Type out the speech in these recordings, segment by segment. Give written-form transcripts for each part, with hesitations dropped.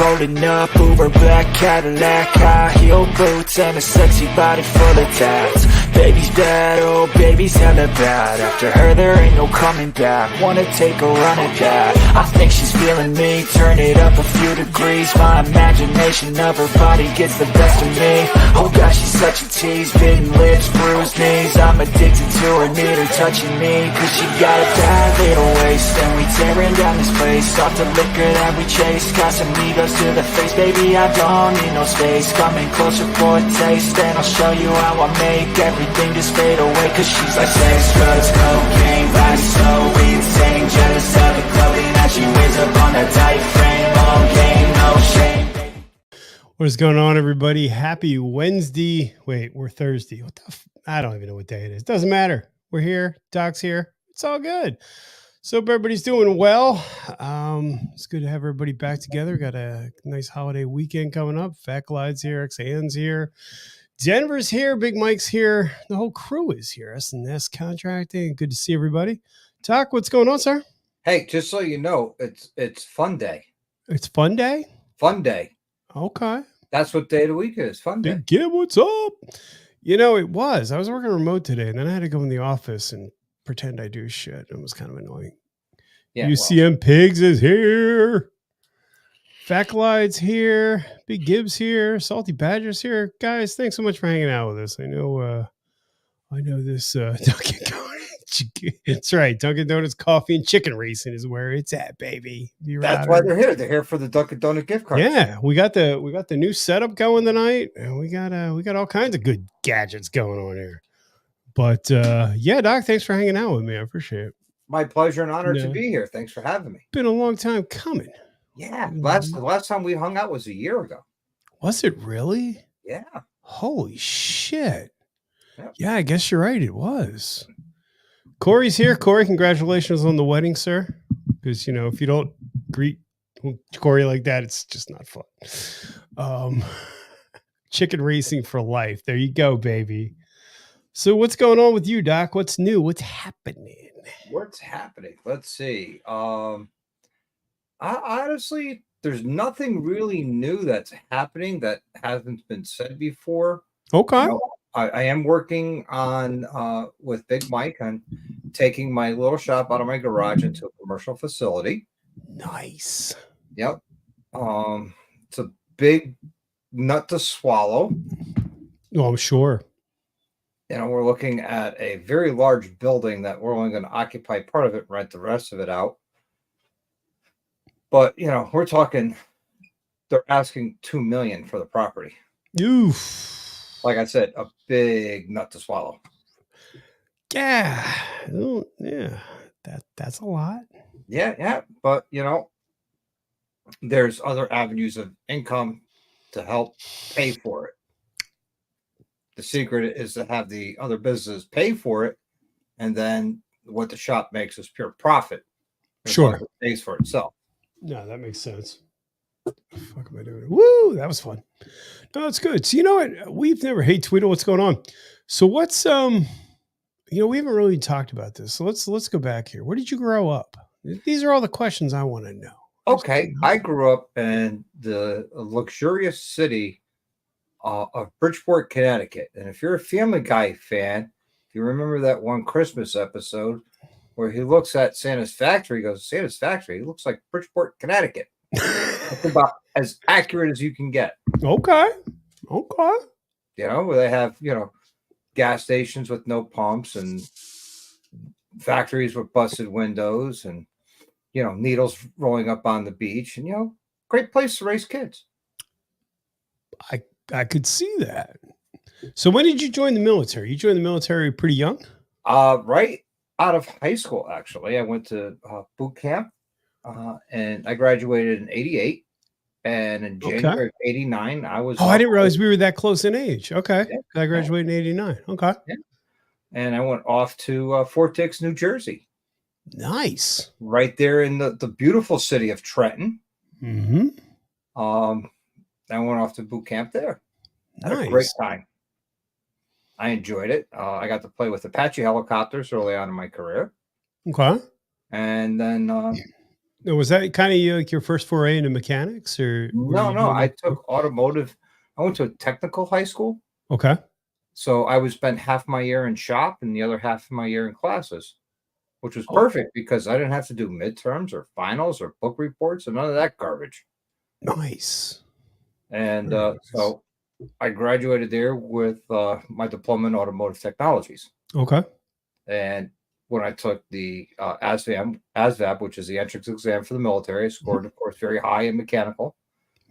rolling up, Uber black Cadillac, high heel boots and a sexy body full of tats. Baby's bad, oh baby's hella bad. After her there ain't no coming back. Wanna take a run at that. I think she's feeling me, turn it up a few degrees. My imagination of her body gets the best of me. Oh gosh, she's such a tease, bitten lips, bruised knees. I'm addicted to her, need her touching me, cause she got a bad little waist. And we tearing down this place, off the liquor that we chase. Got some egos to the face, baby I don't need no space. Coming closer for a taste, and I'll show you how I make everything just fade away. Cause she's like sex, drugs, cocaine, body so insane. Jealous of the clothing that she wears up on a tight frame. All game, no shame. What is going on, everybody? Happy Wednesday. Wait, we're Thursday. What the I don't even know what day it is. Doesn't matter. We're here. Doc's here. It's all good. So hope everybody's doing well. It's good to have everybody back together. Got a nice holiday weekend coming up. Fat Glide's here. XAN's here. Denver's here. Big Mike's here. The whole crew is here. S&S Contracting. Good to see everybody. Doc, what's going on, sir? Hey, just so you know, it's fun day. It's fun day? Fun day. Okay. That's what day of the week is. Fun day. Big Gib, what's up? You know, it was. I was working remote today, and then I had to go in the office and pretend I do shit. It was kind of annoying. Yeah, UCM Pigs is here. Fat Glide's here. Big Gibbs here. Salty Badger's here. Guys, thanks so much for hanging out with us. I know this Dunkin' Donuts. That's right. Dunkin' Donuts coffee and chicken racing is where it's at, baby. That's why they're here. They're here for the Dunkin' Donut gift card. Yeah, we got the new setup going tonight, and we got all kinds of good gadgets going on here. But yeah, Doc, thanks for hanging out with me. I appreciate it. My pleasure and honor to be here. Thanks for having me. Been a long time coming. Yeah, the last time we hung out was a year ago. Was it really? Yeah. Holy shit. Yep. Yeah, I guess you're right. It was. Corey's here. Corey, congratulations on the wedding, sir. Because, you know, if you don't greet Corey like that, it's just not fun. Chicken racing for life. There you go, baby. So what's going on with you, Doc? What's new? What's happening? What's happening? Let's see. Honestly, there's nothing really new that's happening that hasn't been said before. Okay. You know, I am working on with Big Mike on taking my little shop out of my garage into a commercial facility. Nice. Yep. It's a big nut to swallow. Oh, I'm sure. You know, we're looking at a very large building that we're only going to occupy part of it, rent the rest of it out. But, you know, we're talking, they're asking $2 million for the property. Oof. Like I said, a big nut to swallow. Yeah. Oh, yeah. That's a lot. Yeah. But, you know, there's other avenues of income to help pay for it. The secret is to have the other businesses pay for it, and then what the shop makes is pure profit. Sure. It pays for itself. No, that makes sense. What the fuck am I doing? Woo, that was fun. No, it's good. So you know what? We've never, hey Tweedle, what's going on? So what's you know, we haven't really talked about this. So let's go back here. Where did you grow up? These are all the questions I want to know. Okay. I grew up in the luxurious city of Bridgeport, Connecticut. And if you're a Family Guy fan, if you remember that one Christmas episode where he looks at Santa's factory, he goes, Santa's factory, he looks like Bridgeport, Connecticut. That's about as accurate as you can get. Okay. You know, where they have, you know, gas stations with no pumps and factories with busted windows and, you know, needles rolling up on the beach. And, you know, great place to raise kids. I could see that. So when did you join the military? You joined the military pretty young? Right out of high school, actually. I went to boot camp, and I graduated in 88. And in January of 89, I was... Oh, I didn't realize we were that close in age. Okay. Yeah. I graduated in 89. Okay. Yeah. And I went off to Fort Dix, New Jersey. Nice. Right there in the beautiful city of Trenton. Mm-hmm. I went off to boot camp there. Nice. Had a great time. I enjoyed it. I got to play with Apache helicopters early on in my career. Okay. And then, Now, was that kind of like your first foray into mechanics, or were No, you no, doing I that before? took automotive. I went to a technical high school, Okay. so I would spend half my year in shop and the other half of my year in classes, which was Oh, perfect because I didn't have to do midterms or finals or book reports and none of that garbage. nice. And Very nice. so I graduated there with my diploma in automotive technologies. Okay. And when I took the ASVAB, which is the entrance exam for the military, I Mhm. scored, of course, very high in mechanical.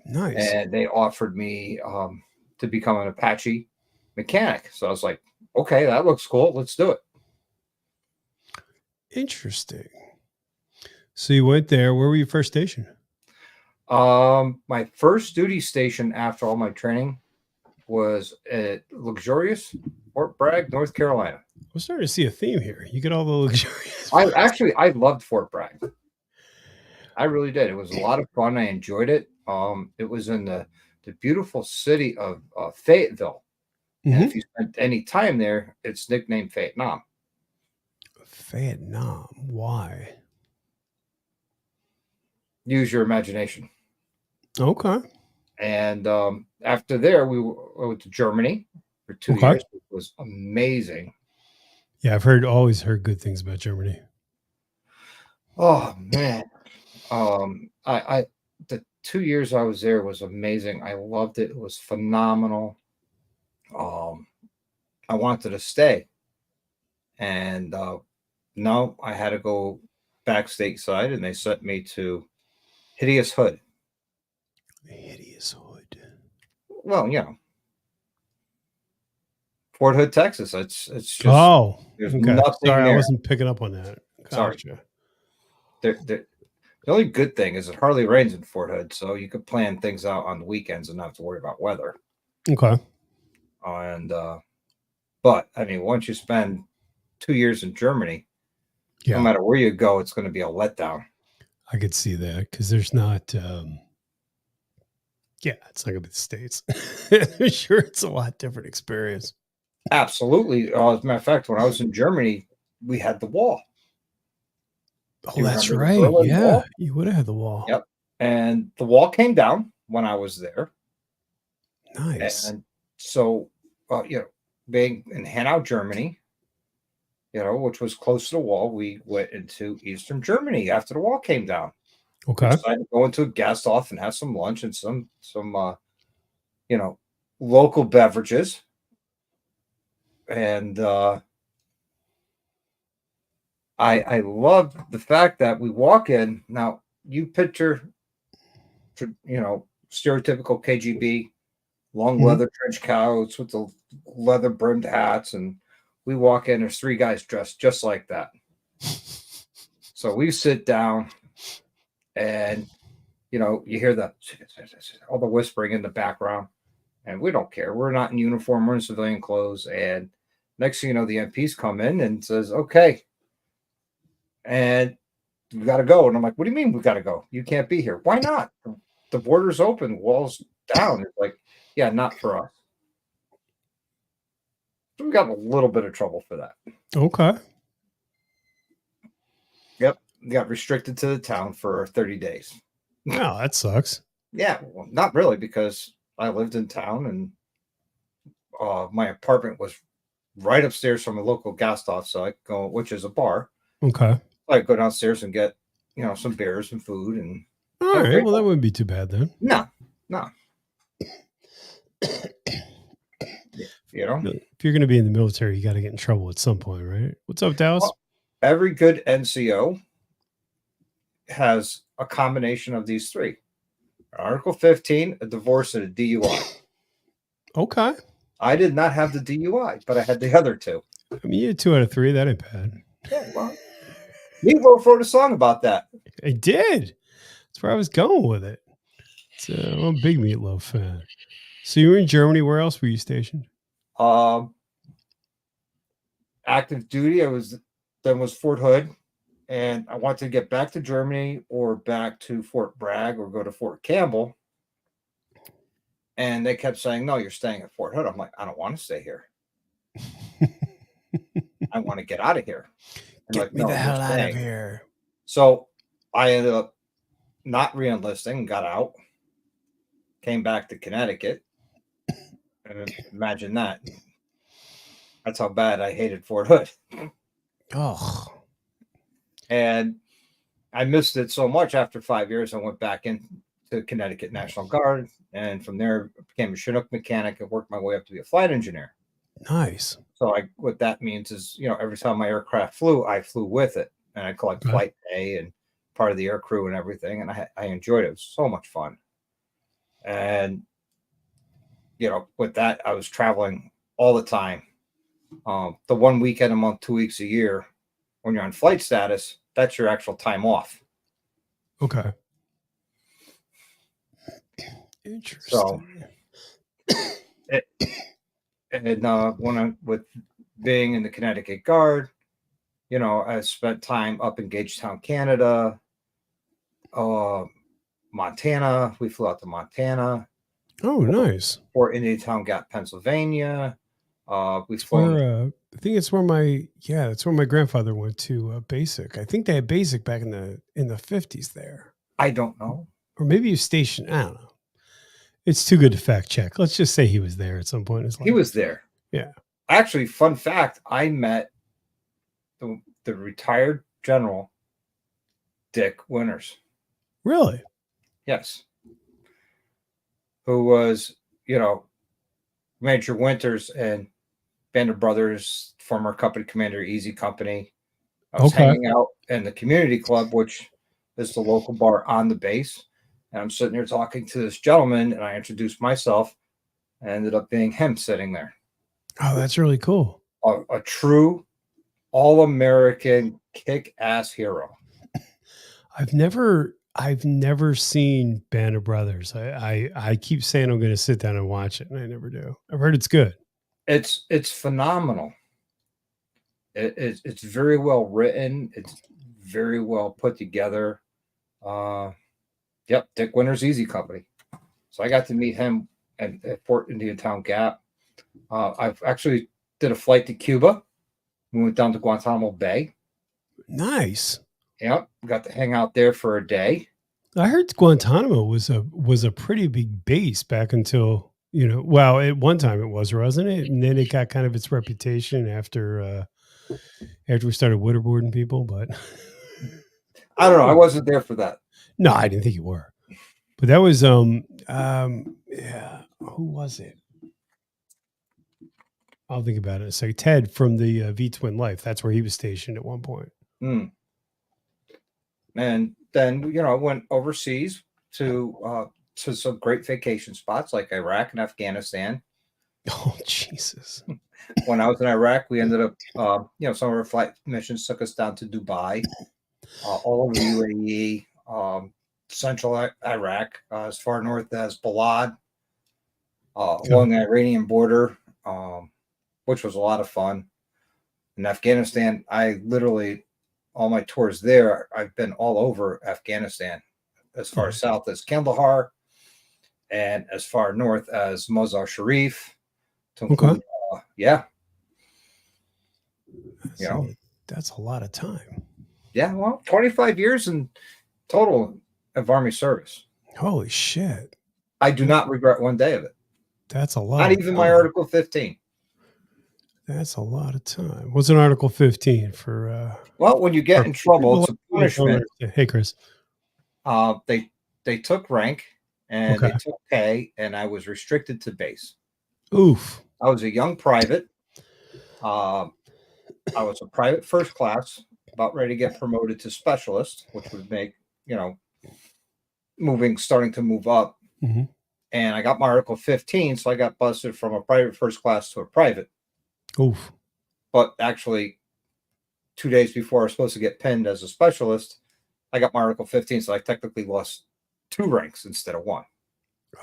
Nice. And they offered me to become an Apache mechanic. So I was like, okay, that looks cool. Let's do it. Interesting. So you went there. Where were you first stationed? My first duty station after all my training was at luxurious Fort Bragg, North Carolina. I'm starting to see a theme here. You get all the luxurious. I loved Fort Bragg. I really did. It was a lot of fun. I enjoyed it. It was in the beautiful city of Fayetteville. And if Hmm. you spent any time there, it's nicknamed Vietnam. Vietnam. Why? Use your imagination. Okay. And after there, I went to Germany for 2 years. Okay. It was amazing. Yeah, I've always heard good things about Germany. Oh man, I the 2 years I was there was amazing. I loved it. It was phenomenal. Um, I wanted to stay, and no, I had to go back stateside, and they sent me to Hideous Hood. Hideous hood. Well, Fort Hood, Texas. It's just Oh, there's okay. nothing Sorry, I there. wasn't picking up on that. Sorry. Gotcha. The only good thing is it hardly rains in Fort Hood, so you could plan things out on the weekends and not have to worry about weather. Okay. And but I mean, once you spend 2 years in Germany, no Yeah, matter where you go, it's going to be a letdown. I could see that because there's not. Yeah, it's not gonna be the states. I'm sure it's a lot different experience. Absolutely. As a matter of fact, when I was in Germany, we had the wall. Oh, Do you that's remember the right. Berlin Yeah, Wall? you would have had the wall. Yep. And the wall came down when I was there. Nice. And so, being in Hanau, Germany, which was close to the wall, we went into Eastern Germany after the wall came down. We Okay. decided to go into a gas off and have some lunch and some you know local beverages. And I love the fact that we walk in now. You picture, stereotypical KGB long Mhm. leather trench coats with the leather brimmed hats, and we walk in. There's three guys dressed just like that. So we sit down, and you hear all the whispering in the background, and we don't care. We're not in uniform. We're in civilian clothes, and next thing you know, the MPs come in and says, "Okay, and we got to go." And I'm like, "What do you mean we got to go? You can't be here. Why not? The border's open, walls down." It's like, "Yeah, not for us." So we got in a little bit of trouble for that. Okay. Yep, got restricted to the town for 30 days. No, that sucks. Yeah, well, not really because I lived in town and my apartment was right upstairs from a local gas off, so I go, which is a bar. Okay. I go downstairs and get, some beers and food and All have a right. great Well, that time. wouldn't be too bad then. No, no, you know. If you're going to be in the military, you got to get in trouble at some point, right? What's up, Dallas? Well, every good NCO has a combination of these three: Article 15, a divorce, and a DUI. Okay. I did not have the DUI, but I had the other two. I mean, you had 2 out of 3. That ain't bad. Yeah, well, Meatloaf wrote a song about that. I did. That's where I was going with it. I'm a big Meatloaf fan. So you were in Germany. Where else were you stationed? Um, Active duty, then was Fort Hood, and I wanted to get back to Germany or back to Fort Bragg or go to Fort Campbell. And they kept saying, "No, you're staying at Fort Hood." I'm like, "I don't want to stay here. I want to get out of here." And Get like, me "No, the you're hell out of staying." here. So I ended up not re-enlisting, got out, came back to Connecticut. And imagine that. That's how bad I hated Fort Hood. Oh, And I missed it so much after 5 years. I went back into Connecticut National Guard. And from there, I became a Chinook mechanic and worked my way up to be a flight engineer. nice. So what that means is, every time my aircraft flew, I flew with it. And I collect Okay. flight pay and part of the air crew and everything. And I enjoyed it. It was so much fun. And, with that, I was traveling all the time. The 1 weekend a month, 2 weeks a year, when you're on flight status, that's your actual time off. Okay. Interesting. So, with being in the Connecticut Guard, I spent time up in Gagetown, Canada, Montana. We flew out to Montana. Oh, nice. Or Indiantown Gap, Pennsylvania. It's where I think it's where that's where my grandfather went to basic. I think they had basic back in the 50s there. I don't know. Or maybe he was stationed. I don't know. It's too good to fact check. Let's just say he was there at some point in his life. He was there. Yeah. Actually, fun fact, I met the retired General Dick Winters. Really? Yes. Who was, Major Winters and Band of Brothers, former company commander, Easy Company. I was hanging out in the community club, which is the local bar on the base. And I'm sitting there talking to this gentleman, and I introduced myself, and ended up being him sitting there. Oh, that's really cool. A true all-American kick-ass hero. I've never seen Band of Brothers. I keep saying I'm going to sit down and watch it, and I never do. I've heard it's good. It's phenomenal. It's very well written. It's very well put together. Yep, Dick Winters Easy Company. So I got to meet him at Fort Indiantown Gap. I've actually did a flight to Cuba. We went down to Guantanamo Bay. Nice. Yep, got to hang out there for a day. I heard Guantanamo was a pretty big base back until, well, at one time it wasn't it? And then it got kind of its reputation after we started waterboarding people, but I don't know. I wasn't there for that. No, I didn't think you were. But that was who was it? I'll think about it. So Ted from the V-Twin Life. That's where he was stationed at one point. And then I went overseas to some great vacation spots like Iraq and Afghanistan. Oh, Jesus. When I was in Iraq, we ended up, some of our flight missions took us down to Dubai, all over the UAE, central Iraq, as far north as Balad, along the Iranian border, which was a lot of fun. In Afghanistan, I literally, all my tours there, I've been all over Afghanistan, as far south as Kandahar and as far north as Mazar Sharif. To include, That's a lot of time. Yeah, well, 25 years in total of Army service. Holy shit. I do not regret one day of it. That's a lot. Not even my Article 15. That's a lot of time. What's an Article 15 for? Well, when you get in trouble, it's a punishment. Hey, Chris. They took rank and they took pay, and I was restricted to base. Oof. I was a young private. I was a private first class, about ready to get promoted to specialist, which would make, starting to move up. Mm-hmm. And I got my Article 15, so I got busted from a private first class to a private. Oof. But actually, 2 days before I was supposed to get pinned as a specialist, I got my Article 15, so I technically lost 2 ranks instead of 1.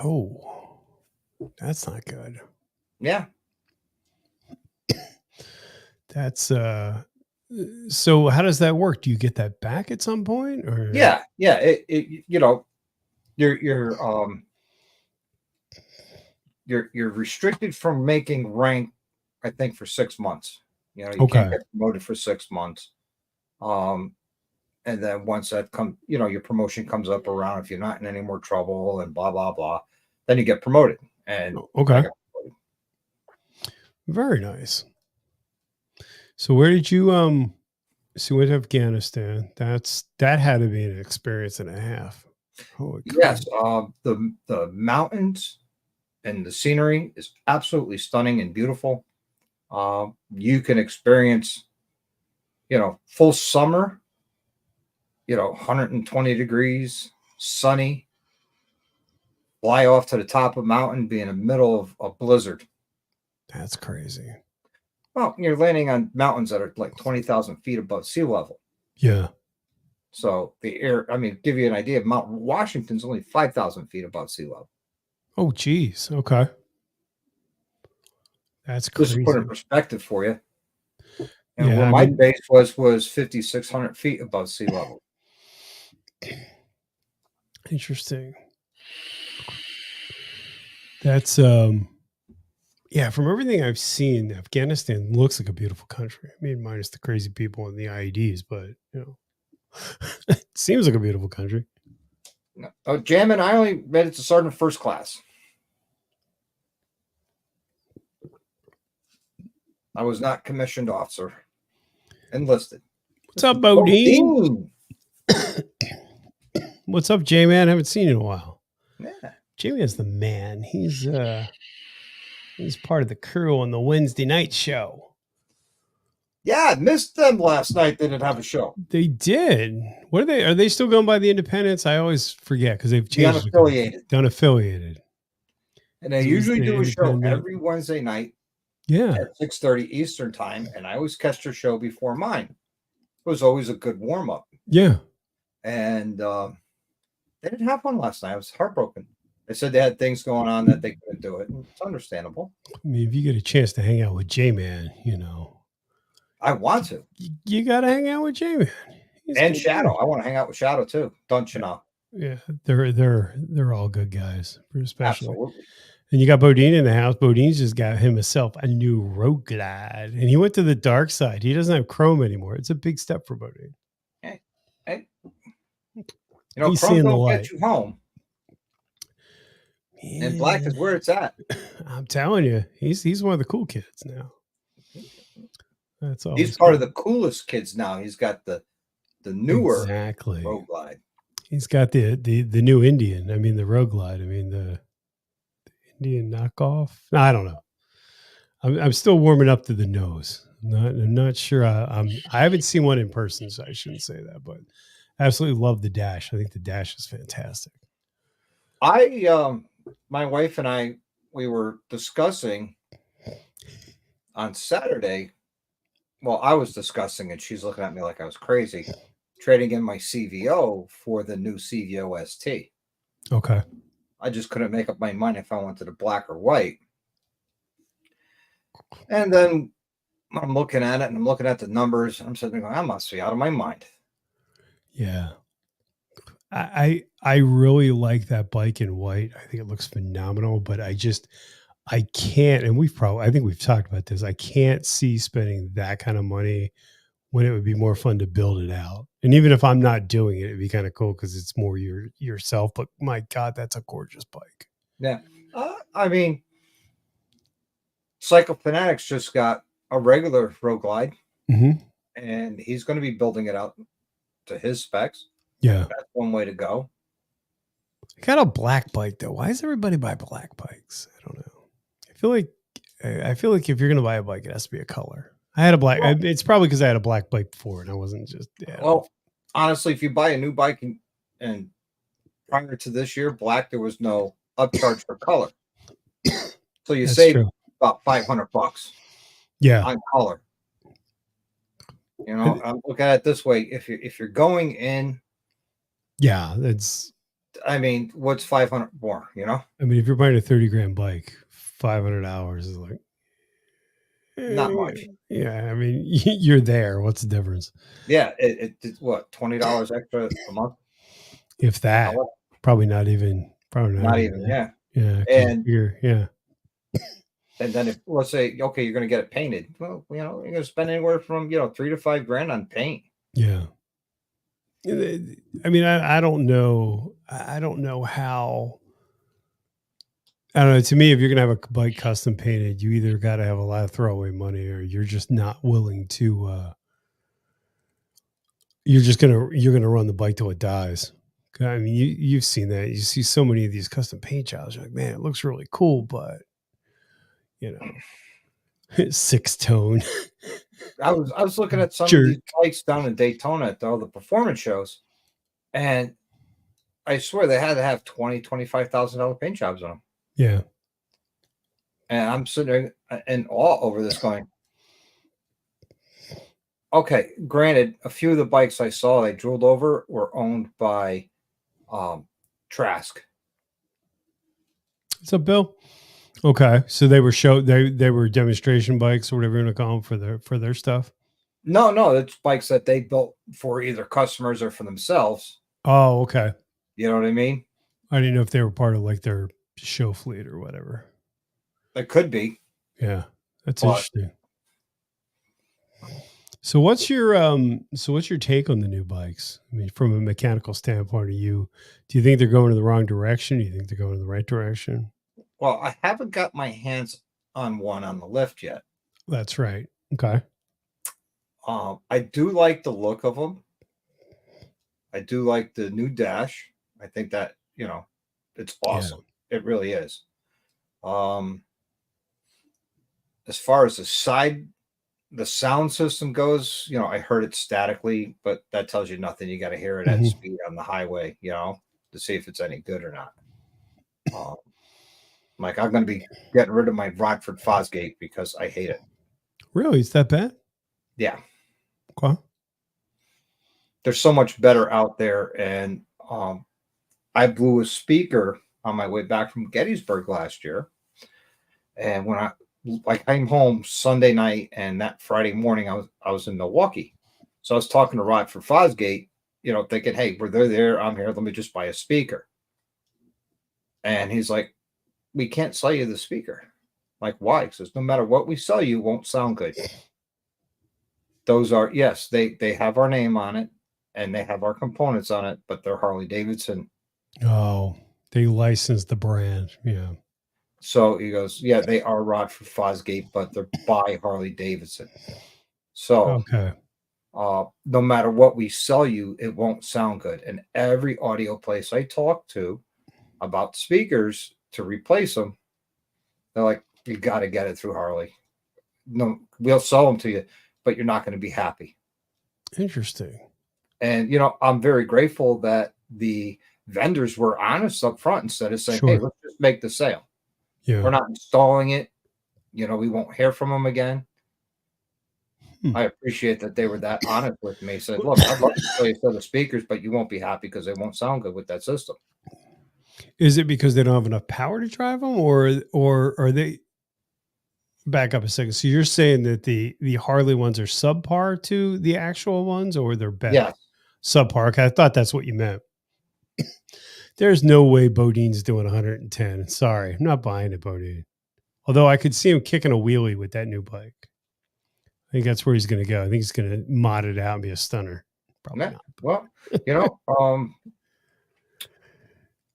Oh, that's not good. Yeah. That's so how does that work? Do you get that back at some point, or? Yeah. You're restricted from making rank, I think, for 6 months. You can't get promoted for 6 months. And And then once that your promotion comes up around, if you're not in any more trouble and blah, blah, blah, then you get promoted. And Okay. I got promoted. Very nice. So where did you so you went to Afghanistan? That had to be an experience and a half. Holy Yes, crap. the mountains and the scenery is absolutely stunning and beautiful. You can experience, full summer, 120 degrees, sunny, fly off to the top of a mountain, be in the middle of a blizzard. That's crazy. Well, you're landing on mountains that are like 20,000 feet above sea level. Yeah. So the air, give you an idea, Mount Washington's only 5,000 feet above sea level. Oh, geez. Okay. That's Just to put crazy. in perspective for you. And Yeah, where I my mean- base was 5,600 feet above sea level. Interesting. That's yeah, from everything I've seen, Afghanistan looks like a beautiful country. I mean, minus the crazy people and the IEDs, but it seems like a beautiful country. No. Oh, Jamin, I only made it to sergeant first class. I was not commissioned officer. Enlisted. What's up, Bodine? Bodine. What's up, J-Man? I haven't seen you in a while. Yeah. J-Man's the man. He's part of the crew on the Wednesday night show. Yeah, I missed them last night. They didn't have a show. They did. What are they? Are they still going by the Independents? I always forget because they've changed. Unaffiliated. Unaffiliated. And they So usually it's the do a show Independent. every Wednesday night Yeah. at 6:30 Eastern time, and I always catch their show before mine. It was always a good warm-up. Yeah. And they didn't have one last night. I was heartbroken. They said they had things going on that they couldn't do it. And it's understandable. I mean, if you get a chance to hang out with J-Man, I want to. you got to hang out with J-Man. He's a And good Shadow. guy. I want to hang out with Shadow too. Don't you know? Yeah, they're all good guys, especially. Absolutely. And you got Bodine in the house. Bodine's just got himself a new Road Glide, and he went to the dark side. He doesn't have Chrome anymore. It's a big step for Bodine. Hey. He's Chrome seeing the don't light. get you home. And black is where it's at. I'm telling you, he's one of the cool kids now. That's all. He's part of the coolest kids now. He's got the newer exactly Road Glide. He's got the new Indian. I mean the Road Glide. I mean the Indian knockoff. No, I don't know. I'm still warming up to the nose. I'm not sure. I haven't seen one in person, so I shouldn't say that. But I absolutely love the Dash. I think the Dash is fantastic. My wife and I, we were discussing on Saturday. Well, I was discussing, and she's looking at me like I was crazy, trading in my CVO for the new CVO ST. Okay. I just couldn't make up my mind if I wanted a black or white. And then I'm looking at it, and I'm looking at the numbers. I'm sitting there going, I must be out of my mind. Yeah. I really like that bike in white. I think it looks phenomenal, but I can't, and I think we've talked about this. I can't see spending that kind of money when it would be more fun to build it out. And even if I'm not doing it, it'd be kind of cool because it's more yourself. But my God, that's a gorgeous bike. Yeah. Cycle Fanatics just got a regular Road Glide, and he's going to be building it out to his specs. Yeah. That's one way to go. I got a black bike though. Why does everybody buy black bikes? I don't know. I feel like if you're going to buy a bike, it has to be a color. I had a black. Well, it's probably because I had a black bike before, and I wasn't just. Yeah. Well, honestly, if you buy a new bike and prior to this year, black, there was no upcharge for color, so you save about $500. Yeah, on color. I'm looking at it this way: if you're going in, yeah, that's. I mean, what's 500 more? I mean, if you're buying a 30 grand bike, 500 hours is like not much. Yeah, I mean, you're there. What's the difference? Yeah, it's what, $20 extra a month, if that. Probably not even. Not even. Yeah. Yeah, and then if let's say okay, you're going to get it painted. Well, you're going to spend anywhere from $3 to $5 grand on paint. Yeah. I mean, I don't know. I don't know how. I don't know. To me, if you're gonna have a bike custom painted, you either got to have a lot of throwaway money, or you're just not willing to. You're gonna run the bike till it dies. I mean, you've seen that. You see so many of these custom paint jobs. You're like, man, it looks really cool, but you know, six tone I was looking at some of jerk. these bikes down in Daytona at all the performance shows, and I swear they had to have $25,000 paint jobs on them. Yeah. And I'm sitting there in awe over this going, okay, granted, a few of the bikes I saw they drooled over were owned by Trask. What's up, Bill? Okay, so they were they were demonstration bikes or whatever you want to call them for their stuff. No, it's bikes that they built for either customers or for themselves. Oh, okay. You know what I mean? I didn't know if they were part of like their show fleet or whatever. It could be. Yeah, that's But- interesting. So what's your take on the new bikes? I mean, from a mechanical standpoint, do you think they're going in the wrong direction? Do you think they're going in the right direction? Well, I haven't got my hands on one on the lift yet. That's right. Okay. I do like the look of them. I do like the new dash. I think that, it's awesome. It really is. As far as the sound system goes, I heard it statically, but that tells you nothing. You got to hear it at speed on the highway, to see if it's any good or not. Like I'm going to be getting rid of my Rockford Fosgate because I hate it. Really? It's that bad? Yeah. Okay. There's so much better out there. And I blew a speaker on my way back from Gettysburg last year. And when I came home Sunday night and that Friday morning, I was in Milwaukee. So I was talking to Rockford Fosgate, thinking, hey, they're there. I'm here. Let me just buy a speaker. And he's like, we can't sell you the speaker. Like, why? He says, no matter what we sell you, won't sound good. Those are, yes, they have our name on it and they have our components on it, but they're Harley Davidson. Oh, they licensed the brand. Yeah. So he goes, yeah, they are Rockford Fosgate, but they're by Harley Davidson. So Okay. No matter what we sell you, it won't sound good. And every audio place I talk to about speakers to replace them, they're like, you got to get it through Harley. No, we'll sell them to you, but you're not going to be happy. Interesting. And, I'm very grateful that the vendors were honest up front instead of saying, Sure. hey, let's just make the sale. Yeah. We're not installing it. We won't hear from them again. I appreciate that they were that honest with me. Said, look, I'd love to sell you the speakers, but you won't be happy because they won't sound good with that system. Is it because they don't have enough power to drive them, or are they? Back up a second. So you're saying that the Harley ones are subpar to the actual ones, or they're better? Yeah. Subpar. Okay, I thought that's what you meant. There's no way Bodine's doing 110. Sorry, I'm not buying it, Bodine. Although I could see him kicking a wheelie with that new bike. I think that's where he's going to go. I think he's going to mod it out and be a stunner. Probably Yeah. not. Well,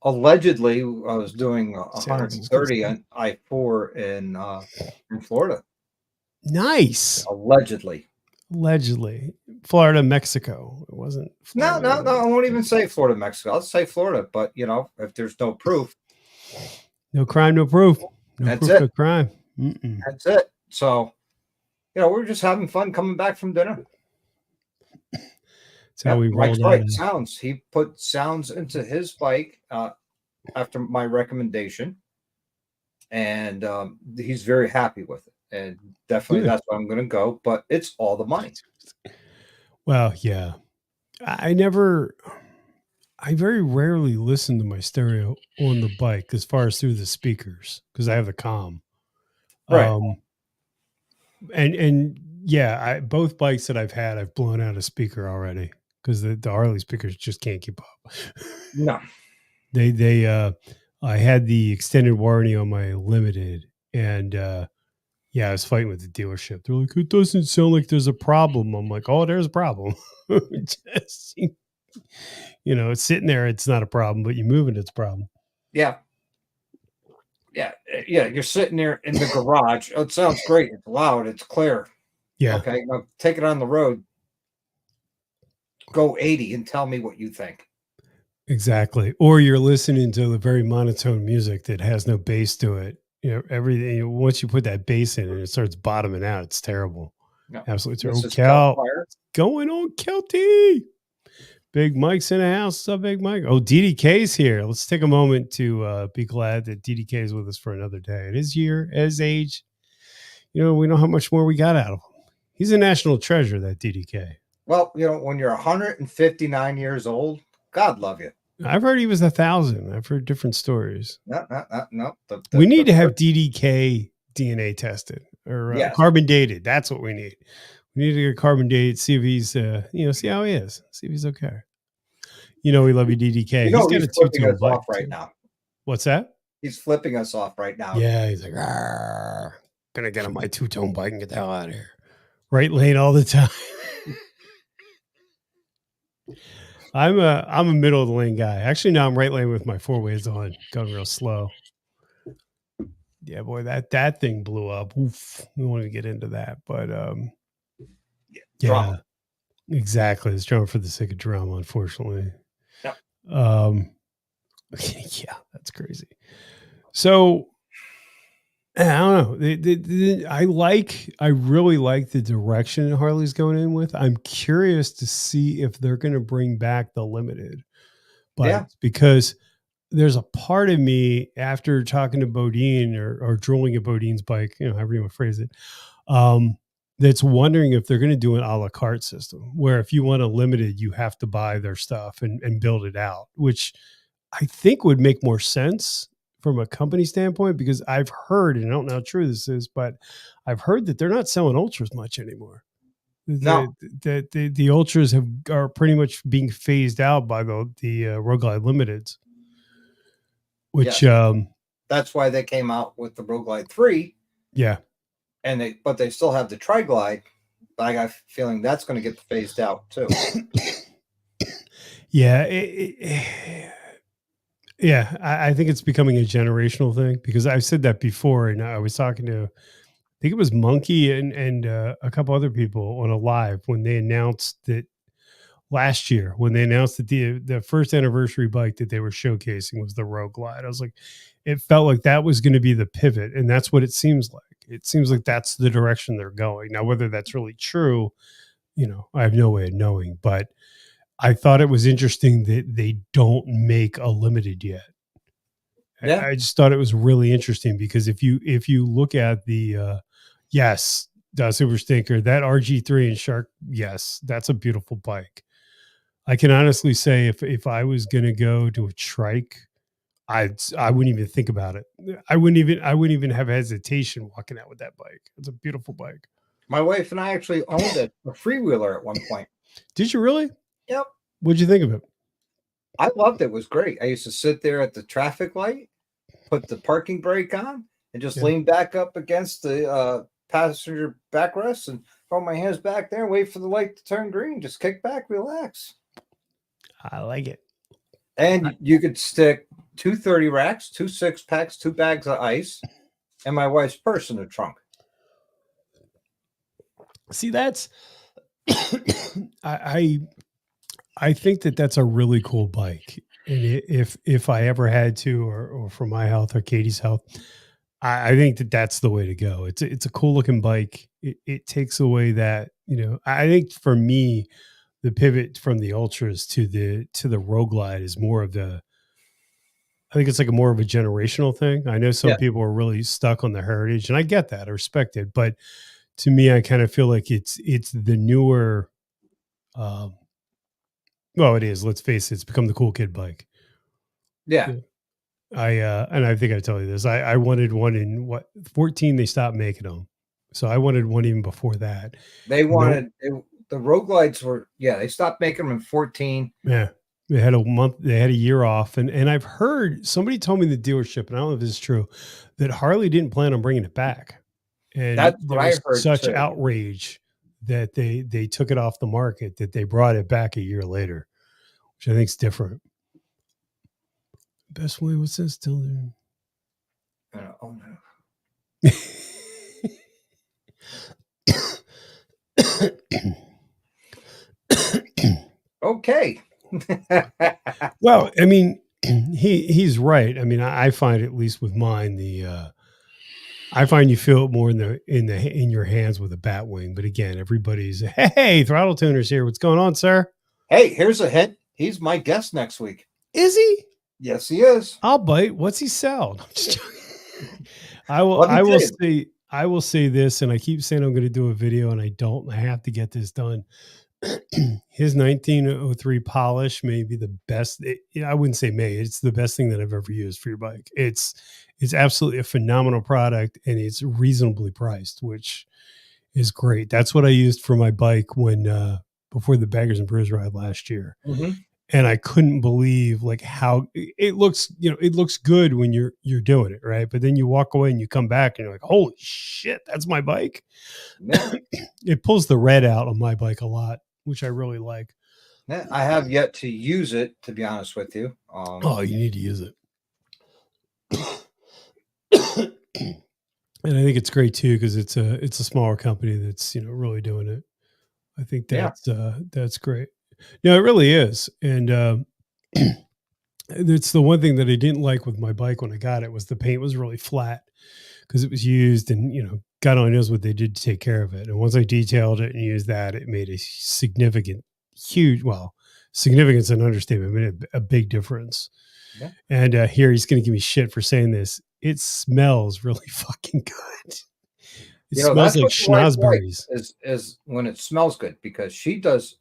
allegedly, I was doing 130 on I-4 in Florida. Nice. Allegedly. Florida, Mexico. It wasn't. No. I won't even say Florida, Mexico. I'll say Florida. But, if there's no proof. No crime, no proof. No That's proof, it. no crime. That's it. So, we're just having fun coming back from dinner. That's how we Mike's rolled right. out. Sounds. He put sounds into his bike after my recommendation. And he's very happy with it. And definitely that's where I'm going to go. But it's all the money. Well, yeah. I very rarely listen to my stereo on the bike as far as through the speakers because I have the comm. Right. And yeah, both bikes that I've had, I've blown out a speaker already because the Harley speakers just can't keep up. No. I had the extended warranty on my Limited, and I was fighting with the dealership. They're like, it doesn't sound like there's a problem. I'm like, oh, there's a problem. It's sitting there, it's not a problem, but you move it, it's a problem. Yeah. Yeah. Yeah. You're sitting there in the garage. Oh, it sounds great. It's loud. It's clear. Yeah, Okay. Now take it on the road. Go 80 and tell me what you think. exactly. Or you're listening to the very monotone music that has no bass to it. Everything, once you put that bass in and it starts bottoming out, it's terrible. No. Absolutely This terrible. is Cal, Fire. going on, Kelty? Big Mike's in the house. What's up, Big Mike? Oh, DDK's here. Let's take a moment to be glad that DDK is with us for another day. At his year, at his age, we know how much more we got out of him. He's a national treasure, that DDK. Well, when you're 159 years old, God love you. I've heard he was 1,000. I've heard different stories. No. We need to have DDK DNA tested or Yes. carbon dated. That's what we need. We need to get carbon dated, see if he's, see how he is, see if he's okay. We love you, DDK. He's got a flipping us off right now. What's that? He's flipping us off right now. Yeah, he's like, gonna get on my two-tone bike and get the hell out of here. Right lane all the time. I'm a middle of the lane guy. Actually, now I'm right lane with my four ways on, going real slow. Yeah, boy, that thing blew up. Oof, we wanted to get into that, but Drama. Exactly. It's drama for the sake of drama, unfortunately. Yep. Yeah, that's crazy. So I don't know. I really like the direction Harley's going in with. I'm curious to see if they're going to bring back the limited, because there's a part of me after talking to Bodine or drooling at Bodine's bike, however you want to phrase it, that's wondering if they're going to do an a la carte system where if you want a limited, you have to buy their stuff and build it out, which I think would make more sense from a company standpoint, because I've heard, and I don't know how true this is, but I've heard that they're not selling ultras much anymore. No. The ultras are pretty much being phased out by the Road Glide limiteds, which that's why they came out with the Road Glide 3. Yeah. But they still have the Tri Glide, but I got a feeling that's going to get phased out too. Yeah. Yeah, I think it's becoming a generational thing, because I've said that before, and I was talking to, I think it was Monkey and a couple other people on a live when they announced that last year, when they announced that the first anniversary bike that they were showcasing was the Road Glide. I was like, it felt like that was going to be the pivot, and that's what it seems like. It seems like that's the direction they're going. Now, whether that's really true, I have no way of knowing, but I thought it was interesting that they don't make a limited yet. Yeah. I just thought it was really interesting, because if you look at the Super Stinker, that RG3 and Shark, yes, that's a beautiful bike. I can honestly say if I was going to go to a trike, I wouldn't even think about it. I wouldn't even have hesitation walking out with that bike. It's a beautiful bike. My wife and I actually owned a freewheeler at one point. Did you really? Yep. What'd you think of it? I loved it. It was great. I used to sit there at the traffic light, put the parking brake on, and just lean back up against the passenger backrest and throw my hands back there and wait for the light to turn green. Just kick back, relax. I like it. And you could stick 2 30 racks, 2 6-packs, 2 bags of ice, and my wife's purse in the trunk. See, that's I think that's a really cool bike. And if I ever had to, or for my health or Katie's health, I think that's the way to go. It's a cool looking bike. It takes away that, I think for me, the pivot from the ultras to the Road Glide is more of I think it's like more of a generational thing. I know some people are really stuck on the heritage, and I get that. I respect it. But to me, I kind of feel like it's the newer, well, it is. Let's face it. It's become the cool kid bike. Yeah. And I think I told you this. I wanted one in 14. They stopped making them, so I wanted one even before that. They wanted the Road Glides were they stopped making them in 14. Yeah, they had a month. They had a year off, and I've heard somebody told me in the dealership, and I don't know if this is true, that Harley didn't plan on bringing it back, and that's what I heard. Such outrage that they took it off the market that they brought it back a year later, which I think is different. Best way, what's this still there? Oh no. Okay. Well, I mean, he's right. I mean, I find, at least with mine, I find you feel it more in your hands with a bat wing. But again, everybody's, hey, Throttle Tuner's here. What's going on, sir? Hey, here's a hint. He's my guest next week. Is he? Yes, he is. I'll bite. What's he sell? I'm just joking. I will say this, and I keep saying I'm going to do a video, and I don't. I have to get this done. His 1903 polish may be the best. I wouldn't say may. It's the best thing that I've ever used for your bike. It's absolutely a phenomenal product, and it's reasonably priced, which is great. That's what I used for my bike when before the Baggers and Brews ride last year. Mm-hmm. And I couldn't believe like how it looks, it looks good when you're doing it, right? But then you walk away and you come back and you're like, holy shit, that's my bike. Yeah. It pulls the red out on my bike a lot, which I really like. Yeah, I have yet to use it, to be honest with you. You need to use it. And I think it's great too, because it's a smaller company that's really doing it. I think that's great. No, it really is. And it's the one thing that I didn't like with my bike when I got it was the paint was really flat because it was used, and God only knows what they did to take care of it. And once I detailed it and used that, it made a significance and understatement. It made a big difference. Yeah. And here he's going to give me shit for saying this. It smells really fucking good. It smells like schnozberries. Is when it smells good, because she does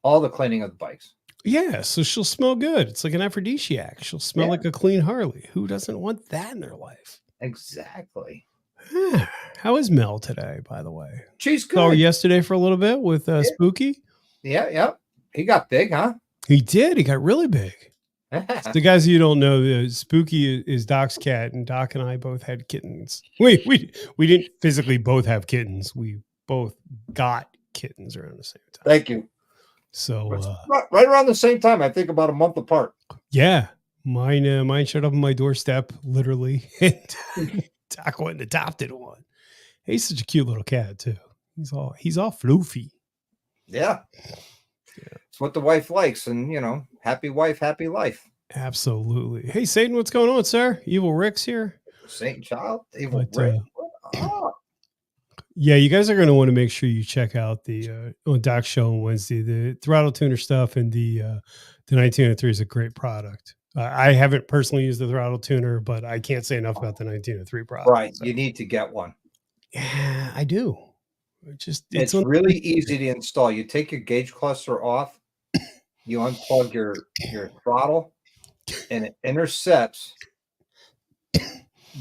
all the cleaning of the bikes. Yeah, so she'll smell good. It's like an aphrodisiac. She'll smell like a clean Harley. Who doesn't want that in their life? Exactly. How is Mel today, by the way? She's good. Saw her yesterday for a little bit with Spooky. Yeah. He got big, huh? He did. He got really big. So the guys you don't know, Spooky is Doc's cat, and Doc and I both had kittens. We didn't physically both have kittens. We both got kittens around the same time. Thank you. So right around the same time, I think about a month apart. Yeah, mine showed up on my doorstep, literally, and Doc went and adopted one. He's such a cute little cat too. He's all floofy. Yeah. It's what the wife likes, and happy wife, happy life. Absolutely. Hey, Satan, what's going on, sir? Evil Rick's here. Saint Child, Evil Rick. Yeah, you guys are going to want to make sure you check out the on Doc's show on Wednesday. The Throttle Tuner stuff and the 1903 is a great product. I haven't personally used the Throttle Tuner, but I can't say enough about the 1903 product. Right, so you need to get one. Yeah, I do. It's really easy to install. You take your gauge cluster off, you unplug your throttle, and it intercepts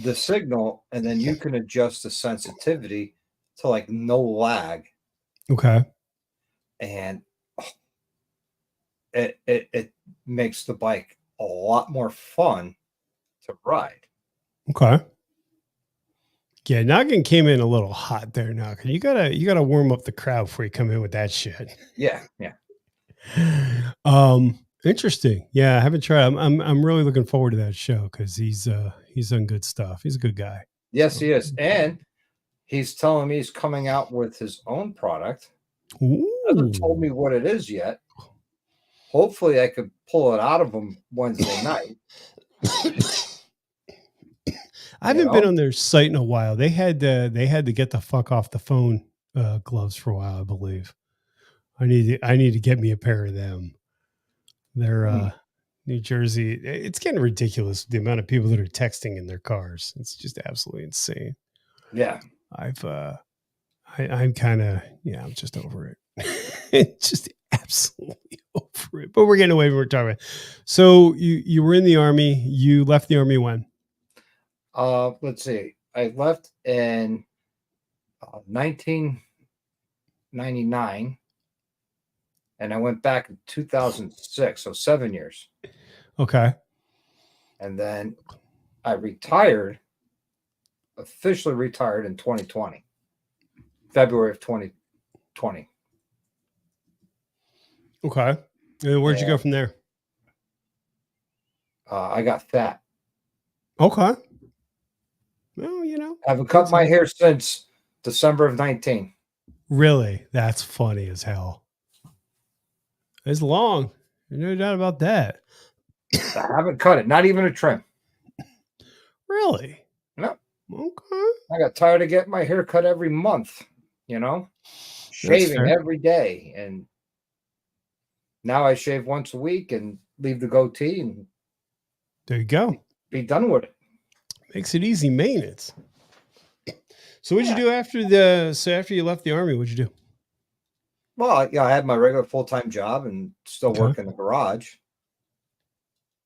the signal, and then you can adjust the sensitivity to like no lag. Okay. And it makes the bike a lot more fun to ride. Okay. Yeah, Noggin came in a little hot there, Noggin. You gotta warm up the crowd before you come in with that shit. Yeah. Interesting. Yeah, I haven't tried. I'm really looking forward to that show because he's done good stuff. He's a good guy. Yes, he is. And he's telling me he's coming out with his own product. Ooh. Hasn't told me what it is yet. Hopefully I could pull it out of him Wednesday night. I haven't been on their site in a while. They had to get the fuck off the phone gloves for a while, I believe. I need to get me a pair of them. They're New Jersey. It's getting ridiculous, the amount of people that are texting in their cars. It's just absolutely insane. Yeah. I'm kind of, I'm just over it. Just absolutely over it. But we're getting away from what we're talking about. So you were in the Army. You left the Army when? Let's see. I left in 1999, and I went back in 2006, so 7 years. Okay. And then I officially retired in 2020, February of 2020. Okay. And where'd you go from there? I got fat. Okay. Well, you know, I haven't cut my hair since December of 19. really, that's funny as hell. It's long. No doubt about that. I haven't cut it, not even a trim. Really? No, Okay. I got tired of getting my hair cut every month, That's shaving fair. every day. And now I shave once a week and leave the goatee and There you go. be done with it. Makes it easy maintenance. So what'd you Yeah. do after you left the army? What'd you do? Well, yeah, I had my regular full-time job and still Okay. work in the garage.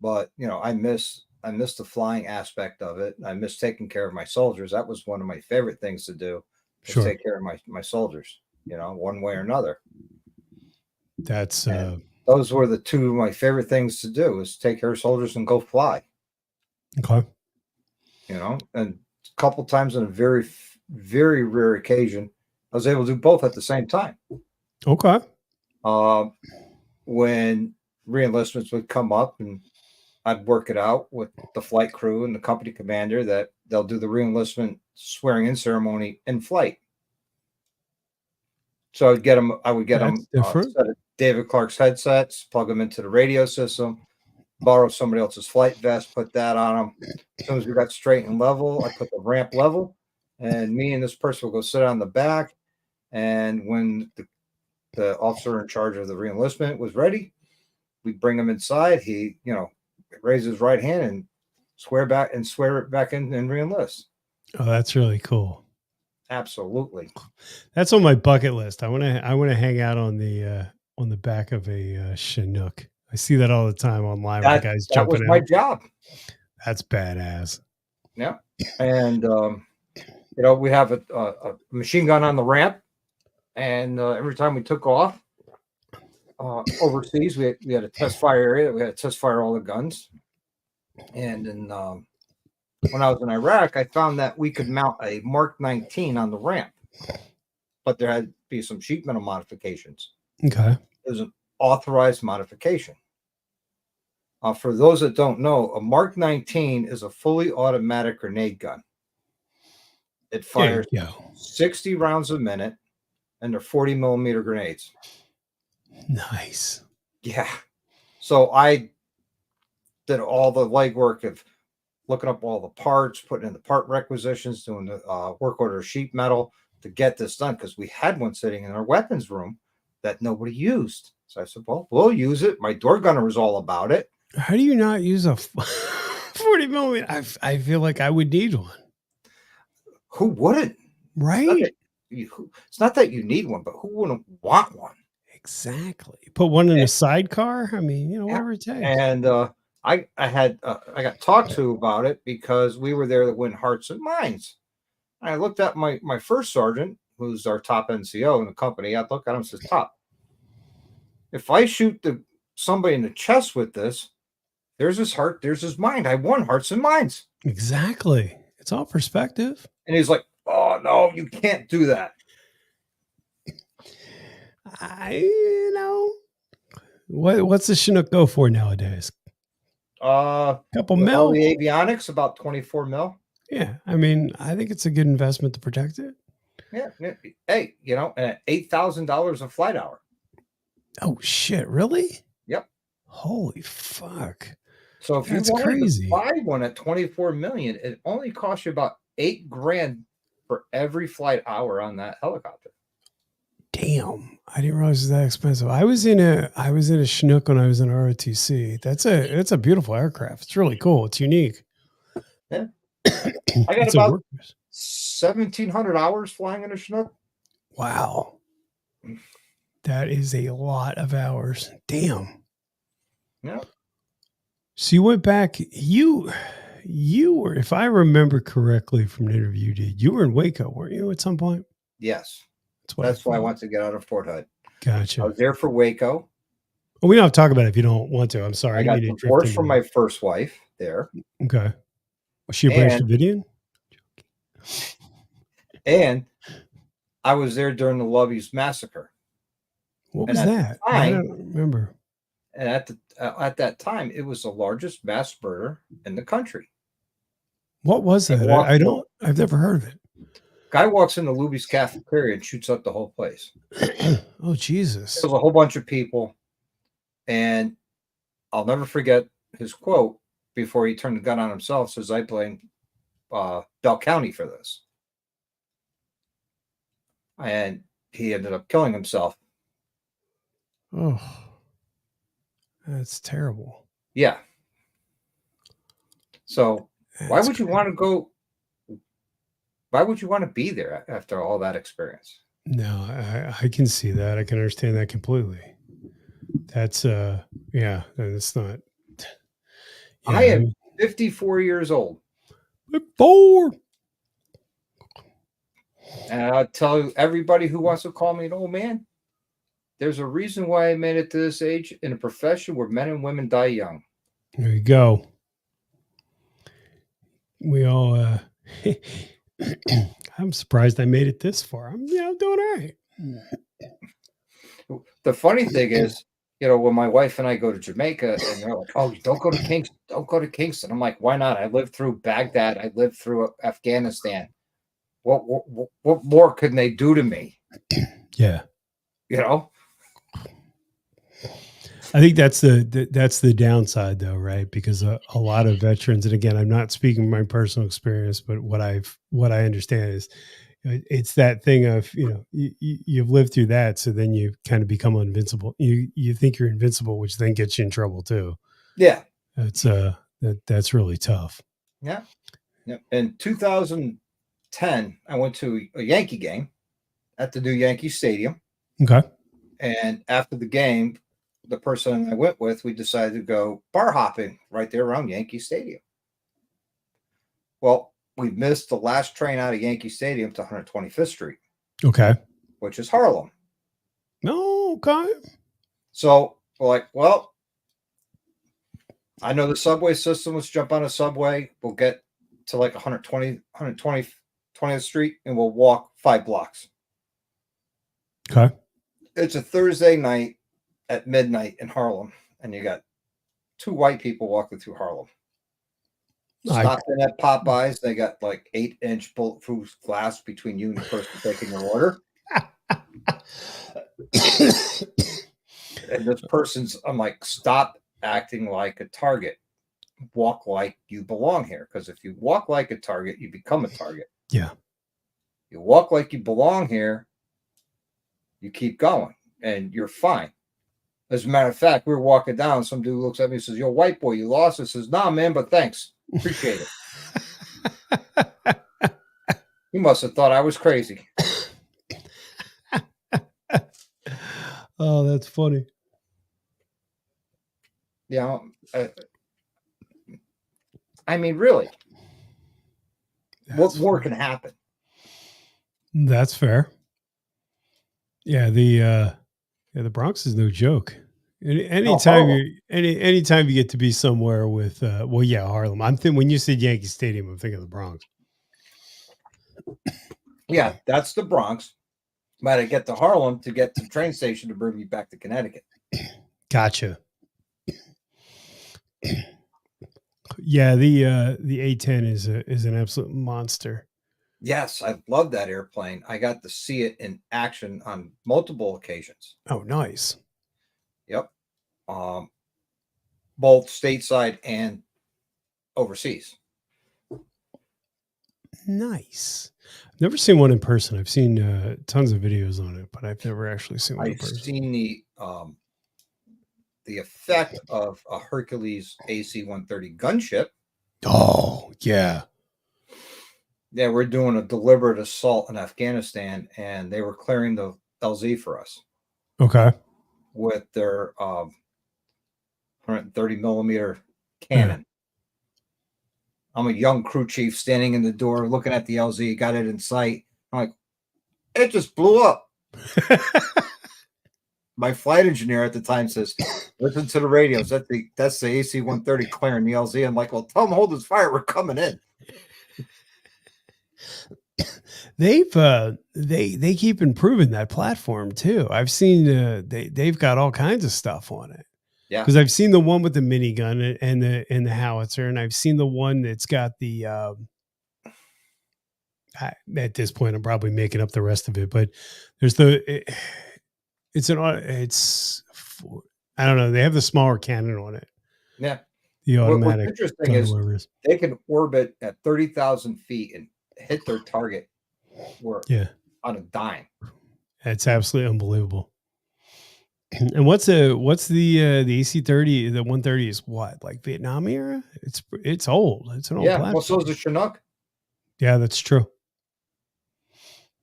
But I miss the flying aspect of it. I miss taking care of my soldiers. That was one of my favorite things to do, is Sure. take care of my soldiers, one way or another. That's And those were the two of my favorite things to do, is take care of soldiers and go fly. okay. And a couple times on a very, very rare occasion, I was able to do both at the same time. Okay. When reenlistments would come up, and I'd work it out with the flight crew and the company commander that they'll do the reenlistment swearing in ceremony in flight. So I would get That's them different. set of David Clark's headsets, plug them into the radio system, borrow somebody else's flight vest, put that on them. As soon as we got straight and level, I put the ramp level, and me and this person will go sit on the back. And when the officer in charge of the reenlistment was ready, we bring him inside. He, raise his right hand and swear it back in and reenlist. Oh, that's really cool. Absolutely. That's on my bucket list. I want to hang out on the back of a Chinook. I see that all the time online with the guys That was jumping my out. job. That's badass. Yeah. And, we have a machine gun on the ramp. And every time we took off overseas, we had a test fire area. We had to test fire all the guns. And then when I was in Iraq, I found that we could mount a Mark 19 on the ramp, but there had to be some sheet metal modifications. Okay. It was an authorized modification. For those that don't know, a Mark 19 is a fully automatic grenade gun. It fires 60 rounds a minute, and they're 40 millimeter grenades. Nice. Yeah. So I did all the legwork of looking up all the parts, putting in the part requisitions, doing the work order sheet metal to get this done, because we had one sitting in our weapons room that nobody used. So I said, well, we'll use it. My door gunner was all about it. How do you not use a 40 millimeter? I feel like I would need one. Who wouldn't? Right? It's not that you need one, but who wouldn't want one? Exactly. Put one in a sidecar. I mean, whatever it takes. And I got talked to about it because we were there to win hearts and minds. I looked at my first sergeant, who's our top NCO in the company. I looked at him and says, "Top, if I shoot somebody in the chest with this, there's his heart, there's his mind. I won hearts and minds." Exactly. It's all perspective. And he's like, "Oh no, you can't do that." What's the Chinook go for nowadays? Couple mil. All the avionics, about 24 mil. Yeah, I mean, I think it's a good investment to protect it. Yeah. Hey, and $8,000 a flight hour. Oh shit! Really? Yep. Holy fuck! So if That's you wanted crazy. to buy one at 24 million, it only costs you about $8,000 for every flight hour on that helicopter. Damn, I didn't realize it was that expensive. I was in a Chinook when I was in ROTC. It's a beautiful aircraft. It's really cool. It's unique. Yeah. I got about 1,700 hours flying in a Chinook. Wow. That is a lot of hours. Damn. Yeah. So you went back, you were, if I remember correctly from an interview you did, you were in Waco, weren't you, at some point? Yes. That's why I want to get out of Fort Hood. Gotcha. I was there for Waco. Well, we don't have to talk about it if you don't want to. I'm sorry. I got divorced from my first wife there. Okay. Was she a British Davidian? And I was there during the Lovies massacre. What was that? I don't remember. And at that time, it was the largest mass murder in the country. What was that? I've never heard of it. Guy walks into Luby's cafeteria and shoots up the whole place. Oh, Jesus. There's a whole bunch of people. And I'll never forget his quote before he turned the gun on himself. Says, I blame Bell County for this. And he ended up killing himself. Oh, that's terrible. Yeah. So why would you want to go? Why would you want to be there after all that experience? No, I can see that. I can understand that completely. That's yeah, that's not. Yeah, I am 54 years old. 4. And I'll tell everybody who wants to call me an old man, there's a reason why I made it to this age in a profession where men and women die young. There you go. We all I'm surprised I made it this far. I'm doing all right. The funny thing is, when my wife and I go to Jamaica and they're like, oh, don't go to Kingston. Don't go to Kingston. I'm like, why not? I lived through Baghdad. I lived through Afghanistan. What more can they do to me? Yeah. I think that's the downside though, right? Because a lot of veterans, and again, I'm not speaking from my personal experience, but what I understand is it's that thing of, you've lived through that. So then you kind of become invincible. You think you're invincible, which then gets you in trouble too. Yeah. That's really tough. Yeah. In 2010, I went to a Yankee game at the new Yankee Stadium. Okay. And after the game, the person I went with, we decided to go bar hopping right there around Yankee Stadium. Well, we missed the last train out of Yankee Stadium to 125th Street. Okay. Which is Harlem. Okay. So we're like, well, I know the subway system. Let's jump on a subway. We'll get to like 120th Street and we'll walk 5 blocks. Okay. It's a Thursday night at midnight in Harlem, and you got 2 white people walking through Harlem. Stopped in at Popeyes. They got like 8-inch bulletproof glass between you and the person taking your order. And this person's, I'm like, stop acting like a target. Walk like you belong here. Because if you walk like a target, you become a target. Yeah. You walk like you belong here, you keep going, and you're fine. As a matter of fact, we were walking down. Some dude looks at me and says, yo, white boy, you lost. I says, nah, man, but thanks. Appreciate it. He must have thought I was crazy. Oh, that's funny. Yeah. I mean, really. What more can happen? That's fair. Yeah, the Bronx is no joke. Anytime you get to be somewhere with Harlem. I'm thinking when you said Yankee Stadium, I'm thinking of the Bronx. Yeah, that's the Bronx. But I get to Harlem to get to the train station to bring me back to Connecticut. Gotcha. Yeah, the A10 is an absolute monster. Yes, I love that airplane. I got to see it in action on multiple occasions. Oh, nice. Yep. Both stateside and overseas. Nice. I've never seen one in person. I've seen tons of videos on it, but I've never actually seen one in person. I've seen the effect of a Hercules AC-130 gunship. Oh, yeah. Yeah, we're doing a deliberate assault in Afghanistan, and they were clearing the LZ for us. Okay. With their 130 millimeter cannon. Yeah. I'm a young crew chief standing in the door looking at the LZ, got it in sight. I'm like, it just blew up. My flight engineer at the time says, listen to the radios. That's the AC-130 clearing the LZ. I'm like, well, tell them hold his fire. We're coming in. They keep improving that platform too. I've seen they've got all kinds of stuff on it. Yeah. Because I've seen the one with the minigun and the howitzer, and I've seen the one that's got the. At this point, I'm probably making up the rest of it, but there's it's I don't know. They have the smaller cannon on it, Yeah. the What's automatic interesting gun, is whatever it is. they can orbit at 30,000 feet and hit their target Yeah, on a dime. it's absolutely unbelievable. And what's the AC-30? The 130 is what, like Vietnam era? It's old. It's an old Yeah. Well, so platform. is the Chinook. Yeah, that's true.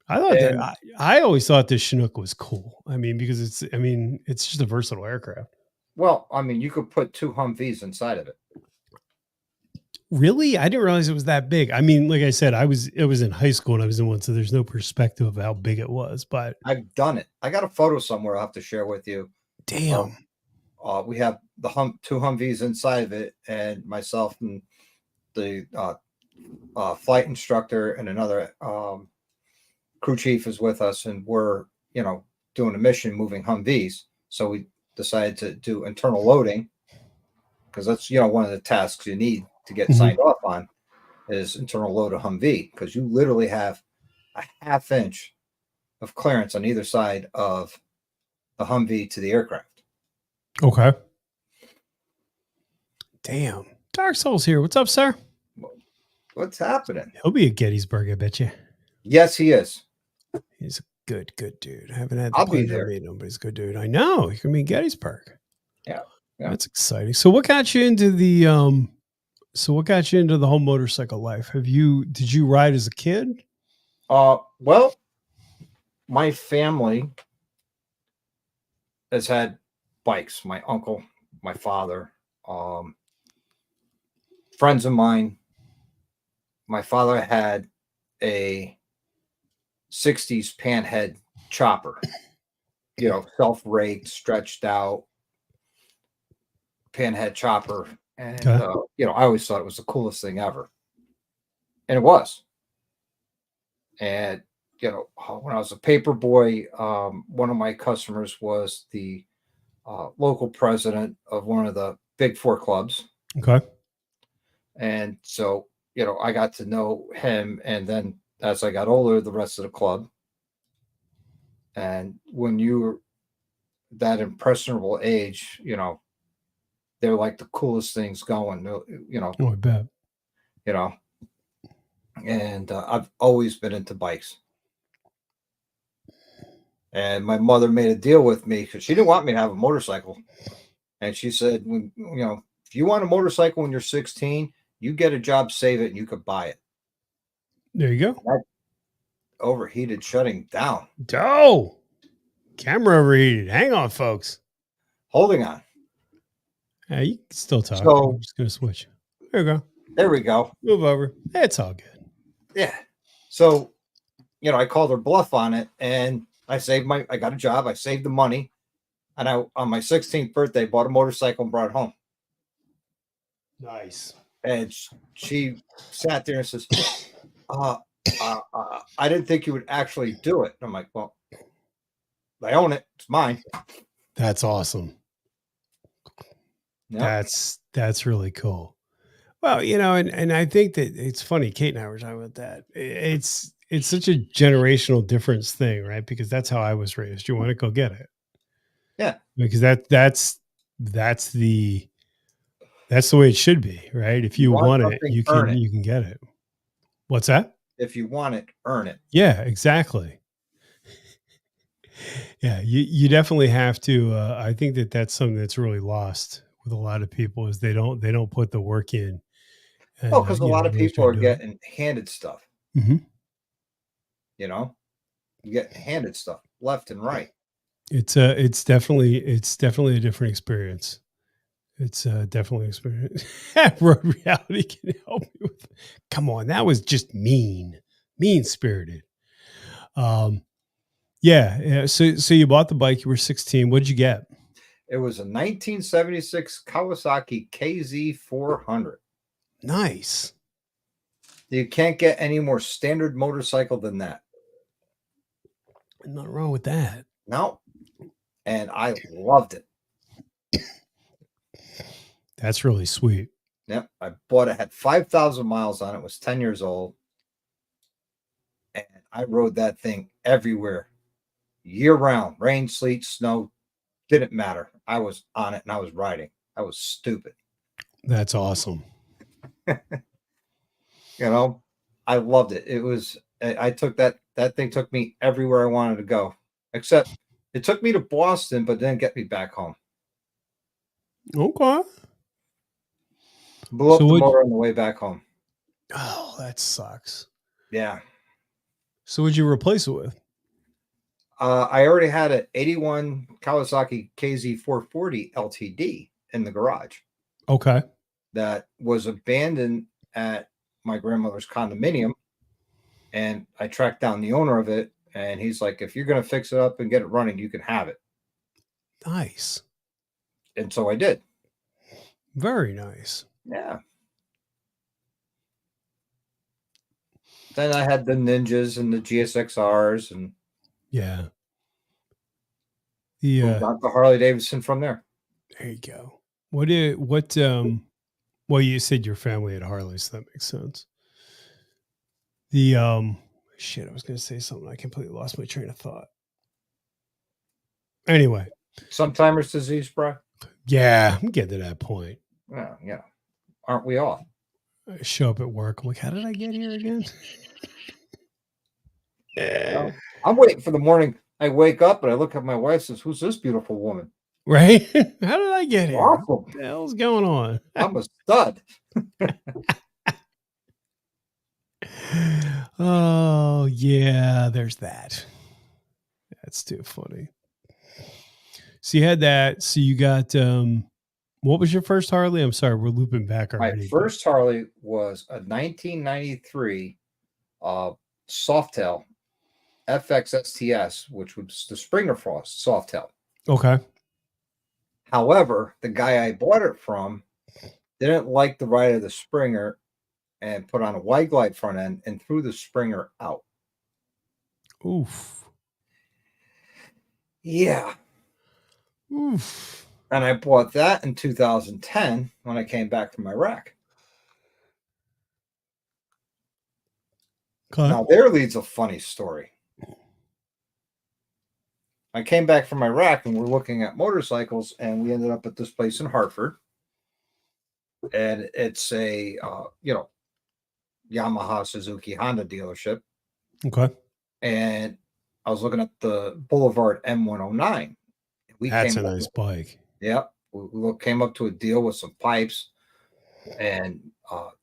I thought that And I always thought this Chinook was cool. I mean, because it's just a versatile aircraft. well, I mean, you could put 2 Humvees inside of it. Really? I didn't realize it was that big. I mean, like I said, it was in high school and I was in one, so there's no perspective of how big it was. But I've done it. I got a photo somewhere I'll have to share with you. damn. We have the 2 Humvees inside of it, and myself and the flight instructor and another crew chief is with us, and we're doing a mission moving Humvees. So we decided to do internal loading because that's one of the tasks you need to get signed off on is internal load a Humvee, because you literally have a ½ inch of clearance on either side of the Humvee to the aircraft. Okay. Damn. Dark Souls here. What's up, sir? What's happening? He'll be at Gettysburg, I bet you. Yes, he is. He's a good dude. I haven't had the I'll be pleasure there. of meeting him, but he's a good dude. I know. He can be in Gettysburg. Yeah. That's exciting. So what got you into the whole motorcycle life? Did you ride as a kid? Well, my family has had bikes. My uncle, my father, friends of mine. My father had a 60s panhead chopper, self-raked, stretched out panhead chopper. And, Okay. I always thought it was the coolest thing ever. And it was. And, when I was a paper boy, one of my customers was the local president of one of the big 4 clubs. Okay. And so, I got to know him. And then as I got older, the rest of the club. And when you're that impressionable age, they're like the coolest things going, Oh, I bet. And I've always been into bikes. And my mother made a deal with me because she didn't want me to have a motorcycle. And she said, if you want a motorcycle when you're 16, you get a job, save it, and you could buy it. There you go. That overheated, shutting down. Oh, camera overheated. Hang on, folks. Holding on. Yeah, you can still talk. So- I'm just going to switch. There we go. There we go. Move over. It's all good. Yeah. So, I called her bluff on it, and I got a job. I saved the money. And on my 16th birthday, bought a motorcycle and brought it home. Nice. And she sat there and says, I didn't think you would actually do it. I'm like, well, I own it. It's mine. That's awesome. Yep. That's really cool. Well, and I think that it's funny. Kate and I were talking about that. It's such a generational difference thing, right? Because that's how I was raised. You want to go get it. Yeah. Because that's the way it should be, right? If you want it, you can get it. What's that? If you want it, earn it. Yeah, exactly. Yeah, you definitely have to. I think that's something that's really lost with a lot of people is they don't put the work in. And, Because a lot of really people try are to do it. getting handed stuff. Mhm. You get handed stuff left and right. It's definitely a different experience. It's definitely an experience. Road reality can help you with. Come on, that was just mean spirited. Yeah. So you bought the bike. You were 16. What did you get? It was a 1976 Kawasaki KZ400. Nice. You can't get any more standard motorcycle than that. Nothing wrong with that. No. And I loved it. That's really sweet. Yep. I bought it, had 5,000 miles on it, was 10 years old. And I rode that thing everywhere, year round, rain, sleet, snow, didn't matter. I was on it and I was riding. I was stupid. That's awesome. You know, I loved it. It was, I took that thing took me everywhere I wanted to go, except it took me to Boston, but didn't get me back home. Okay. Blew up the motor on the way back home. Oh, that sucks. Yeah. So what'd you replace it with? I already had an 81 Kawasaki KZ440 LTD in the garage. Okay. That was abandoned at my grandmother's condominium. And I tracked down the owner of it. And he's like, if you're going to fix it up and get it running, you can have it. Nice. And so I did. Very nice. Yeah. Then I had the Ninjas and the GSXRs and yeah. got the Harley Davidson from there. There you go. Well, you said your family had Harleys, so that makes sense. Shit, I was gonna say something. I completely lost my train of thought. Anyway. Sometimes disease, bro. Yeah, I'm getting to that point. Yeah, yeah. Aren't we all? I show up at work. I'm like, how did I get here again? Well, I'm waiting for the morning. I wake up and I look at my wife and says, who's this beautiful woman? Right? How did I get here? Awesome. What the hell's going on? I'm a stud. Oh, yeah, there's that. That's too funny. So you had that. So you got, what was your first Harley? I'm sorry, we're looping back already. My first Harley was a 1993 Softail FX STS, which was the Springer Frost Softail. Okay. However, the guy I bought it from didn't like the ride of the Springer and put on a wide glide front end and threw the Springer out. Oof. Yeah. Oof. And I bought that in 2010 when I came back from Iraq. Okay. Now, there leads a funny story. I came back from Iraq and we're looking at motorcycles, and we ended up at this place in Hartford. And it's a, Yamaha, Suzuki, Honda dealership. Okay. And I was looking at the Boulevard M109. That's a nice bike. Yep. We came up to a deal with some pipes and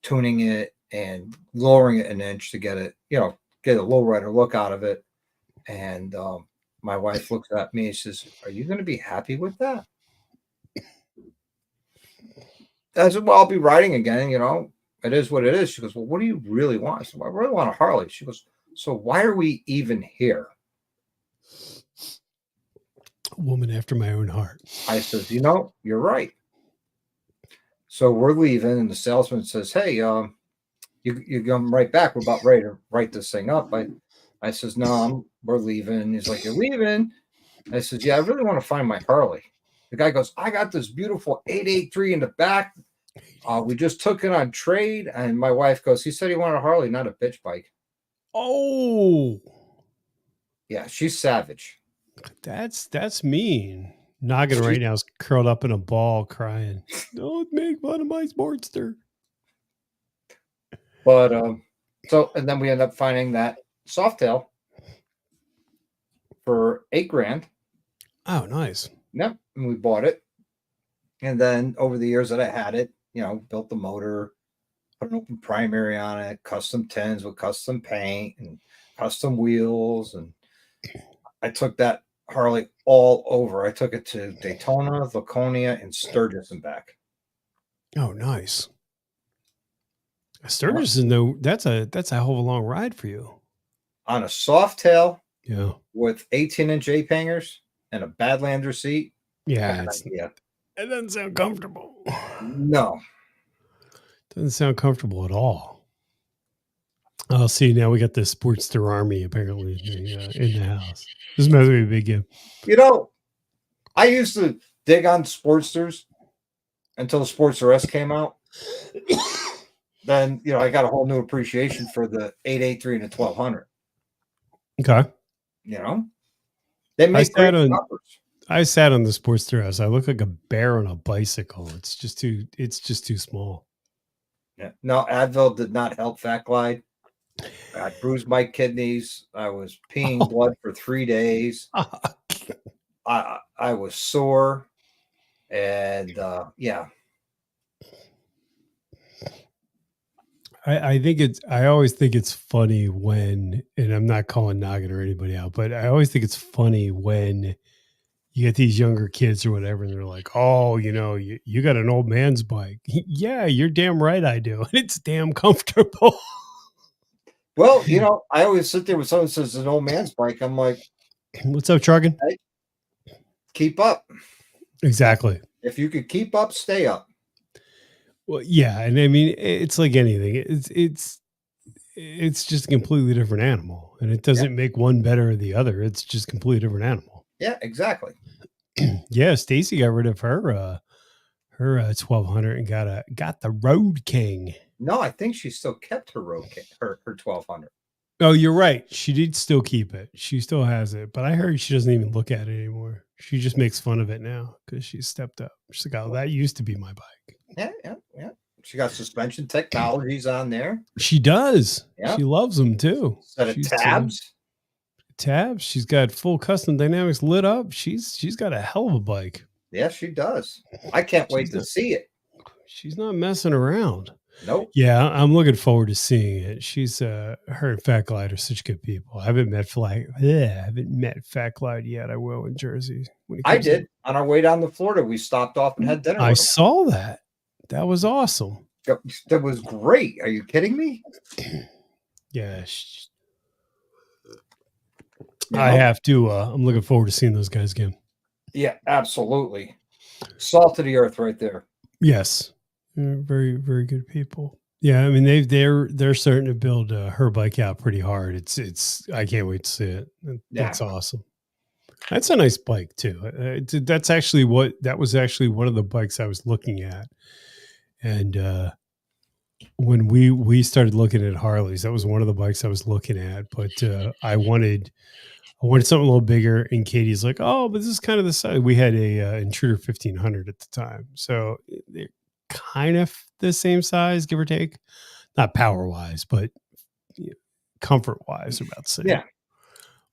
tuning it and lowering it an inch to get it, get a lowrider look out of it. And my wife looks at me and says, are you going to be happy with that? I said, well, I'll be riding again, it is what it is. She goes, well, what do you really want? I said, well, I really want a Harley. She goes, so why are we even here? Woman after my own heart. I says, you're right. So we're leaving, and the salesman says, hey, you come right back. We're about ready to write this thing up. I says, no, we're leaving. And he's like, you're leaving? I says, yeah, I really want to find my Harley. The guy goes, I got this beautiful 883 in the back. We just took it on trade. And my wife goes, he said he wanted a Harley, not a bitch bike. Oh. Yeah, she's savage. That's mean. Noggin right now is curled up in a ball crying. Don't make fun of my Sportster. But and then we end up finding that Softail for $8,000. Oh, nice. Yep. And we bought it. And then over the years that I had it, built the motor, put an open primary on it, custom tins with custom paint and custom wheels. And I took that Harley all over. I took it to Daytona, Laconia, and Sturgis and back. Oh, nice. Sturgis is that's a hell of a long ride for you. On a Softail, yeah, with 18-inch ape hangers and a Badlander seat. Yeah, it doesn't sound comfortable. No. Doesn't sound comfortable at all. Oh, see, now we got the Sportster Army apparently in the house. This must be a big game. I used to dig on Sportsters until the Sports R Us came out. Then I got a whole new appreciation for the 883 and the 1200. Okay. They I make sat great on choppers. I sat on the Sports House. I look like a bear on a bicycle. It's just too small. Yeah. No, Advil did not help Fat Glide. I bruised my kidneys. I was peeing blood for 3 days. I was sore, and yeah. I always think it's funny when, and I'm not calling Noggin or anybody out, but I always think it's funny when you get these younger kids or whatever, and they're like, "Oh, you got an old man's bike." Yeah, you're damn right I do. It's damn comfortable. Well, I always sit there with someone who says an old man's bike. I'm like, What's up, Truggin? hey, keep up. Exactly. If you could keep up, stay up. Well, yeah, and I mean, it's like anything. It's just a completely different animal, and it doesn't make one better or the other. It's just a completely different animal. Yeah, exactly. Yeah, Stacy got rid of her 1200 and got the Road King. No, I think she still kept her her 1200. Oh, you're right. She did still keep it. She still has it, but I heard she doesn't even look at it anymore. She just makes fun of it now because she's stepped up. She's like, "Oh, that used to be my bike." Yeah. She got suspension technologies on there. She does. Yeah. She loves them too. Set of tabs. Tabs. She's got full custom dynamics lit up. She's got a hell of a bike. Yeah, she does. I can't wait to see it. She's not messing around. Nope. Yeah, I'm looking forward to seeing it. She's her and Fat Glide are such good people. I haven't met Fat Glide yet. I will in Jersey. I did. On our way down to Florida, we stopped off and had dinner. I saw that. That was awesome. That was great. Are you kidding me? Yeah. I have to. I'm looking forward to seeing those guys again. Yeah, absolutely. Salt of the earth right there. Yes. They're very, very good people. Yeah, I mean they're starting to build her bike out pretty hard. It's I can't wait to see it. That's awesome. That's a nice bike too. That was actually one of the bikes I was looking at, and when we started looking at Harleys, that was one of the bikes I was looking at. But I wanted something a little bigger. And Katie's like, "Oh, but this is kind of the size." We had a Intruder 1500 at the time, so they're kind of the same size, give or take. Not power wise, but comfort wise, about to say. Yeah.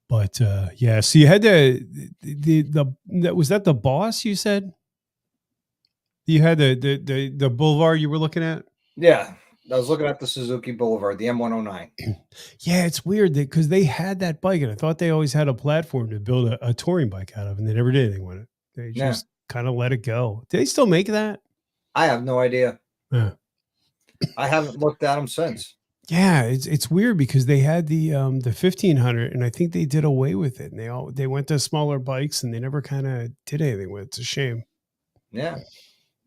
But yeah, so you had was that the Boss you said? You had the Boulevard you were looking at? Yeah. I was looking at the Suzuki Boulevard, the M109. Yeah, it's weird because they had that bike, and I thought they always had a platform to build a touring bike out of, and they never did anything with it. They just kind of let it go. Do they still make that? I have no idea. Yeah. I haven't looked at them since. Yeah, it's weird because they had the 1500, and I think they did away with it, and they went to smaller bikes, and they never kind of did anything with it. It's a shame. Yeah.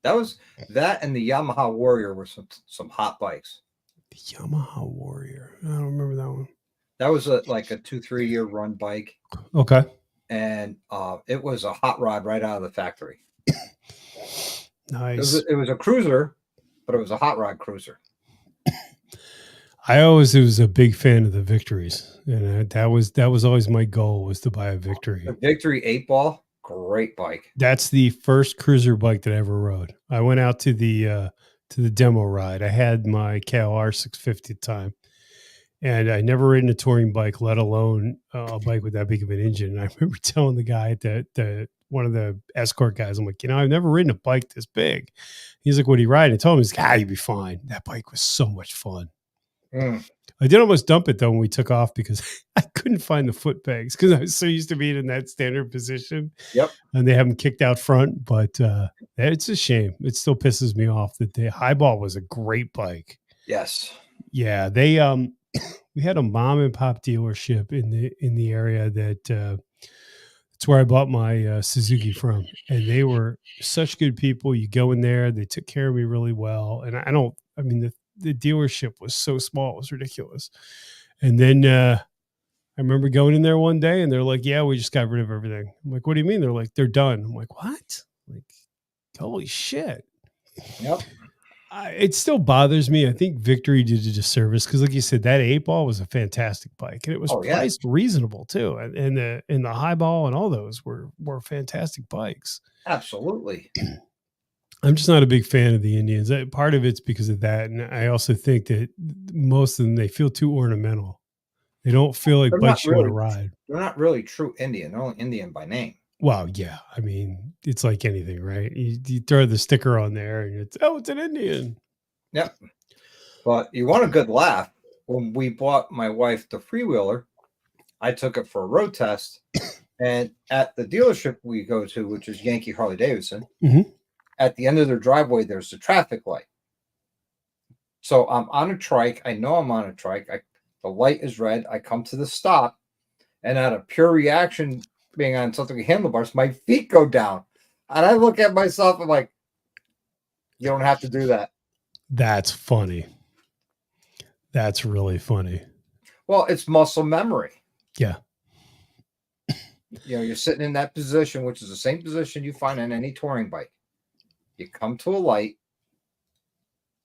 That and the Yamaha Warrior were some hot bikes. The Yamaha Warrior. I don't remember that one. That was like a 2-3 year run bike. Okay. And it was a hot rod right out of the factory. Nice. It was a cruiser, but it was a hot rod cruiser. I always was a big fan of the Victories, and that was always my goal, was to buy a Victory. The Victory 8-ball. Great bike. That's the first cruiser bike that I ever rode. I went out to the demo ride. I had my KLR 650 at the time, and I never ridden a touring bike, let alone a bike with that big of an engine. And I remember telling the guy that one of the escort guys, I'm like, I've never ridden a bike this big. He's like, "What do you ride?" I told him, he's like, "You'd be fine." That bike was so much fun. I did almost dump it though when we took off because I couldn't find the foot pegs because I was so used to being in that standard position. Yep. And they have them kicked out front, but it's a shame. It still pisses me off that the Highball was a great bike. Yes. Yeah, they we had a mom and pop dealership in the area that that's where I bought my Suzuki from, and they were such good people. You go in there, they took care of me really well, and the dealership was so small, it was ridiculous. And then I remember going in there one day and they're like, "Yeah, we just got rid of everything." I'm like, "What do you mean?" They're like, "They're done." I'm like, "What?" Like, holy shit. Yep. It still bothers me. I think Victory did a disservice because, like you said, that 8 ball was a fantastic bike, and it was Oh yeah, priced reasonable too. And the high ball and all those were fantastic bikes. absolutely. I'm just not a big fan of the Indians. Part of it's because of that, and I also think that most of them, they feel too ornamental. They don't feel like They're not bikes you want to really. ride. They're not really true Indian. They're only Indian by name. Well, yeah, I mean, it's like anything, right? You throw the sticker on there, and it's an Indian. Yep. But you want a good laugh. When we bought my wife the freewheeler, I took it for a road test. And at the dealership we go to, which is Yankee Harley Davidson, Mhm. at the end of their driveway, there's a traffic light. So I'm on a trike. I know I'm on a trike. The light is red. I come to the stop. And out of pure reaction, being on something with handlebars, my feet go down. And I look at myself, I'm like, you don't have to do that. That's funny. That's really funny. Well, it's muscle memory. Yeah. You know, you're sitting in that position, which is the same position you find on any touring bike. You come to a light,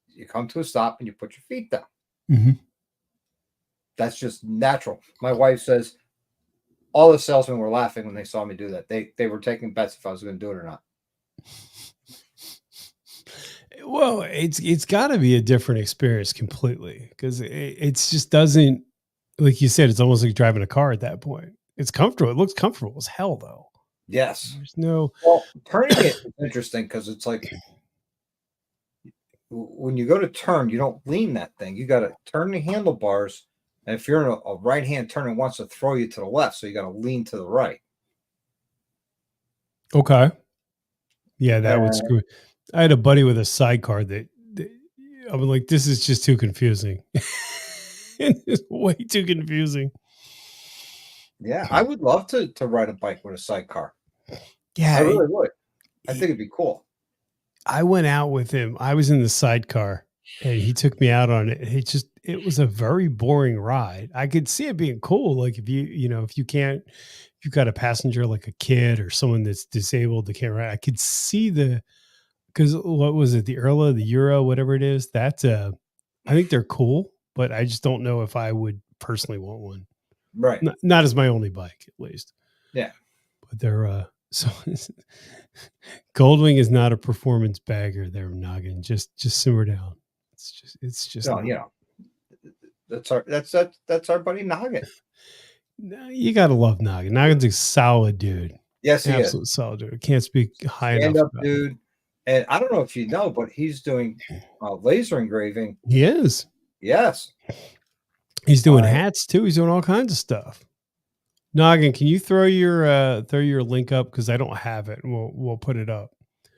you come to a stop, and you put your feet down. Mm-hmm. That's just natural. My wife says all the salesmen were laughing when they saw me do that. They were taking bets if I was going to do it or not. Well, it's got to be a different experience completely because it's just doesn't, like you said, it's almost like driving a car at that point. It's comfortable. It looks comfortable as hell, though. Yes. There's no. Well, turning it is interesting because it's like when you go to turn, you don't lean that thing. You got to turn the handlebars. And if you're in a right-hand turn, it wants to throw you to the left. So you got to lean to the right. Okay. Yeah, that would screw. I had a buddy with a sidecar that I was like, this is just too confusing. It's way too confusing. Yeah, I would love to ride a bike with a sidecar. Yeah, I really would. I think it'd be cool. I went out with him. I was in the sidecar and he took me out on it. It was a very boring ride. I could see it being cool. Like if if you've got a passenger like a kid or someone that's disabled that can't ride, I could see because what was it? The Erla, the Euro, whatever it is. That's I think they're cool, but I just don't know if I would personally want one. Right. Not as my only bike, at least. Yeah. But they're so Goldwing is not a performance bagger there, Noggin. Just simmer down. It's just No, you know, that's our buddy Noggin. you gotta love Noggin. Noggin's a solid dude. Yes, he Absolute is. solid dude. Can't speak high Stand enough up about dude. And I don't know if you know, but he's doing laser engraving. He is. Yes. He's doing hats too. He's doing all kinds of stuff. Noggin, can you throw your link up because I don't have it, and we'll put it up.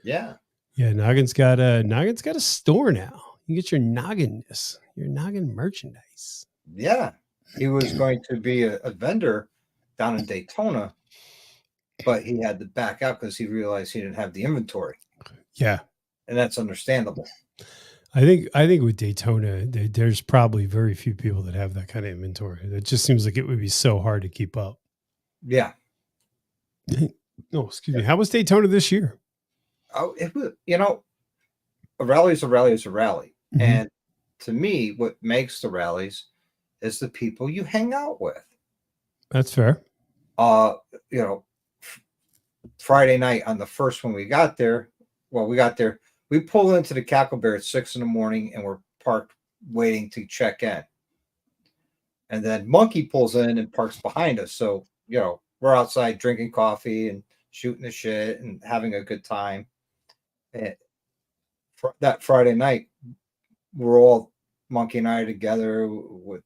Yeah. Yeah, Noggin's got a store now. You can get your Nogginness, your Noggin merchandise. Yeah. He was going to be a vendor down in Daytona, but he had to back out because he realized he didn't have the inventory. Yeah. And that's understandable. I think with Daytona, there's probably very few people that have that kind of inventory. It just seems like it would be so hard to keep up. Yeah. No, excuse me. How was Daytona this year? Oh, it was, a rally is a rally is a rally. Mhm. And to me, what makes the rallies is the people you hang out with. That's fair. Friday night on the first when we got there, we pulled into the Cackle Bear at 6 a.m. and we're parked waiting to check in. And then Monkey pulls in and parks behind us. So, we're outside drinking coffee and shooting the shit and having a good time. And that Friday night, we're all Monkey and I are together with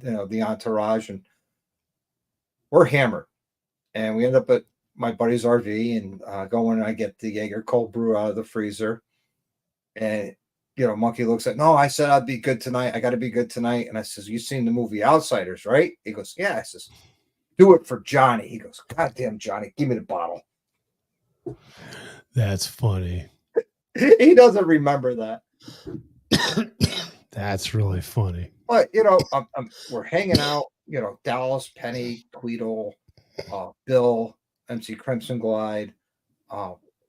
the entourage, and we're hammered. And we end up at my buddy's RV and go in and I get the Jaeger cold brew out of the freezer. And Monkey looks at, no, I said I'd be good tonight. I got to be good tonight. And I says, you seen the movie Outsiders, right? He goes, yeah. I says, do it for Johnny. He goes, God damn, Johnny, give me the bottle. That's funny. He doesn't remember that. That's really funny. But, we're hanging out, Dallas, Penny, Tweedle, Bill, MC Crimson Glide.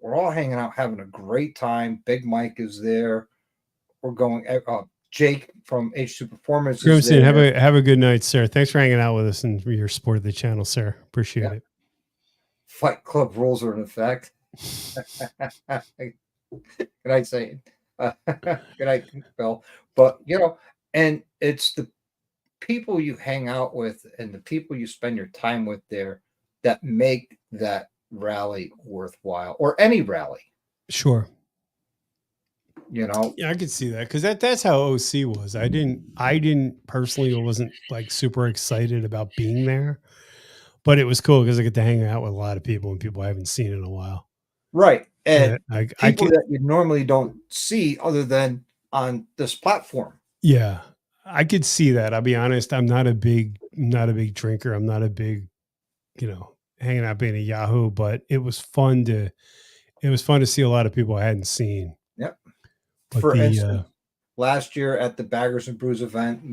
we're all hanging out, having a great time. Big Mike is there. We're going. Jake from H2 Performance is Grimson, there. have a good night, sir. Thanks for hanging out with us and for your support of the channel, sir. Appreciate it. Fight Club rules are in effect. Good night, Satan. Good night, Bill. But and it's the people you hang out with and the people you spend your time with there that make that rally worthwhile, or any rally. Sure. Yeah, I could see that because that's how OC was. I didn't personally wasn't like super excited about being there, but it was cool because I get to hang out with a lot of people and people I haven't seen in a while. Right. And people that you normally don't see other than on this platform. Yeah, I could see that. I'll be honest. I'm not a big drinker. I'm not a big, hanging out being a Yahoo, but it was fun to see a lot of people I hadn't seen. Yep. But for instance, last year at the Baggers and Brews event,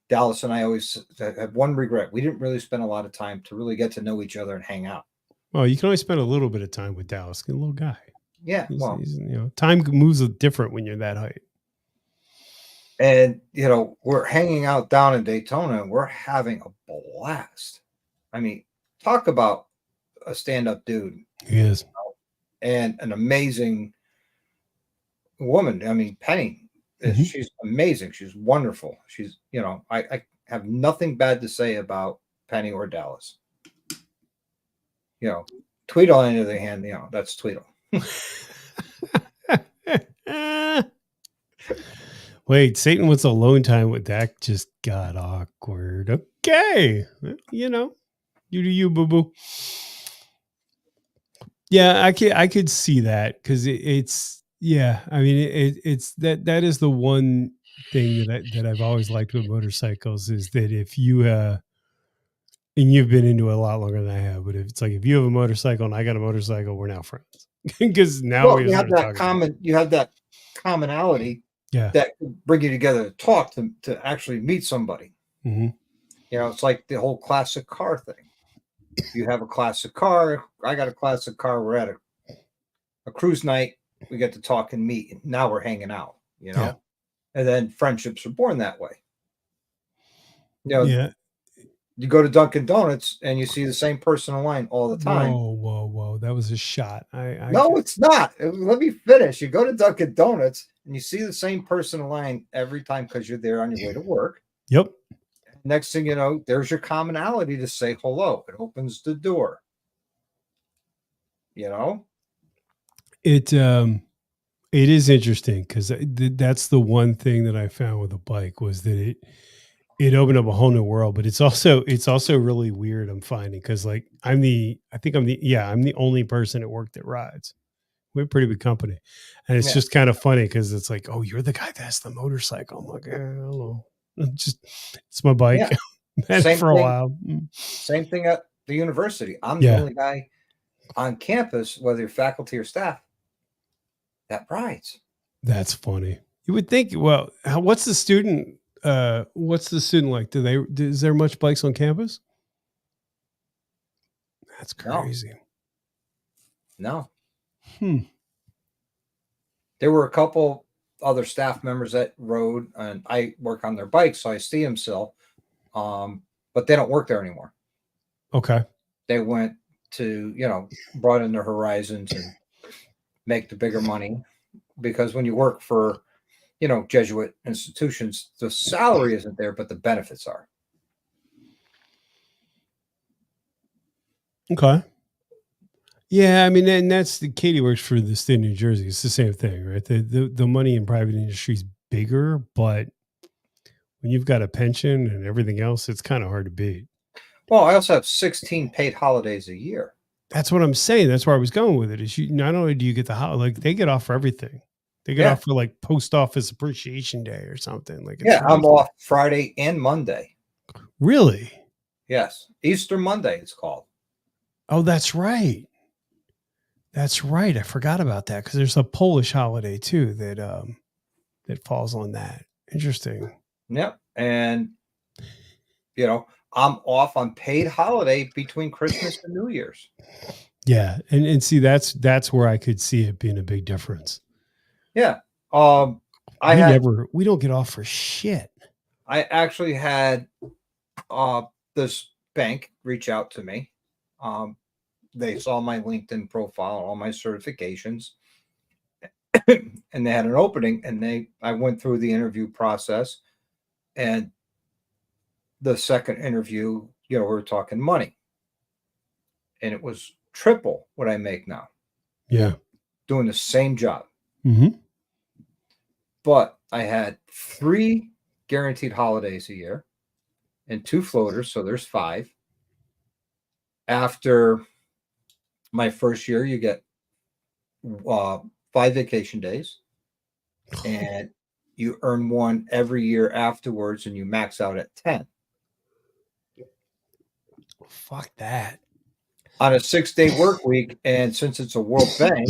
Dallas and I always have one regret. We didn't really spend a lot of time to really get to know each other and hang out. Well, you can only spend a little bit of time with Dallas. He's a little guy. Yeah. He's, time moves different when you're that height. And, we're hanging out down in Daytona and we're having a blast. I mean, talk about a stand-up dude. He is. And an amazing woman. I mean, Penny, she's amazing. She's wonderful. She's, I have nothing bad to say about Penny or Dallas. Tweedle, on the other hand, that's Tweedle. Wait, Satan was alone time with Dak just got awkward. Okay. You do you, boo-boo. Yeah, I could see that because it's I mean it's that is the one thing that I've always liked with motorcycles is that if you and you've been into it a lot longer than I have, but if it's like if you have a motorcycle and I got a motorcycle, we're now friends because now you have that commonality that can bring you together to talk to actually meet somebody. Mm-hmm. It's like the whole classic car thing. You have a classic car. I got a classic car. We're at a cruise night. We get to talk and meet. And now we're hanging out, and then friendships are born that way. You go to Dunkin' Donuts and you see the same person in line all the time. Whoa. That was a shot. No, it's not. Let me finish. You go to Dunkin' Donuts and you see the same person in line every time because you're there on your way to work. Yep. Next thing you know, there's your commonality to say hello. It opens the door. It is interesting because that's the one thing that I found with a bike was that it opened up a whole new world, but it's also really weird. I'm finding because like I'm the only person at work that rides. We're a pretty big company, and it's just kind of funny because it's like, oh, you're the guy that has the motorcycle. I'm like, hello. It's my bike. Same for a while. Same thing at the university. I'm the only guy on campus, whether you're faculty or staff, that rides. That's funny. You would think. Well, what's the student like? Is there much bikes on campus? That's crazy. No. There were a couple other staff members that rode, and I work on their bikes, so I see them still. But they don't work there anymore. Okay. They went to, broaden their horizons and make the bigger money, because when you work for, Jesuit institutions, the salary isn't there, but the benefits are. Okay. Yeah, I mean, and Katie works for the state of New Jersey. It's the same thing, right? The money in private industry is bigger, but when you've got a pension and everything else, it's kind of hard to beat. Well, I also have 16 paid holidays a year. That's what I'm saying. That's where I was going with it. Is not only do you get like they get off for everything, they get off for like post office appreciation day or something. Like I'm off Friday and Monday. Really? Yes, Easter Monday it's called. Oh, that's right. That's right. I forgot about that because there's a Polish holiday too that falls on that. Interesting. Yep. And, I'm off on paid holiday between Christmas and New Year's. Yeah, and see that's where I could see it being a big difference. Yeah. Um, I had We don't get off for shit. I actually had this bank reach out to me. Um, they saw my LinkedIn profile, all my certifications, and they had an opening. And I went through the interview process, and the second interview, we were talking money, and it was triple what I make now, Yeah. doing the same job. Mm-hmm. But I had 3 guaranteed holidays a year and 2 floaters, so there's 5. After my first year, you get 5 vacation days, and you earn one every year afterwards, and you max out at 10 Fuck that. on a 6-day work week. And since it's a World Bank,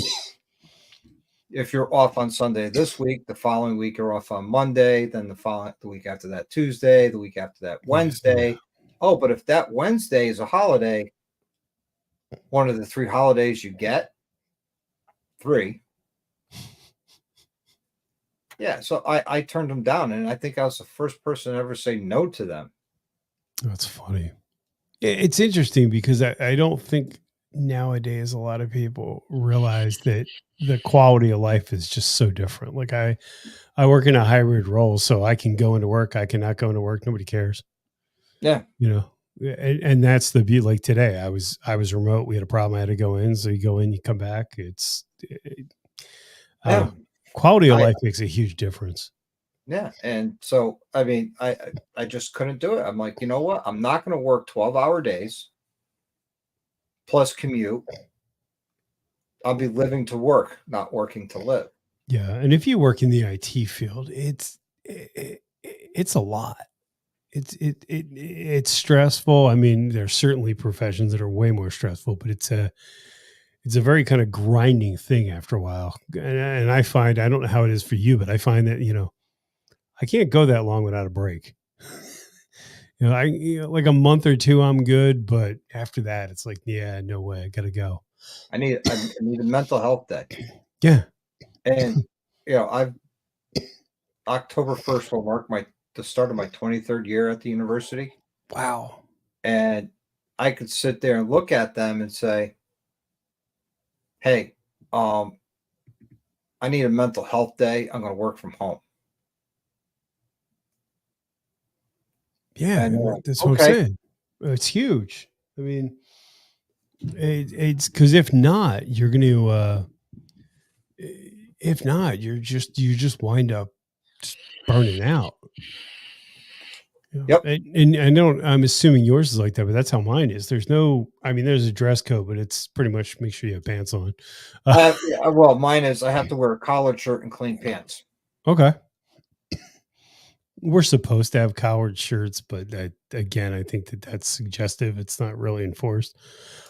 if you're off on Sunday this week, the following week you're off on Monday, then the week after that Tuesday, the week after that Wednesday. Oh, but if that Wednesday is a holiday, one of the 3 holidays you get, 3. Yeah, so I turned them down, and I think I was the first person to ever say no to them. That's funny. It's interesting because I don't think nowadays a lot of people realize that the quality of life is just so different. Like I work in a hybrid role, so I can go into work, I cannot go into work, nobody cares. Yeah. And that's the beauty. Like today, I was remote. We had a problem. I had to go in. So you go in, you come back. Yeah. Quality of life makes a huge difference. Yeah. And so, I mean, I just couldn't do it. I'm like, you know what? I'm not going to work 12-hour days plus commute. I'll be living to work, not working to live. Yeah. And if you work in the IT field, it's a lot. It's stressful. I mean, there's certainly professions that are way more stressful, but it's a very kind of grinding thing after a while. And I find, I don't know how it is for you, but I find that, I can't go that long without a break. Like a month or 2, I'm good. But after that, it's like, yeah, no way. I got to go. I need a mental health day. Yeah. And, October 1st will mark the start of my 23rd year at the university. Wow. And I could sit there and look at them and say, hey, I need a mental health day. I'm going to work from home. Yeah, that's what I'm saying. It's huge. I mean, it's because if not, you're going to, you just wind up just burning out. Yep. And I'm assuming yours is like that, but that's how mine is. There's a dress code, but it's pretty much make sure you have pants on. Well, mine is I have to wear a collared shirt and clean pants. Okay. We're supposed to have collared shirts, but again, I think that's suggestive. It's not really enforced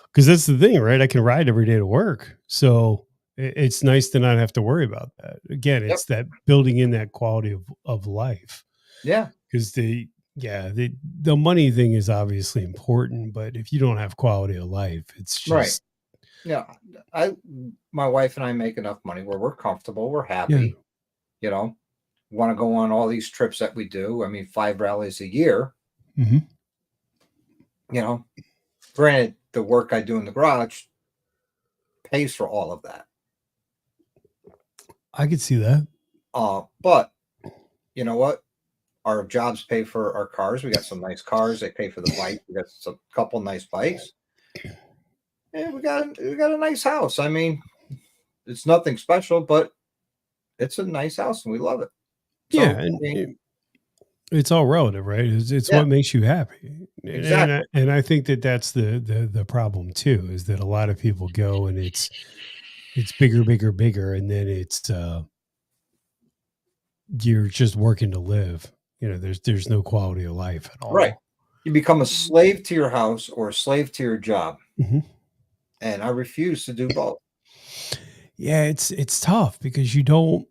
because that's the thing, right? I can ride every day to work. So it's nice to not have to worry about that. Again, it's that building in that quality of life. Yeah. Because the money thing is obviously important, but if you don't have quality of life, it's just right. Yeah. My wife and I make enough money where we're comfortable, we're happy, want to go on all these trips that we do. I mean, 5 rallies a year. Mm-hmm. Granted, the work I do in the garage pays for all of that. I could see that. But you know what? Our jobs pay for our cars. We got some nice cars. They pay for the bike. We got a couple nice bikes. And we got a nice house. I mean, it's nothing special, but it's a nice house and we love it. So, yeah, and it's all relative, right? It's what makes you happy. Exactly. And I think that's the problem too, is that a lot of people go and it's bigger, and then it's you're just working to live. There's no quality of life at all. Right. You become a slave to your house or a slave to your job. Mm-hmm. And I refuse to do both. Yeah, it's tough because you don't.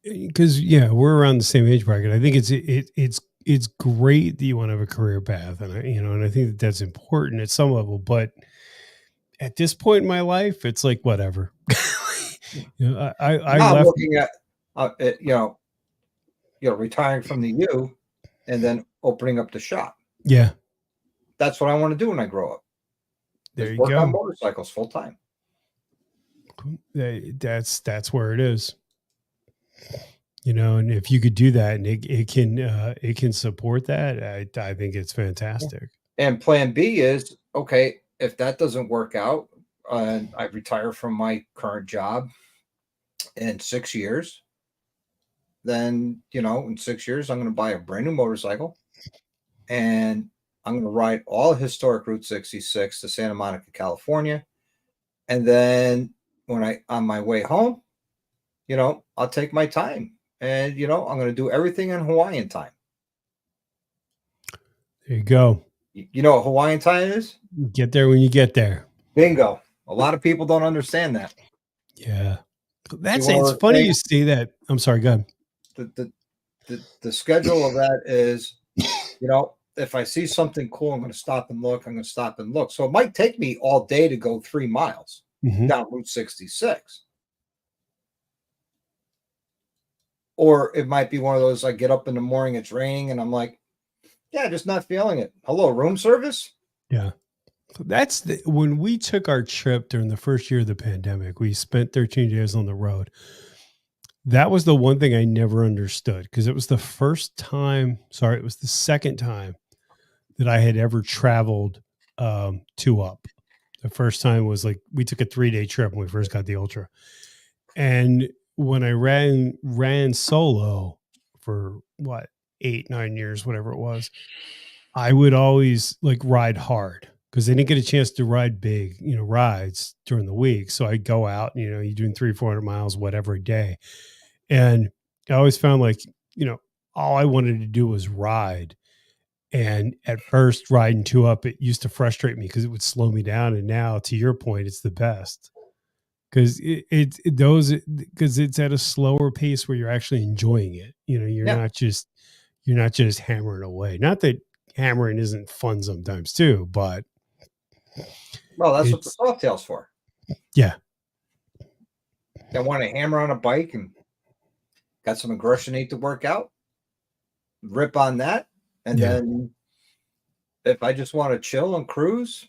Because we're around the same age bracket. I think it's great that you want to have a career path, and I think that's important at some level. But at this point in my life, it's like whatever. I Now I'm left. looking at, retiring from the U and then opening up the shop. Yeah, That's what I want to do when I grow up. there Is you work on go. motorcycles full time. That's where it is. And if you could do that and it can support that, I think it's fantastic. And plan B is, okay, if that doesn't work out and I retire from my current job in 6 years, then, in 6 years, I'm going to buy a brand new motorcycle and I'm going to ride all historic Route 66 to Santa Monica, California. And then on my way home, I'll take my time and, I'm going to do everything in Hawaiian time. There you go. You know what Hawaiian time is? Get there when you get there. Bingo. A lot of people don't understand that. Yeah. It's funny you say that. I'm sorry, go ahead. The schedule of that is, if I see something cool, I'm going to stop and look. I'm going to stop and look. So it might take me all day to go 3 miles down Route 66. Or it might be one of those, I get up in the morning, it's raining, and I'm like, yeah, just not feeling it. Hello, room service? Yeah. When we took our trip during the first year of the pandemic, we spent 13 days on the road. That was the one thing I never understood because it was the second time that I had ever traveled to up. The first time was like, we took a 3-day trip when we first got the Ultra. And when I ran solo for 8-9 years, whatever it was, I would always like ride hard because they didn't get a chance to ride big, rides during the week. So I'd go out, you're doing 300-400 miles, whatever a day. And I always found like, all I wanted to do was ride. And at first riding 2 up, it used to frustrate me because it would slow me down. And now to your point, it's the best because it's at a slower pace where you're actually enjoying it. You're not just hammering away. Not that hammering isn't fun sometimes too, but well, that's what the Softail's for. Yeah. I want to hammer on a bike and got some aggression need to work out, rip on that. And then if I just want to chill and cruise,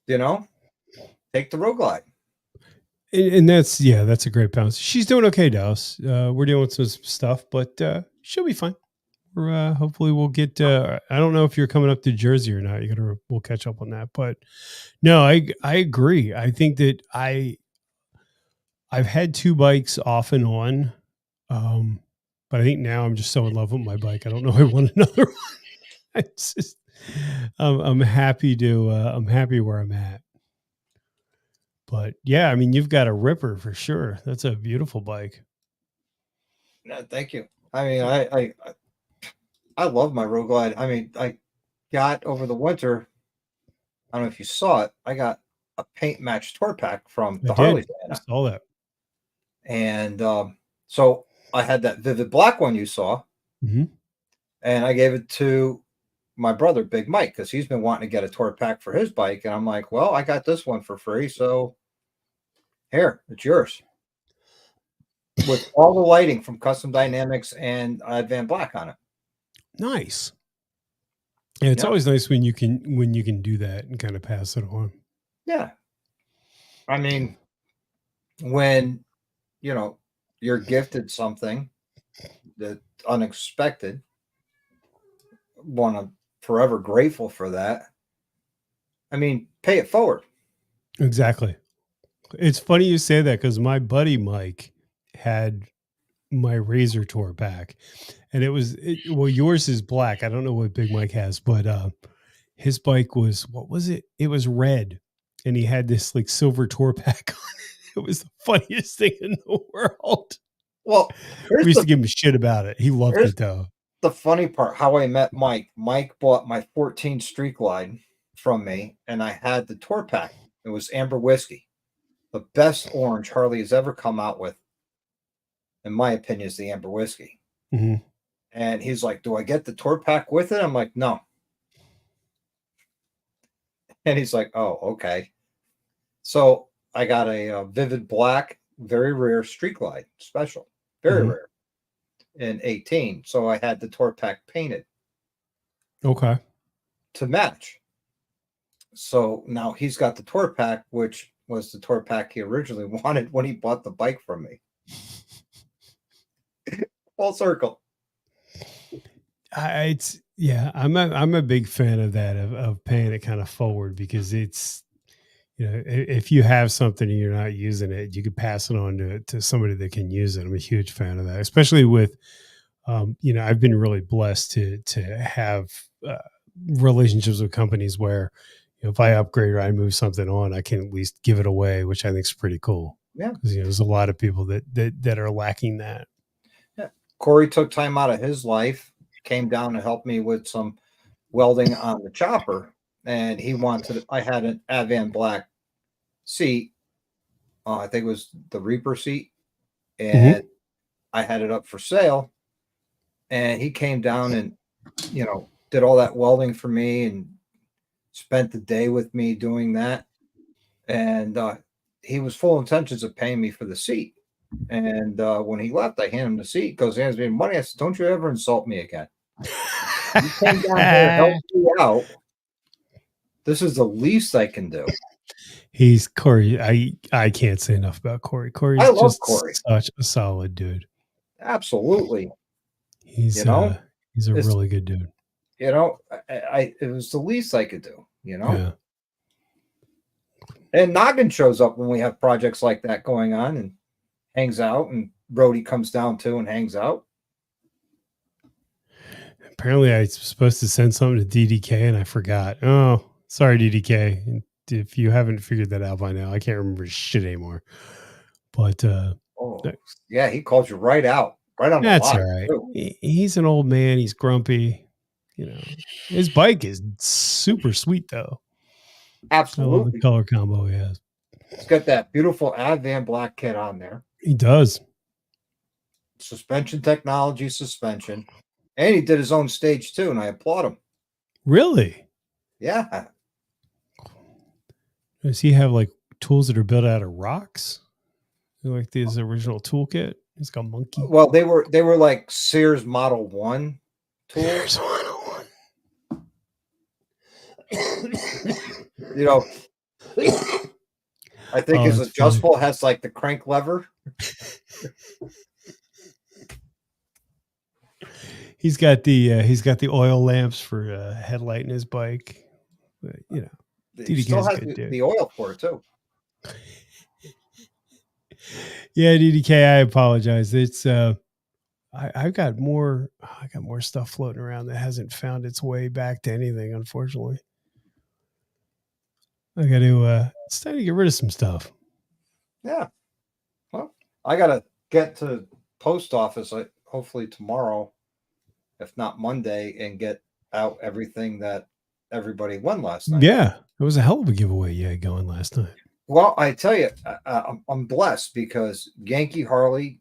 take the road glide. And that's a great balance. She's doing okay, Dallas. We're dealing with some stuff, but she'll be fine. Hopefully we'll get. I don't know if you're coming up to Jersey or not. We'll catch up on that. But no, I agree. I think that I've had 2 bikes off and on, but I think now I'm just so in love with my bike. I don't know. I want another one. It's just, I'm happy I'm happy where I'm at. But yeah, I mean, you've got a ripper for sure. That's a beautiful bike. No, thank you. I mean, I love my road glide. I mean, I got over the winter. I don't know if you saw it. I got a paint match tour pack from the Harley. I saw that. And so I had that vivid black one you saw, and I gave it to my brother, Big Mike, because he's been wanting to get a tour pack for his bike. And I'm like, well, I got this one for free. So here, it's yours. With all the lighting from Custom Dynamics and Van Black on it. Nice. Yeah, it's always nice when you can do that and kind of pass it on. Yeah. I mean, when you're gifted something that unexpected, want to forever grateful for that. I mean, pay it forward. Exactly. It's funny you say that because my buddy Mike had my Razor tour pack, and yours is black. I don't know what Big Mike has, but his bike was, what was it? It was red, and he had this like silver tour pack on it. It was the funniest thing in the world. Well, we used to give him shit about it. He loved it though. The funny part, how I met Mike. Mike bought my 14 Street Glide from me, and I had the tour pack. It was amber whiskey, the best orange Harley has ever come out with. In my opinion, is the amber whiskey. And he's like, do I get the tour pack with it? I'm like, no. And he's like, oh, okay. So I got a vivid black, very rare Street Glide special, very Mhm. rare in 18. So I had the tour pack painted Okay. to match. So now he's got the tour pack, which was the tour pack he originally wanted when he bought the bike from me. Full circle. I'm a big fan of that of paying it kind of forward, because it's, if you have something and you're not using it, you could pass it on to somebody that can use it. I'm a huge fan of that, especially with I've been really blessed to have relationships with companies where, if I upgrade or I move something on, I can at least give it away, which I think is pretty cool. Yeah. Because there's a lot of people that are lacking that. Yeah. Corey took time out of his life, came down to help me with some welding on the chopper, and I had an Avan black seat. I think it was the Reaper seat, and I had it up for sale. And he came down and, did all that welding for me and spent the day with me doing that. And he was full intentions of paying me for the seat. And when he left, I handed him the seat. Goes, hands me money. I said, "Don't you ever insult me again. You came down here, helped me out. This is the least I can do." He's Corey. I can't say enough about Corey. Corey's I love just Corey. such a solid dude. Absolutely. He's he's a really good dude. It was the least I could do, Yeah. And Noggin shows up when we have projects like that going on and hangs out, and Brody comes down too and hangs out. Apparently, I was supposed to send something to DDK and I forgot. Oh, sorry, DDK. If you haven't figured that out by now, I can't remember shit anymore. But yeah, he calls you right out, right on the that's lot. all right. He's an old man. He's grumpy. His bike is super sweet though. Absolutely. I love the color combo he has. He's got that beautiful Advan black kit on there. He does. Suspension technology, suspension. And he did his own stage too, and I applaud him. Really? Yeah. Does he have like tools that are built out of rocks? Like his original toolkit? He's got monkey. Well, they were like Sears Model 1 tools. Sears Model 1. I think his adjustable has like the crank lever. He's got the oil lamps for headlight in his bike. But, He still has the oil for it too. Yeah, DDK, I apologize. It's I've got more stuff floating around that hasn't found its way back to anything, unfortunately. I got to it's time to get rid of some stuff. Yeah. Well, I got to get to post office hopefully tomorrow, if not Monday, and get out everything that everybody won last night. Yeah, it was a hell of a giveaway you had going last night. Well, I tell you, I'm blessed because Yankee Harley,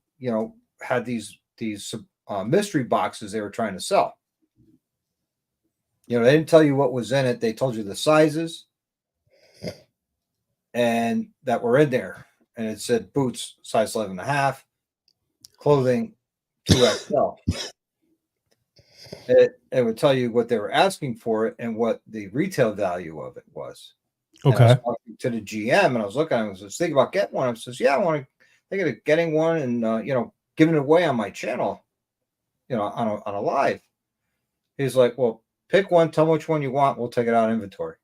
had these mystery boxes they were trying to sell. They didn't tell you what was in it. They told you the sizes and that were in there. And it said boots size 11.5, clothing 2XL. It would tell you what they were asking for it and what the retail value of it was. Okay. I was talking to the GM and I was looking at him. I was thinking about getting one. I says, yeah, I want to think of getting one and, giving it away on my channel, on a live. He's like, well, pick one, tell me which one you want. We'll take it out of inventory.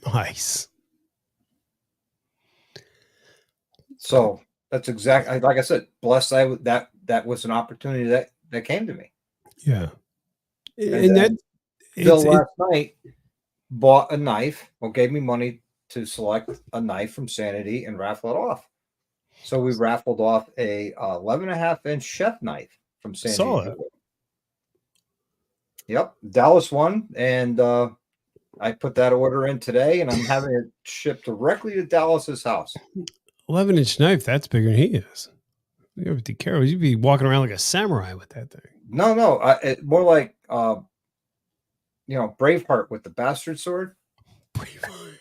Nice. So that's exactly, like I said, blessed that was an opportunity that came to me. Yeah. And that Bill last night bought a knife, gave me money to select a knife from Sanity and raffle it off. So we raffled off a 11.5-inch chef knife from Sanity. Saw it. Yep. Dallas won. And I put that order in today and I'm having it shipped directly to Dallas's house. 11-inch knife, that's bigger than he is. You have to be careful. You'd be walking around like a samurai with that thing. No, more like Braveheart with the bastard sword. Braveheart.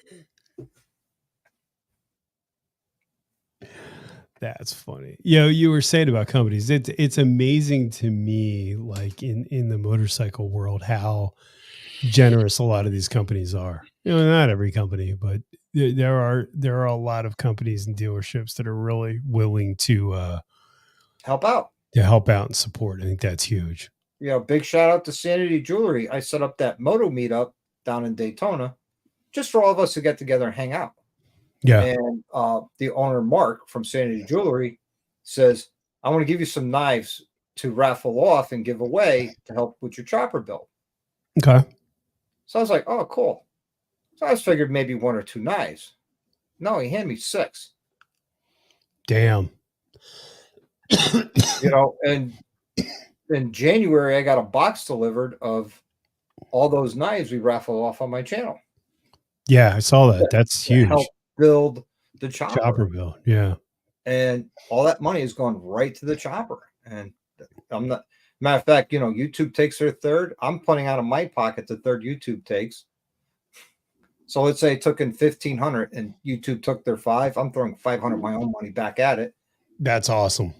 That's funny. You were saying about companies. It's amazing to me, like in the motorcycle world, how generous a lot of these companies are. Not every company, but there are a lot of companies and dealerships that are really willing Help out. to help out and support. I think that's huge. Big shout out to Sanity Jewelry. I set up that moto meetup down in Daytona just for all of us to get together and hang out. Yeah. And the owner, Mark from Sanity Jewelry, says, I want to give you some knives to raffle off and give away to help with your chopper build. Okay. So I was like, oh, cool. So I was figured maybe 1 or 2 knives. No, he handed me 6. Damn. And in January, I got a box delivered of all those knives we raffle off on my channel. Yeah, I saw that. That's huge. Help build the chopper build. Yeah. And all that money is going right to the chopper. And I'm not, matter of fact, YouTube takes their third. I'm putting out of my pocket the third YouTube takes. So let's say it took in 1,500 and YouTube took their 5. I'm throwing 500 of my own money back at it. That's awesome.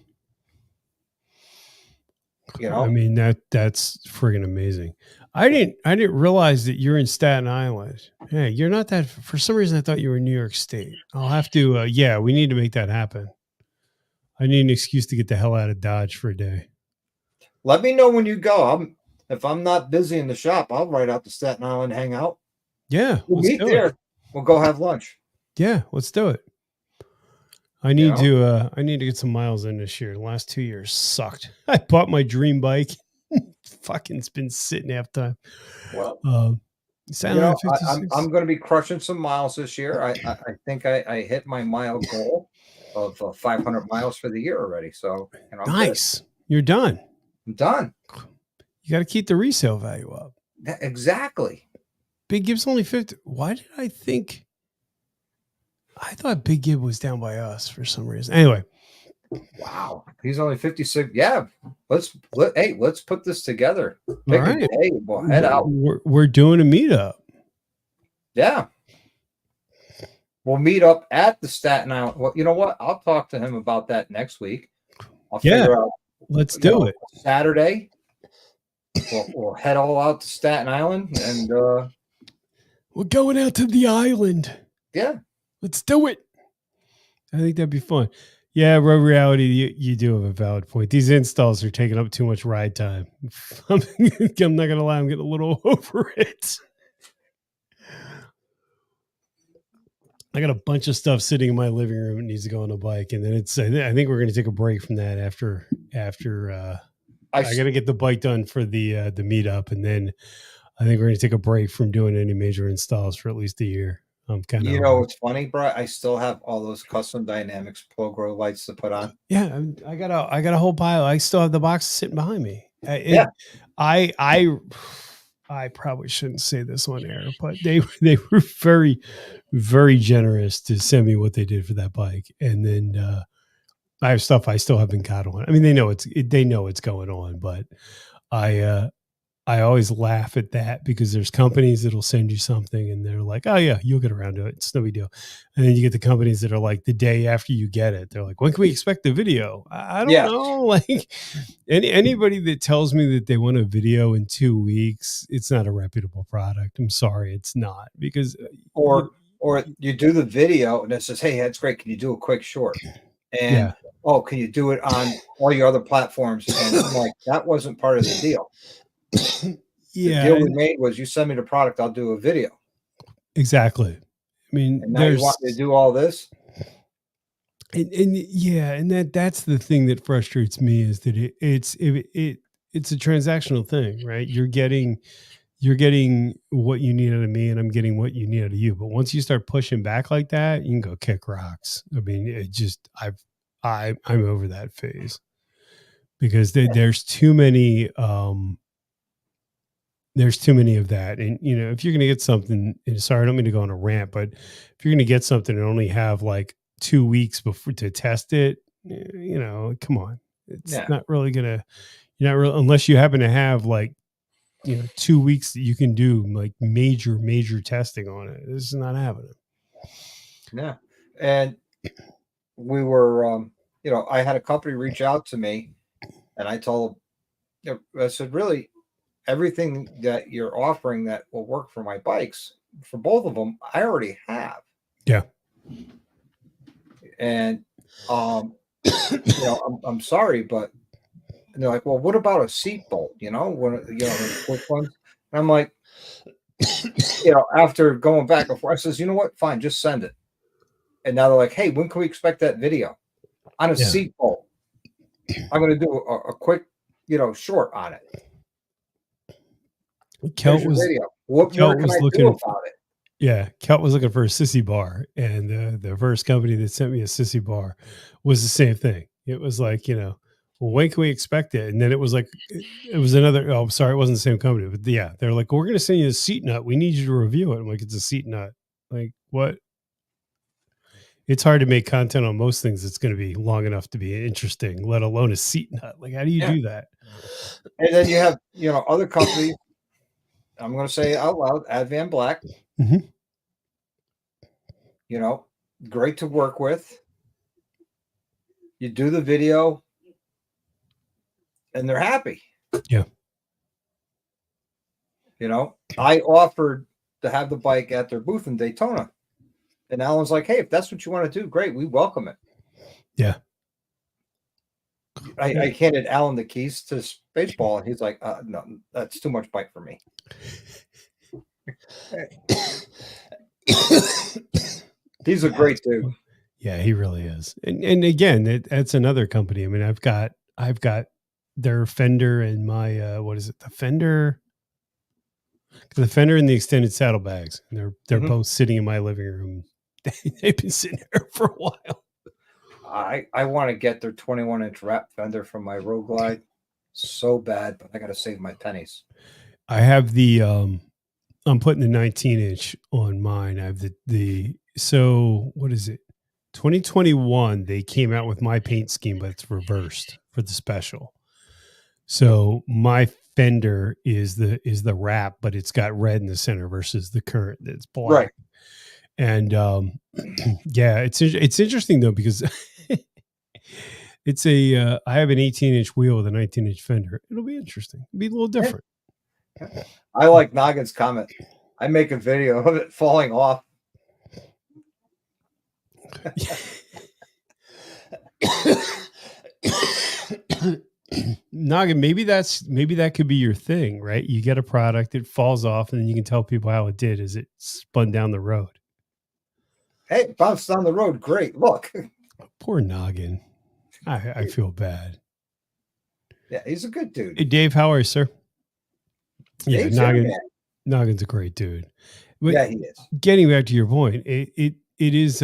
I mean, that's friggin' amazing. I didn't realize that you're in Staten Island. Hey, you're not that. For some reason, I thought you were in New York State. I'll have to. Yeah, we need to make that happen. I need an excuse to get the hell out of Dodge for a day. Let me know when you go. If I'm not busy in the shop, I'll ride out to Staten Island, hang out. Yeah, we'll meet there. We'll go have lunch. Yeah, let's do it. I need to get some miles in this year. The last 2 years sucked. I bought my dream bike. Fucking, it's been sitting half time. Well, I'm going to be crushing some miles this year. I think I hit my mile goal of 500 miles for the year already. So nice. You're done. I'm done. You got to keep the resale value up. Exactly. Big Gib's only 50. Why did I think? I thought Big Gib was down by us for some reason. Anyway. Wow. He's only 56. Yeah. Let's put this together. Pick a day. We'll head out. We're doing a meetup. Yeah. We'll meet up at the Staten Island. Well, you know what? I'll talk to him about that next week. I'll figure out. Let's do it. Saturday. We'll head all out to Staten Island and we're going out to the island. Yeah. Let's do it. I think that'd be fun. Yeah, Road Reality, you do have a valid point. These installs are taking up too much ride time. I'm not going to lie, I'm getting a little over it. I got a bunch of stuff sitting in my living room that needs to go on a bike. And then I think we're going to take a break from that after I got to get the bike done for the meetup. And then I think we're going to take a break from doing any major installs for at least a year. I'm kind of, what's funny, bro? I still have all those custom dynamics Plogro lights to put on. Yeah, I got a whole pile. I still have the box sitting behind me. I probably shouldn't say this on air, but they were very, very generous to send me what they did for that bike, and then I have stuff I still haven't got on. I mean, they know it's going on, but I always laugh at that because there's companies that'll send you something and they're like, oh yeah, you'll get around to it. It's no big deal. And then you get the companies that are like the day after you get it, they're like, when can we expect the video? I don't know. Like anybody that tells me that they want a video in 2 weeks, it's not a reputable product. I'm sorry. It's not because, or you do the video and it says, hey, that's great. Can you do a quick short? And can you do it on all your other platforms? And I'm like, that wasn't part of the deal. The deal we made was you send me the product, I'll do a video. Exactly. I mean, and now you want me to do all this, and that's the thing that frustrates me is that it's a transactional thing, right? You're getting what you need out of me, and I'm getting what you need out of you. But once you start pushing back like that, you can go kick rocks. I mean, I'm over that phase because there's too many. There's too many of that. And, if you're going to get something, sorry, I don't mean to go on a rant, but if you're going to get something and only have like 2 weeks before to test it, come on. It's not really going to, unless you happen to have like, 2 weeks that you can do like major testing on it. This is not happening. Yeah. And we were I had a company reach out to me, and I told them, I said, really, everything that you're offering that will work for my bikes, for both of them, I already have. Yeah. And, I'm sorry, but and they're like, well, what about a seat bolt? The quick ones. And I'm like, after going back and forth, I says, you know what? Fine, just send it. And now they're like, hey, when can we expect that video on a seat bolt? I'm going to do a quick, short on it. Kelt was video. What Kelt more can was I looking do about it? Yeah, Kelt was looking for a sissy bar, and the first company that sent me a sissy bar was the same thing. It was like, well, when can we expect it? And then it was like, it was another. Oh, sorry, it wasn't the same company, but yeah, they're like, we're going to send you a seat nut. We need you to review it. I'm like, it's a seat nut. Like, what? It's hard to make content on most things that's going to be long enough to be interesting, let alone a seat nut. Like, how do you do that? And then you have, other companies. I'm going to say it out loud, Advan Black. Mm-hmm. Great to work with. You do the video, and they're happy. Yeah. I offered to have the bike at their booth in Daytona. And Alan's like, hey, if that's what you want to do, great. We welcome it. Yeah. I handed Alan the keys to the baseball, and he's like, no, that's too much bike for me. He's a great dude. Yeah, he really is. And again, that's another company. I mean, I've got their Fender and my what is it? The Fender and the extended saddlebags. And they're both sitting in my living room. They've been sitting there for a while. I want to get their 21-inch wrap fender from my Road Glide so bad, but I got to save my pennies. I have the I'm putting the 19-inch on mine. I have so what is it? 2021 they came out with my paint scheme, but it's reversed for the special. So my fender is the wrap, but it's got red in the center versus the current that's black. Right. And yeah, it's interesting though, because it's I have an 18-inch wheel with a 19-inch fender. It'll be interesting. It'll be a little different. I like Noggin's comment. I make a video of it falling off. Noggin, maybe that could be your thing, right? You get a product, it falls off, and then you can tell people how it did as it spun down the road. Hey, bounced down the road. Great. Look. Poor Noggin. I feel bad. Yeah, he's a good dude. Hey, Dave, how are you, sir? Yeah, Dave's Noggin's a great dude. But yeah, he is. Getting back to your point, it is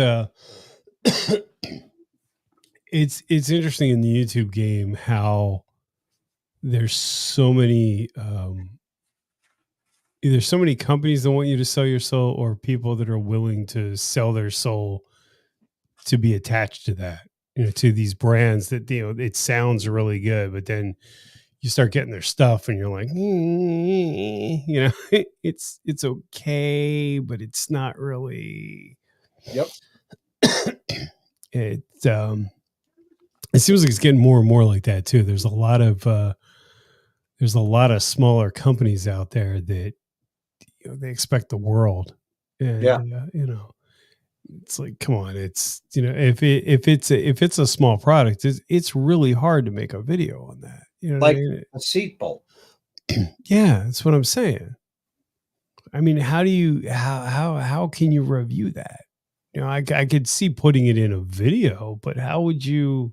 it's interesting in the YouTube game how there's so many either so many companies that want you to sell your soul, or people that are willing to sell their soul to be attached to that, to these brands that, it sounds really good, but then you start getting their stuff and you're like, it's okay, but it's not really. Yep. It seems like it's getting more and more like that too. There's a lot of smaller companies out there that they expect the world, and it's like, come on, it's if it's a small product, it's really hard to make a video on that. Like a seat bolt. Yeah, that's what I'm saying. I mean, how can you review that? I could see putting it in a video, but how would you?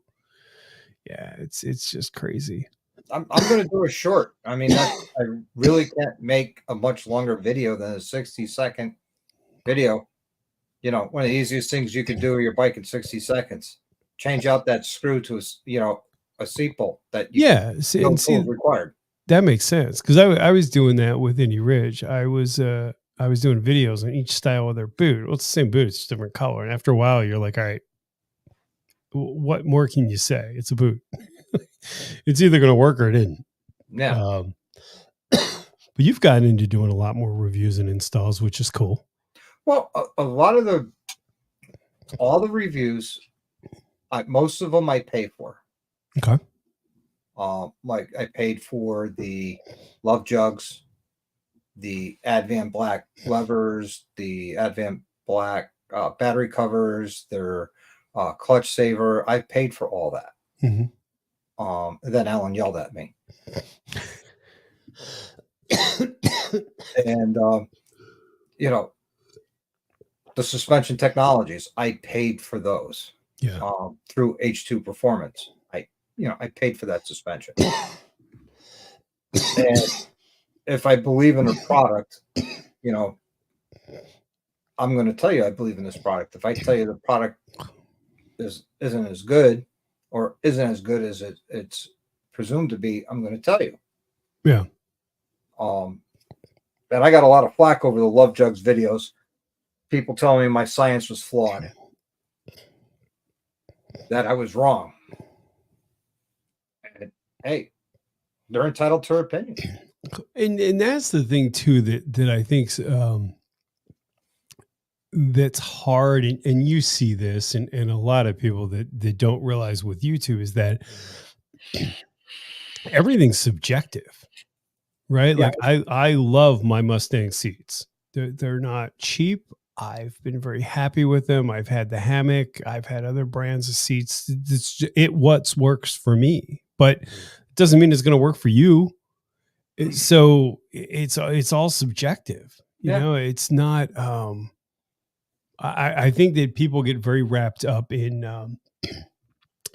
Yeah, it's just crazy. I'm going to do a short. I mean, I really can't make a much longer video than a 60-second video. One of the easiest things you can do with your bike in 60 seconds. Change out that screw to a seat bolt that see required. That makes sense, because I was doing that with Indy Ridge. I was doing videos on each style of their boot. Well, it's the same boot, it's just different color. And after a while, you're like, all right, what more can you say? It's a boot. It's either going to work or it isn't. Yeah. But you've gotten into doing a lot more reviews and installs, which is cool. Well, a lot of all the reviews Most of them I pay for. Okay. Like I paid for the love jugs, the Advan black levers, the Advan black battery covers, their clutch saver. I paid for all that. Mhm. And then Alan yelled at me. And you know, the suspension technologies, I paid for those. Yeah. Through H2 Performance. I paid for that suspension. And if I believe in a product, I'm going to tell you I believe in this product. If I tell you the product isn't as good or isn't as good as it's presumed to be, I'm going to tell you. Yeah. And I got a lot of flack over the Love Jugs videos. People telling me my science was flawed. That I was wrong. And, hey, they're entitled to their opinion. And that's the thing too that I think that's hard, and you see this, and a lot of people that don't realize with YouTube is that everything's subjective, right? Yeah. Like I love my Mustang seats. They're not cheap. I've been very happy with them. I've had the hammock. I've had other brands of seats. It what works for me, but it doesn't mean it's going to work for you. So it's all subjective. It's not. I think that people get very wrapped up in. And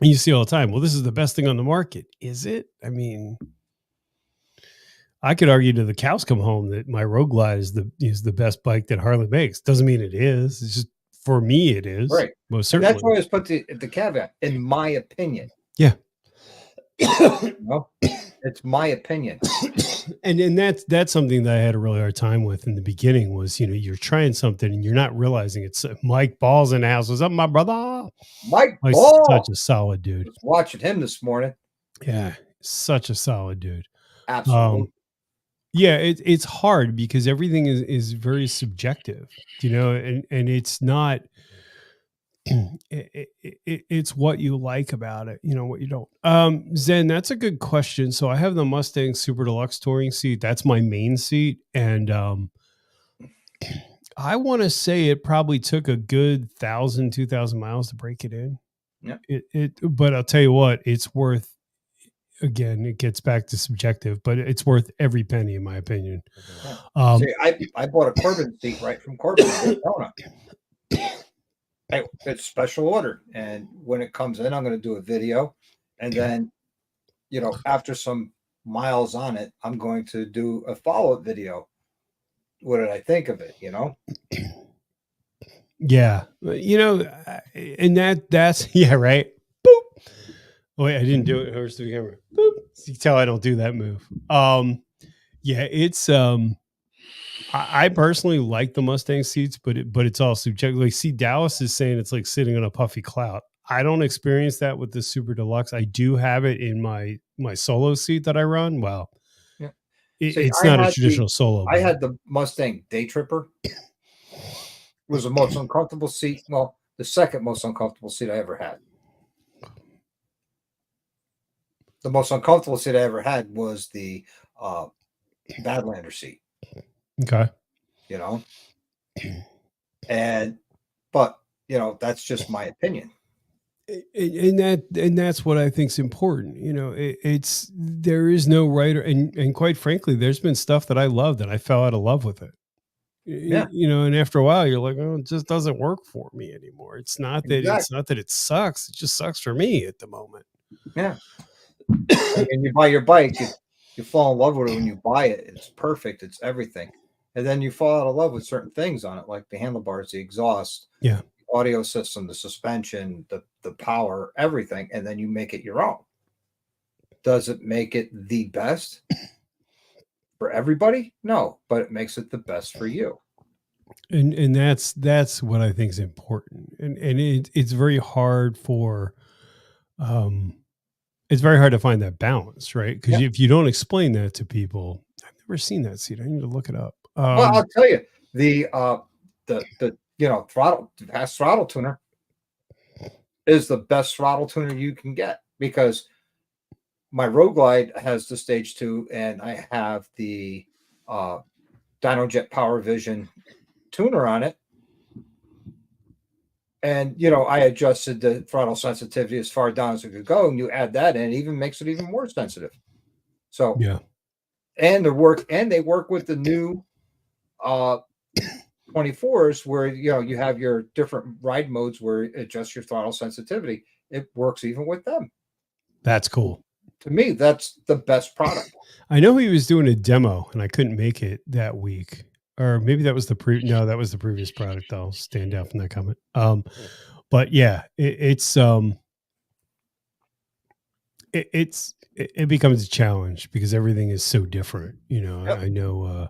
you see all the time. Well, this is the best thing on the market. Is it? I mean, I could argue to the cows come home that my Road Glide is the best bike that Harley makes. Doesn't mean it is. It's just for me it is. Right. Most And certainly. that's why I was put the caveat, in my opinion. Yeah. It's my opinion. And that's something that I had a really hard time with in the beginning was, you're trying something and you're not realizing it's Mike Ball's in the house. What's up, my brother? Mike He's Ball. such a solid dude. I was watching him this morning. Yeah. Such a solid dude. Absolutely. Yeah, it's hard because everything is very subjective, and it's not. It's what you like about it, what you don't. Zen, that's a good question. So I have the Mustang Super Deluxe touring seat. That's my main seat, and I want to say it probably took a good 2,000 miles to break it in. Yeah. But I'll tell you what, it's worth. Again, it gets back to subjective, but it's worth every penny, in my opinion. See, I bought a Corbin seat right from Corbin in Daytona. It's special order, and when it comes in, I'm going to do a video, and then, after some miles on it, I'm going to do a follow-up video. What did I think of it? Yeah, and that's yeah, right. Boop. Oh, wait, I didn't do it. Where's the camera? Boop. So you can tell I don't do that move. Yeah, it's I personally like the Mustang seats, but it's all subjective. Like, see, Dallas is saying it's like sitting on a puffy cloud. I don't experience that with the Super Deluxe. I do have it in my solo seat that I run. Well, yeah, it's not a traditional solo. I had the Mustang Day Tripper. It was the most uncomfortable seat. Well, the second most uncomfortable seat I ever had. The most uncomfortable seat I ever had was the Badlander seat. Okay. But that's just my opinion. And that's what I think is important. It's there is no right and quite frankly, there's been stuff that I loved and I fell out of love with it. Yeah. And after a while, you're like, oh, it just doesn't work for me anymore. It's not that Exactly. it's not that it sucks. It just sucks for me at the moment. Yeah. And you buy your bike, you fall in love with it when you buy it. It's perfect. It's everything. And then you fall out of love with certain things on it, like the handlebars, the exhaust, yeah, the audio system, the suspension, the power, everything. And then you make it your own. Does it make it the best for everybody? No, but it makes it the best for you. And that's what I think is important. And it's very hard for it's very hard to find that balance, right? Because if you don't explain that to people, I've never seen that seat. I need to look it up. Well, I'll tell you, the fast throttle tuner. is the best throttle tuner you can get, because my Road Glide has the stage 2 and I have the DynoJet Power Vision tuner on it. And, I adjusted the throttle sensitivity as far down as it could go. And you add that in, it even makes it even more sensitive. So, Yeah. and they work with the new 24s where, you have your different ride modes where it adjusts your throttle sensitivity. It works even with them. That's cool. To me, that's the best product. I know he was doing a demo and I couldn't make it that week. Or maybe that was the that was the previous product. I'll stand down from that comment. But yeah, it becomes a challenge because everything is so different. Yep. I know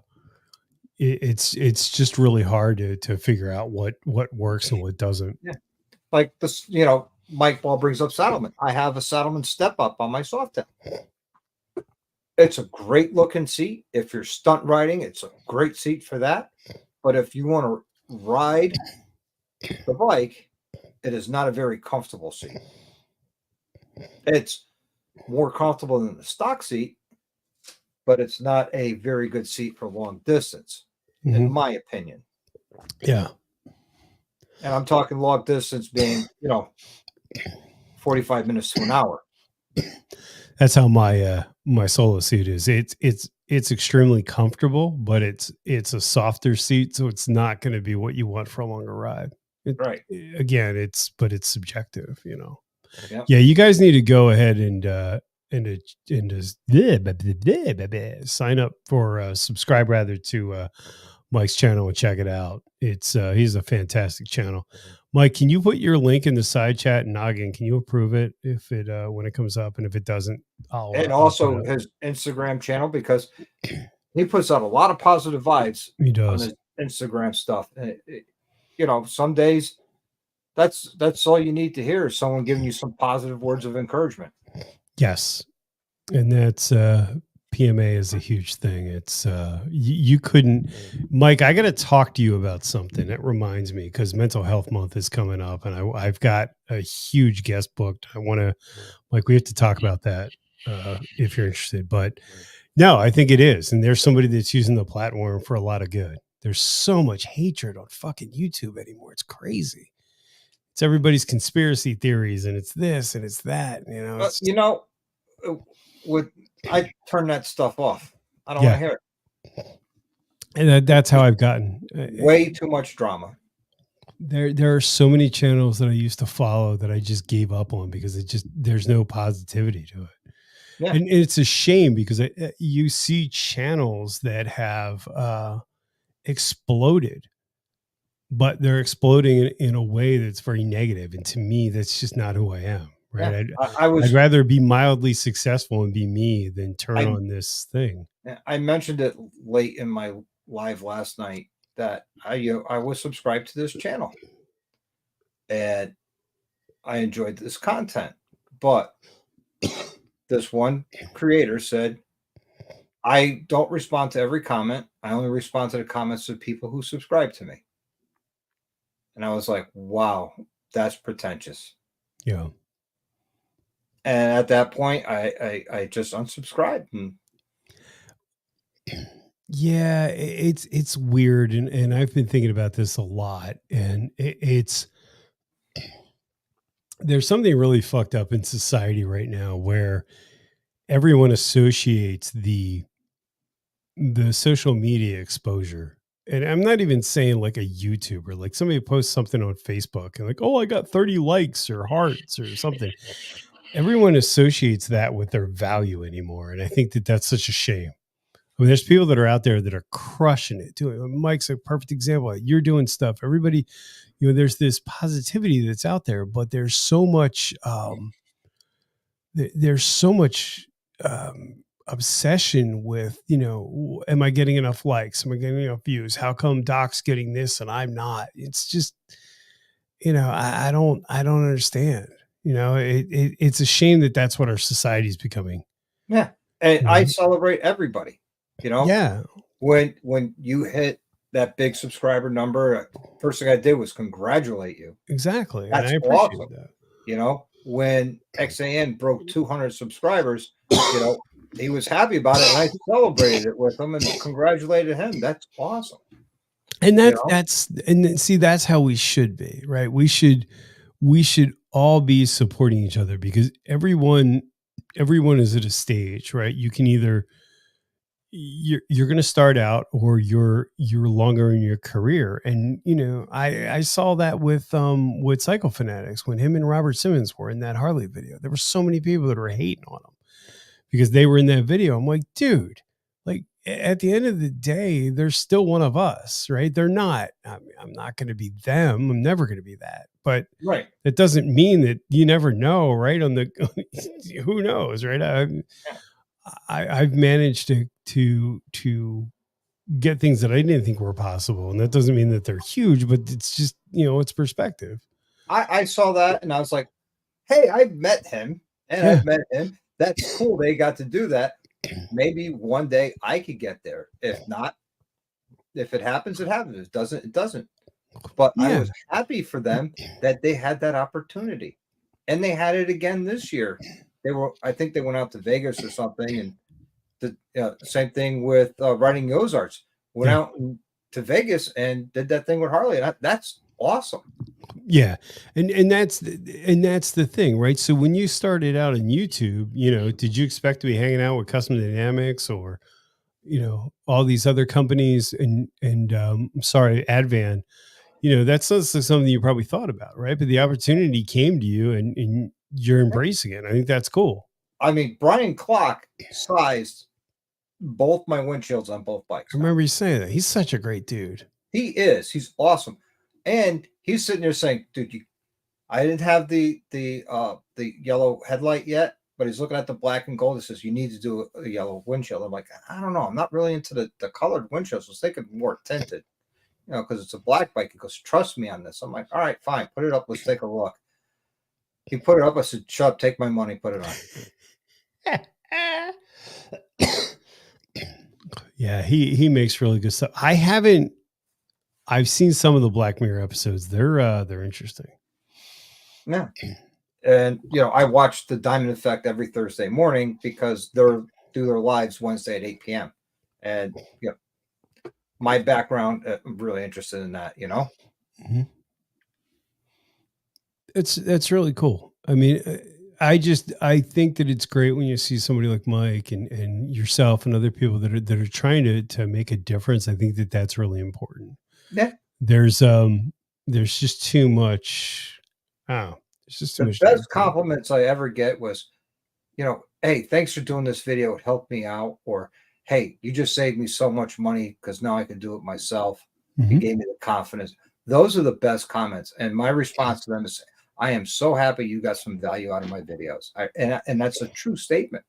it's just really hard to figure out what works and what doesn't. Yeah. Like this, Mike Ball brings up Saddleman. I have a Saddleman Step Up on my Softail. It's a great looking seat. If you're stunt riding, it's a great seat for that. But if you want to ride the bike, it is not a very comfortable seat. It's more comfortable than the stock seat, but it's not a very good seat for long distance, in my opinion. Yeah. And I'm talking long distance being, 45 minutes to an hour. That's how my solo seat is. It's extremely comfortable, but it's a softer seat, so it's not going to be what you want for a longer ride. Right. Again, it's subjective, Yeah. Yeah, you guys need to go ahead and sign up for subscribe rather to Mike's channel and check it out. It's he's a fantastic channel. Mike, can you put your link in the side chat? Noggin, can you approve it if it when it comes up? And if it doesn't, and also his Instagram channel, because he puts out a lot of positive vibes. He does on his Instagram stuff. Some days that's all you need to hear is someone giving you some positive words of encouragement. Yes, and that's PMA is a huge thing. It's you couldn't, Mike, I got to talk to you about something. That reminds me, because Mental Health Month is coming up and I've got a huge guest booked. I want to, Mike, we have to talk about that if you're interested. But no, I think it is. And there's somebody that's using the platform for a lot of good. There's so much hatred on fucking YouTube anymore. It's crazy. It's everybody's conspiracy theories and it's this and it's that. I turn that stuff off. I don't want to hear it. And that's how I've gotten way too much drama. There are so many channels that I used to follow that I just gave up on because there's no positivity to it. Yeah. And it's a shame because you see channels that have exploded, but they're exploding in a way that's very negative. And to me, that's just not who I am. Right. Yeah, I'd rather be mildly successful and be me than turn on this thing. I mentioned it late in my live last night that I was subscribed to this channel and I enjoyed this content, but this one creator said, I don't respond to every comment. I only respond to the comments of people who subscribe to me. And I was like, wow, that's pretentious. Yeah. And at that point, I just unsubscribed. Yeah, it's weird, and I've been thinking about this a lot, and it's there's something really fucked up in society right now where everyone associates the social media exposure. And I'm not even saying like a YouTuber, like somebody posts something on Facebook and like, oh, I got 30 likes or hearts or something. Everyone associates that with their value anymore. And I think that that's such a shame. I mean, there's people that are out there that are crushing it. Mike's a perfect example. You're doing stuff. Everybody, there's this positivity that's out there, but there's so much, obsession with, am I getting enough likes? Am I getting enough views? How come Doc's getting this and I'm not? It's just, I don't understand. It's a shame that that's what our society is becoming. Yeah. And I celebrate everybody, Yeah. When you hit that big subscriber number, first thing I did was congratulate you. Exactly. That's and I appreciate awesome. that. You know, when XAN broke 200 subscribers, you know, he was happy about it, and I celebrated it with him and congratulated him. That's awesome. And You know, see, that's how we should be, right? We should all be supporting each other because everyone is at a stage, right? You can either you're going to start out or you're longer in your career. And I saw that with Cycle Fanatics when him and Robert Simmons were in that Harley video. There were so many people that were hating on him because they were in that video. I'm like, dude, like at the end of the day, they're still one of us, right? They're not. I mean, I'm not going to be them. I'm never going to be that. But right? that doesn't mean that you never know, right? On the who knows, right? I've managed to get things that I didn't think were possible, and that doesn't mean that they're huge, but it's just it's perspective. I saw that and I was like, hey, I've met him and Yeah. I've met him. That's cool. They got to do that. Maybe one day I could get there. If not, if it happens, it happens. If it doesn't, it doesn't. But I Yeah. was happy for them that they had that opportunity. And they had it again this year. I think they went out to Vegas or something. And the same thing with Riding the Ozarks. Went Yeah. out to Vegas and did that thing with Harley. And that's awesome. Yeah. And that's the thing, right? So when you started out on YouTube, did you expect to be hanging out with Custom Dynamics or all these other companies and sorry, Advan? That's something you probably thought about, right? But the opportunity came to you and you're embracing it. I think that's cool. I mean, Brian Clock sized both my windshields on both bikes. I remember you saying that. He's such a great dude. He is. He's awesome. And he's sitting there saying, dude, I didn't have the yellow headlight yet, but he's looking at the black and gold. He says, you need to do a yellow windshield. I'm like, I don't know. I'm not really into the colored windshields. I was thinking more tinted, because it's a black bike. He goes, trust me on this. I'm like, all right, fine. Put it up. Let's take a look. He put it up. I said, shut up, take my money, put it on. Yeah, he makes really good stuff. I've seen some of the Black Mirror episodes. They're interesting. Yeah. And I watch the Diamond Effect every Thursday morning because they do their lives Wednesday at 8 p.m. And my background, I'm really interested in that, Mm-hmm. That's really cool. I mean, I think that it's great when you see somebody like Mike and yourself and other people that are trying to make a difference. I think that that's really important. Yeah. There's just too much. It's just too much. The best compliments I ever get was, hey, thanks for doing this video. It helped me out. Or, hey, you just saved me so much money because now I can do it myself. Mm-hmm. You gave me the confidence. Those are the best comments. And my response to them is, I am so happy you got some value out of my videos. And that's a true statement.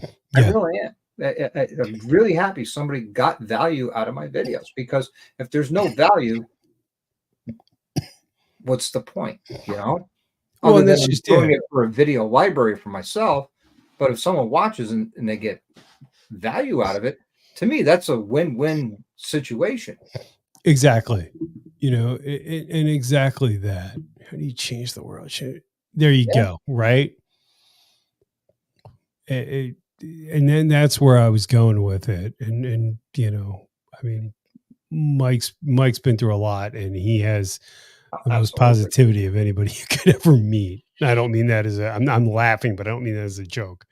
Yeah. I really am. I'm really happy somebody got value out of my videos, because if there's no value, what's the point? Well, Other that's than just doing it for a video library for myself. But if someone watches and they get value out of it, to me, that's a win-win situation. Exactly. And exactly that. How do you change the world? There you go. Right. And then that's where I was going with it. And I mean, Mike's been through a lot, and he has the most positivity of anybody you could ever meet. I don't mean that I'm laughing, but I don't mean that as a joke.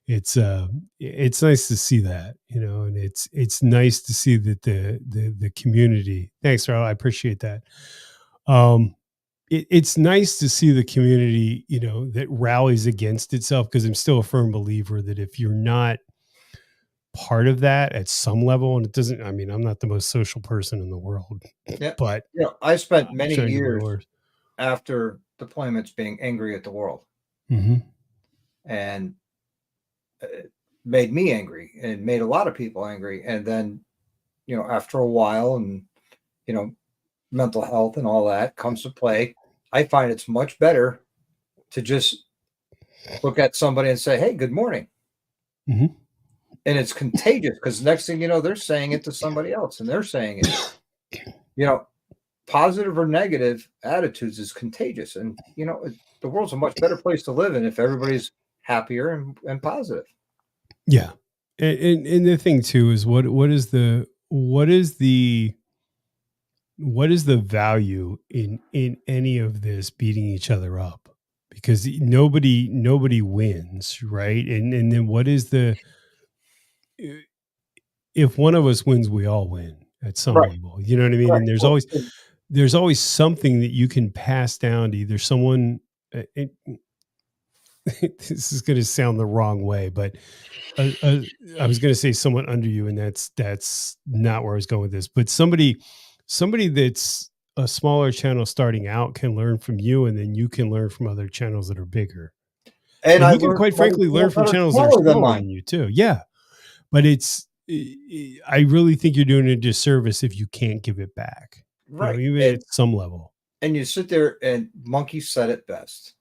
It's nice to see that, and it's nice to see that the community. Thanks, Charles. I appreciate that. It's nice to see the community, that rallies against itself, because I'm still a firm believer that if you're not part of that at some level, and it doesn't, I mean, I'm not the most social person in the world, but I spent many years after deployments being angry at the world. Mm-hmm. And it made me angry and made a lot of people angry. And then, after a while, and, mental health and all that comes to play, I find it's much better to just look at somebody and say, hey, good morning. Mm-hmm. And it's contagious, because next thing you know, they're saying it to somebody else, and they're saying it. Positive or negative attitudes is contagious. And, the world's a much better place to live in if everybody's happier and positive. Yeah. And the thing too is what is the value in any of this beating each other up? Because nobody wins, right? And then what is the if one of us wins, we all win at some Right. level. You know what I mean? Right. And Well, there's always something that you can pass down to either someone. This is going to sound the wrong way, but I was going to say someone under you, and that's not where I was going with this. But somebody that's a smaller channel starting out can learn from you, and then you can learn from other channels that are bigger. and And I he can learned quite from other frankly learn people from that are channels that are smaller than smaller mine. than you too. Yeah, but I really think you're doing a disservice if you can't give it back. Right. Even at some level. And you sit there, and Monkey said it best.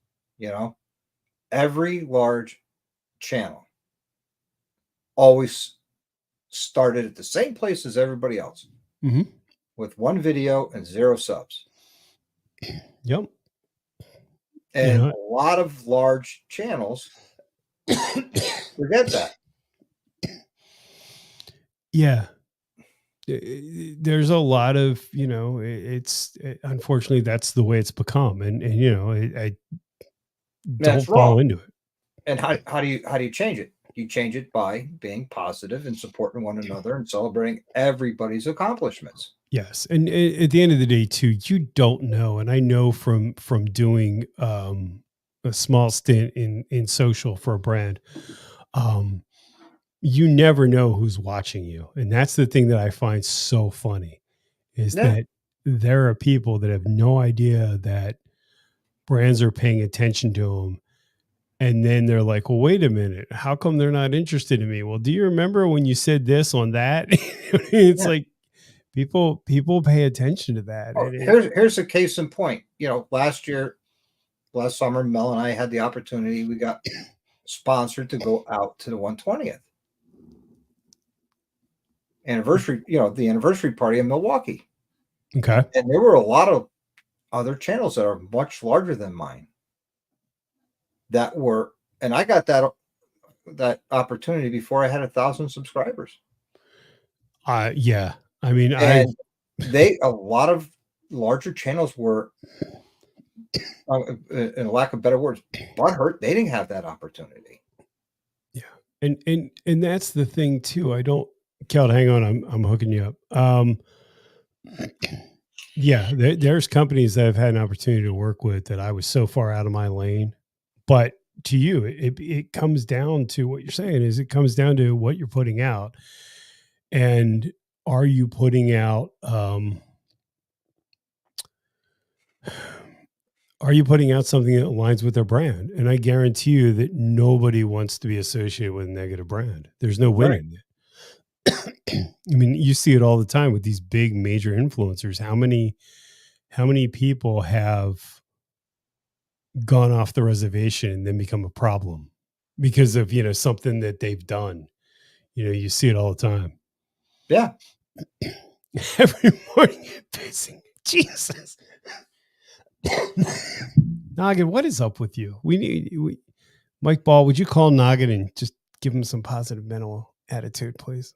Every large channel always started at the same place as everybody else, Mm-hmm. with one video and 0 subs. Yep. And a lot of large channels forget that. Yeah. There's a lot of, it's unfortunately that's the way it's become. And I don't fall into it. And how do you change it? You change it by being positive and supporting one another and celebrating everybody's accomplishments. Yes. And at the end of the day too, you don't know. And I know from doing a small stint in social for a brand, you never know who's watching you. And that's the thing that I find so funny is that there are people that have no idea that brands are paying attention to them. And then they're like, well, wait a minute. How come they're not interested in me? Well, do you remember when you said this on that? It's like people pay attention to that. Oh, here's a case in point. Last summer, Mel and I had the opportunity. We got sponsored to go out to the 120th anniversary, the anniversary party in Milwaukee. Okay. And there were a lot of other channels that are much larger than mine and I got that opportunity before I had 1,000 subscribers. Yeah. I mean, and a lot of larger channels were, in lack of better words, butthurt. They didn't have that opportunity. Yeah. And that's the thing too. Kel, hang on. I'm hooking you up. Yeah, there's companies that I've had an opportunity to work with that I was so far out of my lane, but to you, it comes down to what you're saying is it comes down to what you're putting out, and are you putting out, something that aligns with their brand? And I guarantee you that nobody wants to be associated with a negative brand. There's no winning. Right. I mean, you see it all the time with these big major influencers. How many people have gone off the reservation and then become a problem because of, something that they've done? You see it all the time. Yeah. Every morning pissing. Jesus. Noggin, what is up with you? Mike Ball, would you call Noggin and just give him some positive mental attitude, please?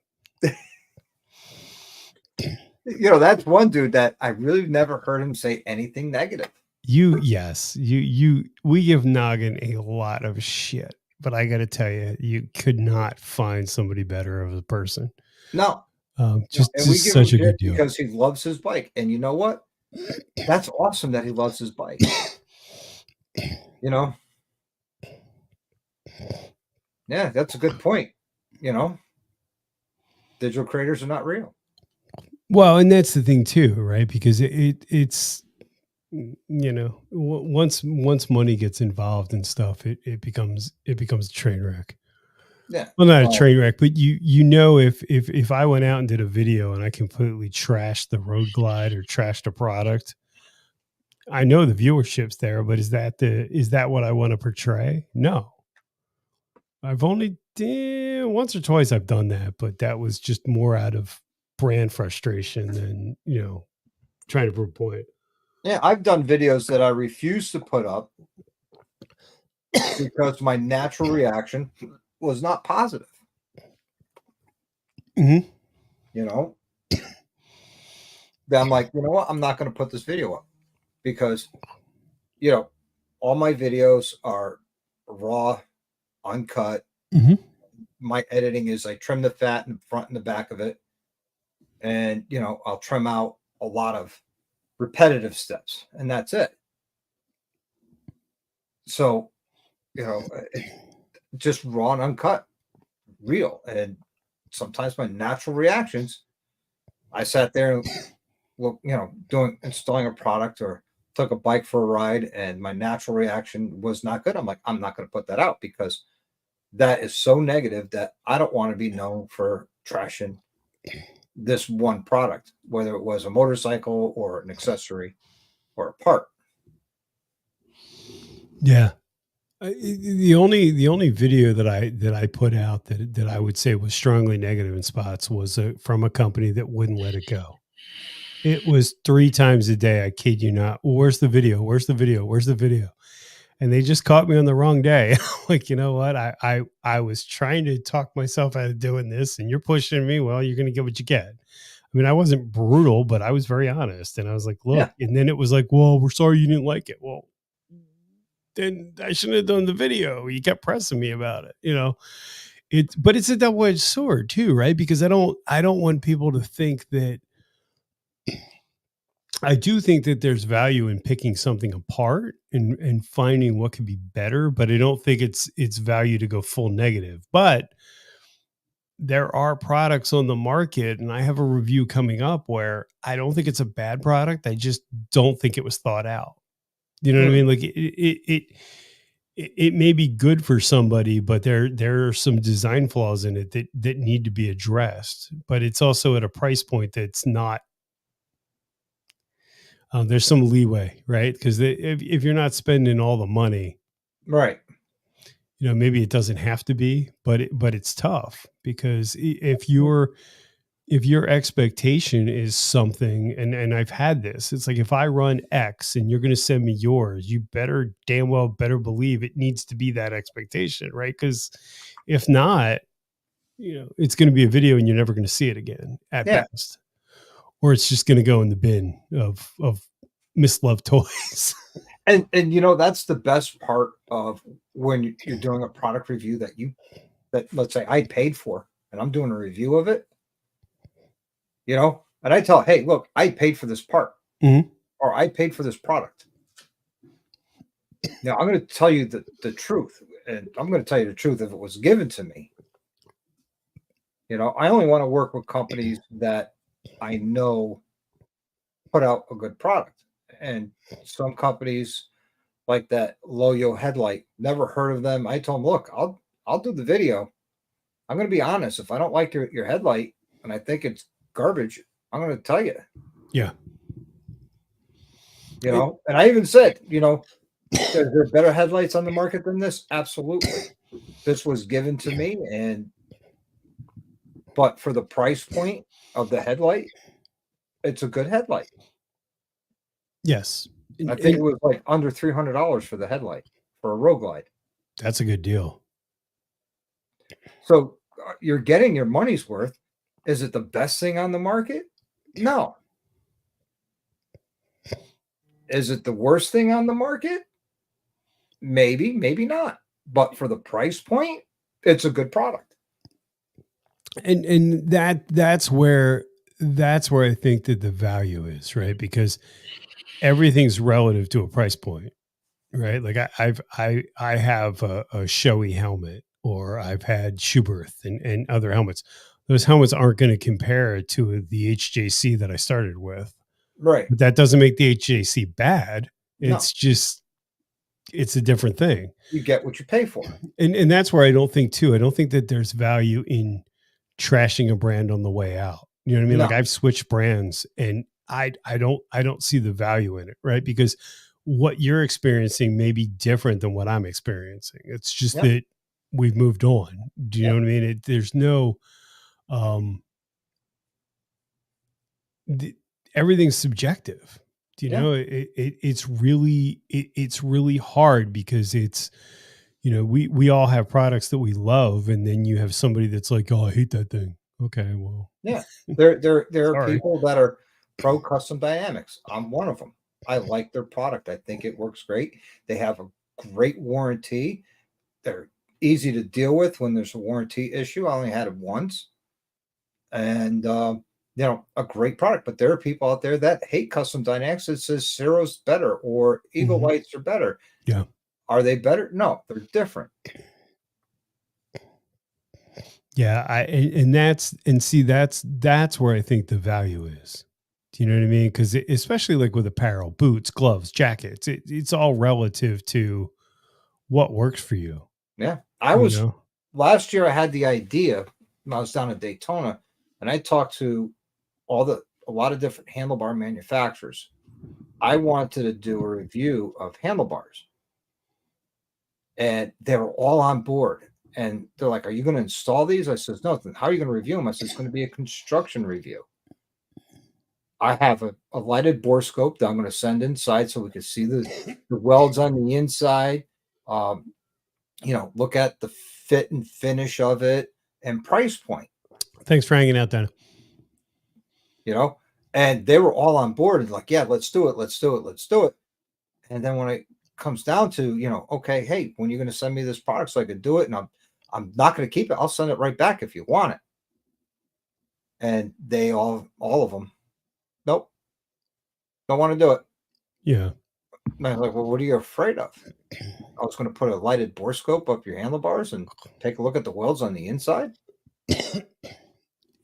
That's one dude that I really never heard him say anything negative. Yes, we give Noggin a lot of shit, but I got to tell you, you could not find somebody better of a person. No, just such a good deal because he loves his bike, and you know what? That's awesome that he loves his bike. Yeah, that's a good point. Digital creators are not real. Well, and that's the thing too, right? Because it's once money gets involved in stuff, it becomes a train wreck. Yeah. Well, not a train wreck, but if I went out and did a video and I completely trashed the Road Glide or trashed a product, I know the viewership's there, but is that what I want to portray? No. I've only once or twice I've done that, but that was just more out of brand frustration than, trying to prove a point. Yeah, I've done videos that I refuse to put up because my natural reaction was not positive. Mhm. You know, that I'm like, you know what? I'm not going to put this video up because, you know, all my videos are raw, uncut. Mhm. My editing is I trim the fat in the front and the back of it. And, you know, I'll trim out a lot of repetitive steps and that's it. So, you know, it's just raw and uncut, real. And sometimes my natural reactions, I sat there and look, you know, installing a product or took a bike for a ride and my natural reaction was not good. I'm like, I'm not going to put that out because that is so negative that I don't want to be known for trashing this one product, whether it was a motorcycle or an accessory or a part. Yeah. The only video that I put out that I would say was strongly negative in spots was from a company that wouldn't let it go. It was 3 times a day, I kid you not. "Well, where's the video? Where's the video? Where's the video?" And they just caught me on the wrong day. Like, you know what? I was trying to talk myself out of doing this, and you're pushing me. Well, you're gonna get what you get. I mean, I wasn't brutal, but I was very honest, and I was like, "Look," Yeah. and then it was like, "Well, we're sorry you didn't like it." Well, then I shouldn't have done the video. You kept pressing me about it, you know? But it's a double-edged sword too, right? Because I don't want people to think that I do think that there's value in picking something apart and finding what could be better, but I don't think it's value to go full negative. But there are products on the market, and I have a review coming up where I don't think it's a bad product. I just don't think it was thought out. You know what I Mm, mean? Like it may be good for somebody, but there are some design flaws in it that need to be addressed. But it's also at a price point that's not. There's some leeway, right? Because if you're not spending all the money, right. you know, maybe it doesn't have to be, but it's tough because if your expectation is something, and I've had this, it's like if I run X and you're going to send me yours, you better damn well better believe it needs to be that expectation, right? Because if not, you know, it's going to be a video and you're never going to see it again at Yeah. best, or it's just going to go in the bin of misloved toys. And you know, that's the best part of when you're doing a product review that let's say I paid for and I'm doing a review of it, you know, and I tell, hey, look, I paid for this part Mhm. or I paid for this product. Now I'm going to tell you the truth, and I'm going to tell you the truth if it was given to me. You know, I only want to work with companies that I know put out a good product. And some companies like that Loyo headlight, never heard of them. I told them, look, I'll do the video. I'm going to be honest. If I don't like your headlight and I think it's garbage, I'm going to tell you. Yeah. You know, and I even said, you know, is there better headlights on the market than this? Absolutely. This was given to me, and but for the price point of the headlight, it's a good headlight. Yes. I And, think it and was like under $300 for the headlight for a Road Glide. that's a good deal. So you're getting your money's worth. Is it the best thing on the market? No. Is it the worst thing on the market? Maybe, maybe not. But for the price point, it's a good product. And that's where I think that the value is, right? Because everything's relative to a price point, right? Like I have a showy helmet, or I've had Schuberth and other helmets. Those helmets aren't going to compare to the HJC that I started with. Right. But that doesn't make the HJC bad. No, It's just it's a different thing. you get what you pay for. And that's where I don't think too. I don't think that there's value in trashing a brand on the way out. You know what I mean? No. Like I've switched brands and I don't see the value in it, right? Because what you're experiencing may be different than what I'm experiencing. It's just Yep. that we've moved on. Do you know Yep. what I mean? There's no um the, everything's subjective. Do you Yeah. know it's really it's really hard because we all have products that we love, and then you have somebody that's like, oh, I hate that thing. Okay, well, Yeah, there are sorry. people that are pro custom dynamics. I'm one of them. I like their product. I think it works great. They have a great warranty. They're easy to deal with when there's a warranty issue. I only had it once, and a great product. But there are people out there that hate custom dynamics. That says Ciro's better or Eagle Mhm. Whites are better. Yeah. Are they better? No, they're different. Yeah, that's where I think the value is. Do you know what I mean? Because especially like with apparel, boots, gloves, jackets, it's all relative to what works for you. Yeah, I You was know? last year. I had the idea when I was down in Daytona, and I talked to a lot of different handlebar manufacturers. I wanted to do a review of handlebars, and they were all on board. And they're like, "Are you going to install these?" I says, "No." Then how are you going to review them? I said, "It's going to be a construction review." I have a lighted borescope that I'm going to send inside so we can see the welds on the inside. Um, look at the fit and finish of it and price point. Thanks for hanging out, Dana. You know, and they were all on board and like, yeah, let's do it, let's do it, let's do it. And then when it comes down to, okay, hey, when you're going to send me this product so I can do it, and I'm not going to keep it, I'll send it right back if you want it. And they all of them, nope, don't want to do it. Yeah. And I was like, well, what are you afraid of? I was going to put a lighted borescope up your handlebars and take a look at the welds on the inside.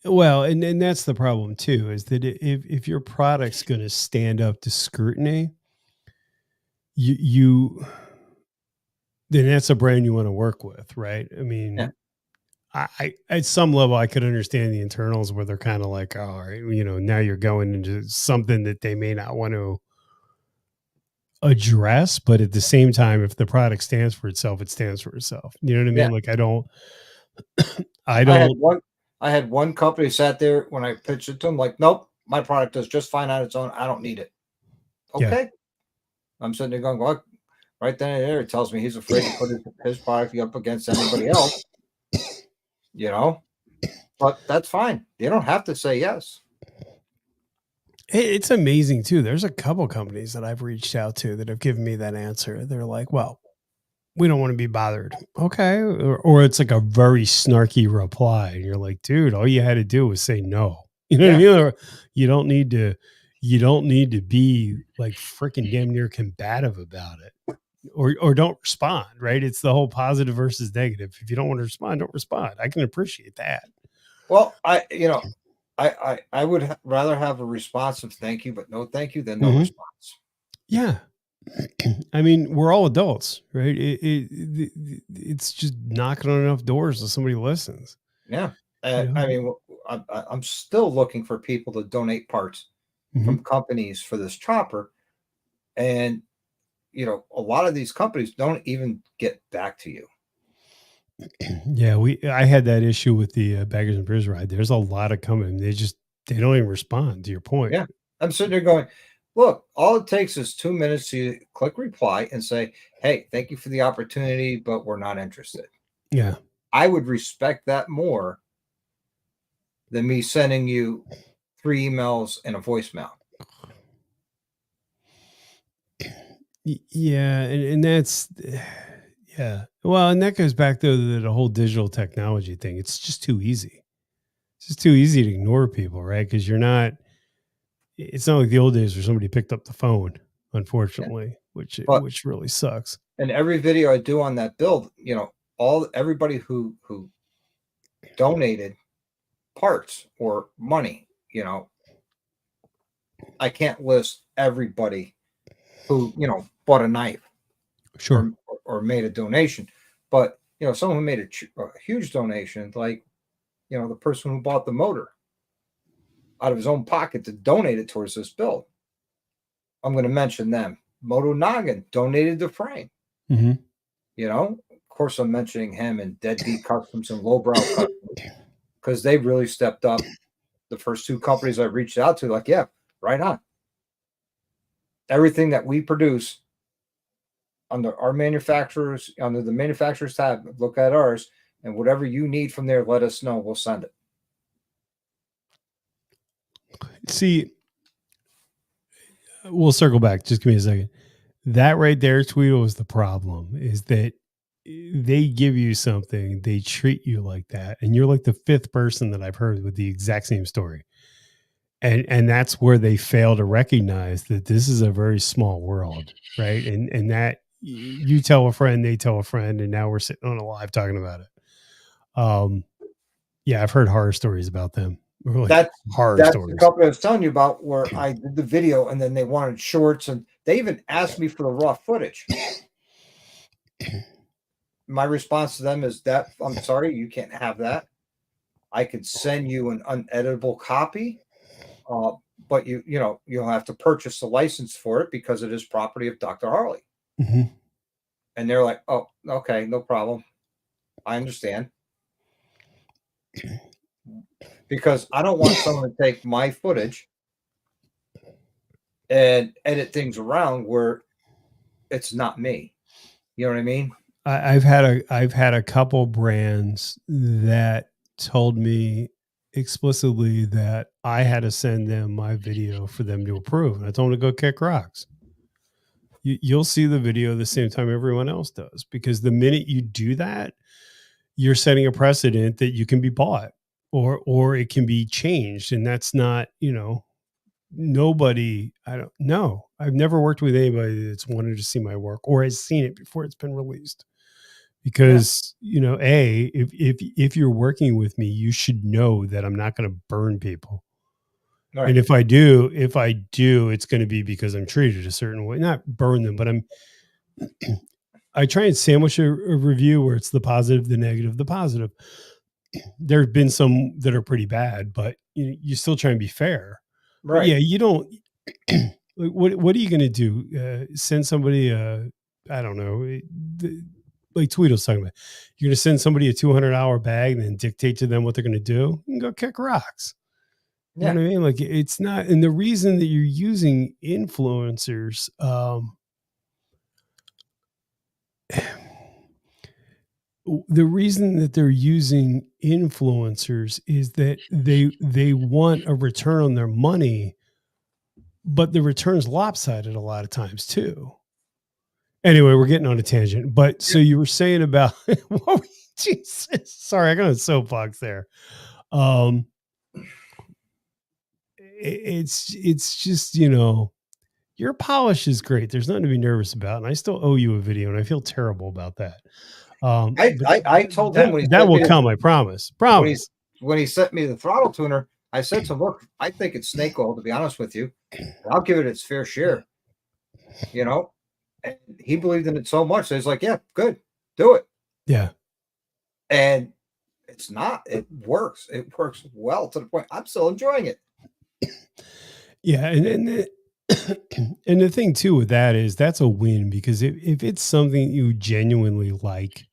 Well, and that's the problem too, is that if your product's going to stand up to scrutiny, you then that's a brand you want to work with, right? I Yeah, mean, I at some level I could understand the internals where they're kind of like, oh, all right, now you're going into something that they may not want to address, but at the same time, if the product stands for itself, it stands for itself. You know what I yeah. mean? Like I I had don't, one I had one company sat there when I pitched it to them, like, nope, my product does just fine on its own. I don't need it. yeah, Okay. I'm sitting there going, well, right then and there, it tells me he's afraid to put his product up against anybody else, you know, but that's fine. They don't have to say yes. it's amazing too. There's a couple companies that I've reached out to that have given me that answer. They're like, well, we don't want to be bothered. Okay. Or it's like a very snarky reply. And you're like, dude, all you had to do was say no. You know what I Yeah. mean? Or you don't need to be like freaking damn near combative about it. Or don't respond, right? It's the whole positive versus negative. If you don't want to respond, don't respond. I can appreciate that. Well, I would rather have a responsive thank you, but no thank you than no Mhm. response. Yeah. I mean, we're all adults, right? It's just knocking on enough doors so somebody listens. Yeah. You know? I mean, I'm still looking for people to donate parts Mhm. from companies for this chopper. And, a lot of these companies don't even get back to you. Yeah, I had that issue with the Baggers and Beers ride. There's a lot of coming. They don't even respond to your point. Yeah. I'm sitting there going, look, all it takes is 2 minutes to click reply and say, hey, thank you for the opportunity, but we're not interested. Yeah. I would respect that more than me sending you 3 emails and a voicemail. Yeah, and that's yeah. Well, and that goes back to the whole digital technology thing. It's just too easy. It's just too easy to ignore people, right? Because it's not like the old days where somebody picked up the phone, Yeah. unfortunately, which But really sucks. in every video I do on that build, everybody who donated parts or money, I can't list everybody who, bought a knife Sure. or made a donation, but someone who made a huge donation, like the person who bought the motor out of his own pocket to donate it towards this build. I'm going to mention them. Moto Noggin donated the frame. Hmm. Of course, I'm mentioning him and Deadbeat Customs and Lowbrow Customs because they really stepped up. The first two companies I reached out to, like, yeah, right on. Everything that we produce under our manufacturers, under the manufacturers tab, look at ours, and whatever you need from there, let us know. We'll send it. See, we'll circle back. Just give me a second. That right there, Tweedle, is the problem, is that they give you something, they treat you like that, and you're like the fifth person that I've heard with the exact same story. And that's where they fail to recognize that this is a very small world, right? And that you tell a friend, they tell a friend, and now we're sitting on a live talking about it. Yeah, I've heard horror stories about them. Like That's horror the stories. company I was telling you about, where I did the video, and then they wanted shorts, and they even asked me for the raw footage. My response to them is that I'm sorry, you can't have that. I could send you an uneditable copy, but you'll have to purchase the license for it because it is property of Dr. Harley. Mm-hmm. And they're like, "Oh, okay, no problem. I understand." Because I don't want someone to take my footage and edit things around where it's not me. You know what I mean? I've had a couple brands that told me explicitly that I had to send them my video for them to approve. And I told them to go kick rocks. You'll see the video the same time everyone else does, because the minute you do that, you're setting a precedent that you can be bought or it can be changed. And that's not, nobody, I don't know. I've never worked with anybody that's wanted to see my work or has seen it before it's been released. Because, if you're working with me, you should know that I'm not going to burn people. Right. And if I do, it's going to be because I'm treated a certain way. Not burn them, but I try and sandwich a review where it's the positive, the negative, the positive. There have been some that are pretty bad, but you still try and be fair. Right. But yeah, you don't. What are you going to do? Send somebody? I don't know. Like Tweedle's talking about, you're going to send somebody a $200 bag and then dictate to them what they're going to do? You can go kick rocks. You know what I mean? Like, it's not. And the reason that you're using influencers, the reason that they're using influencers is that they want a return on their money, but the return's lopsided a lot of times too. Anyway, we're getting on a tangent, but so you were saying about Jesus, sorry, I got a soapbox there. It's just, your polish is great. There's nothing to be nervous about. And I still owe you a video and I feel terrible about that. I told him when he that will come. I promise. When he sent me the throttle tuner, I said to him, "Look, I think it's snake oil, to be honest with you. I'll give it its fair share." And he believed in it so much. So he's like, "Yeah, good, do it." Yeah. And it's not. It works. It works well to the point I'm still enjoying it. Yeah, and the thing too with that is that's a win, because if it's something you genuinely like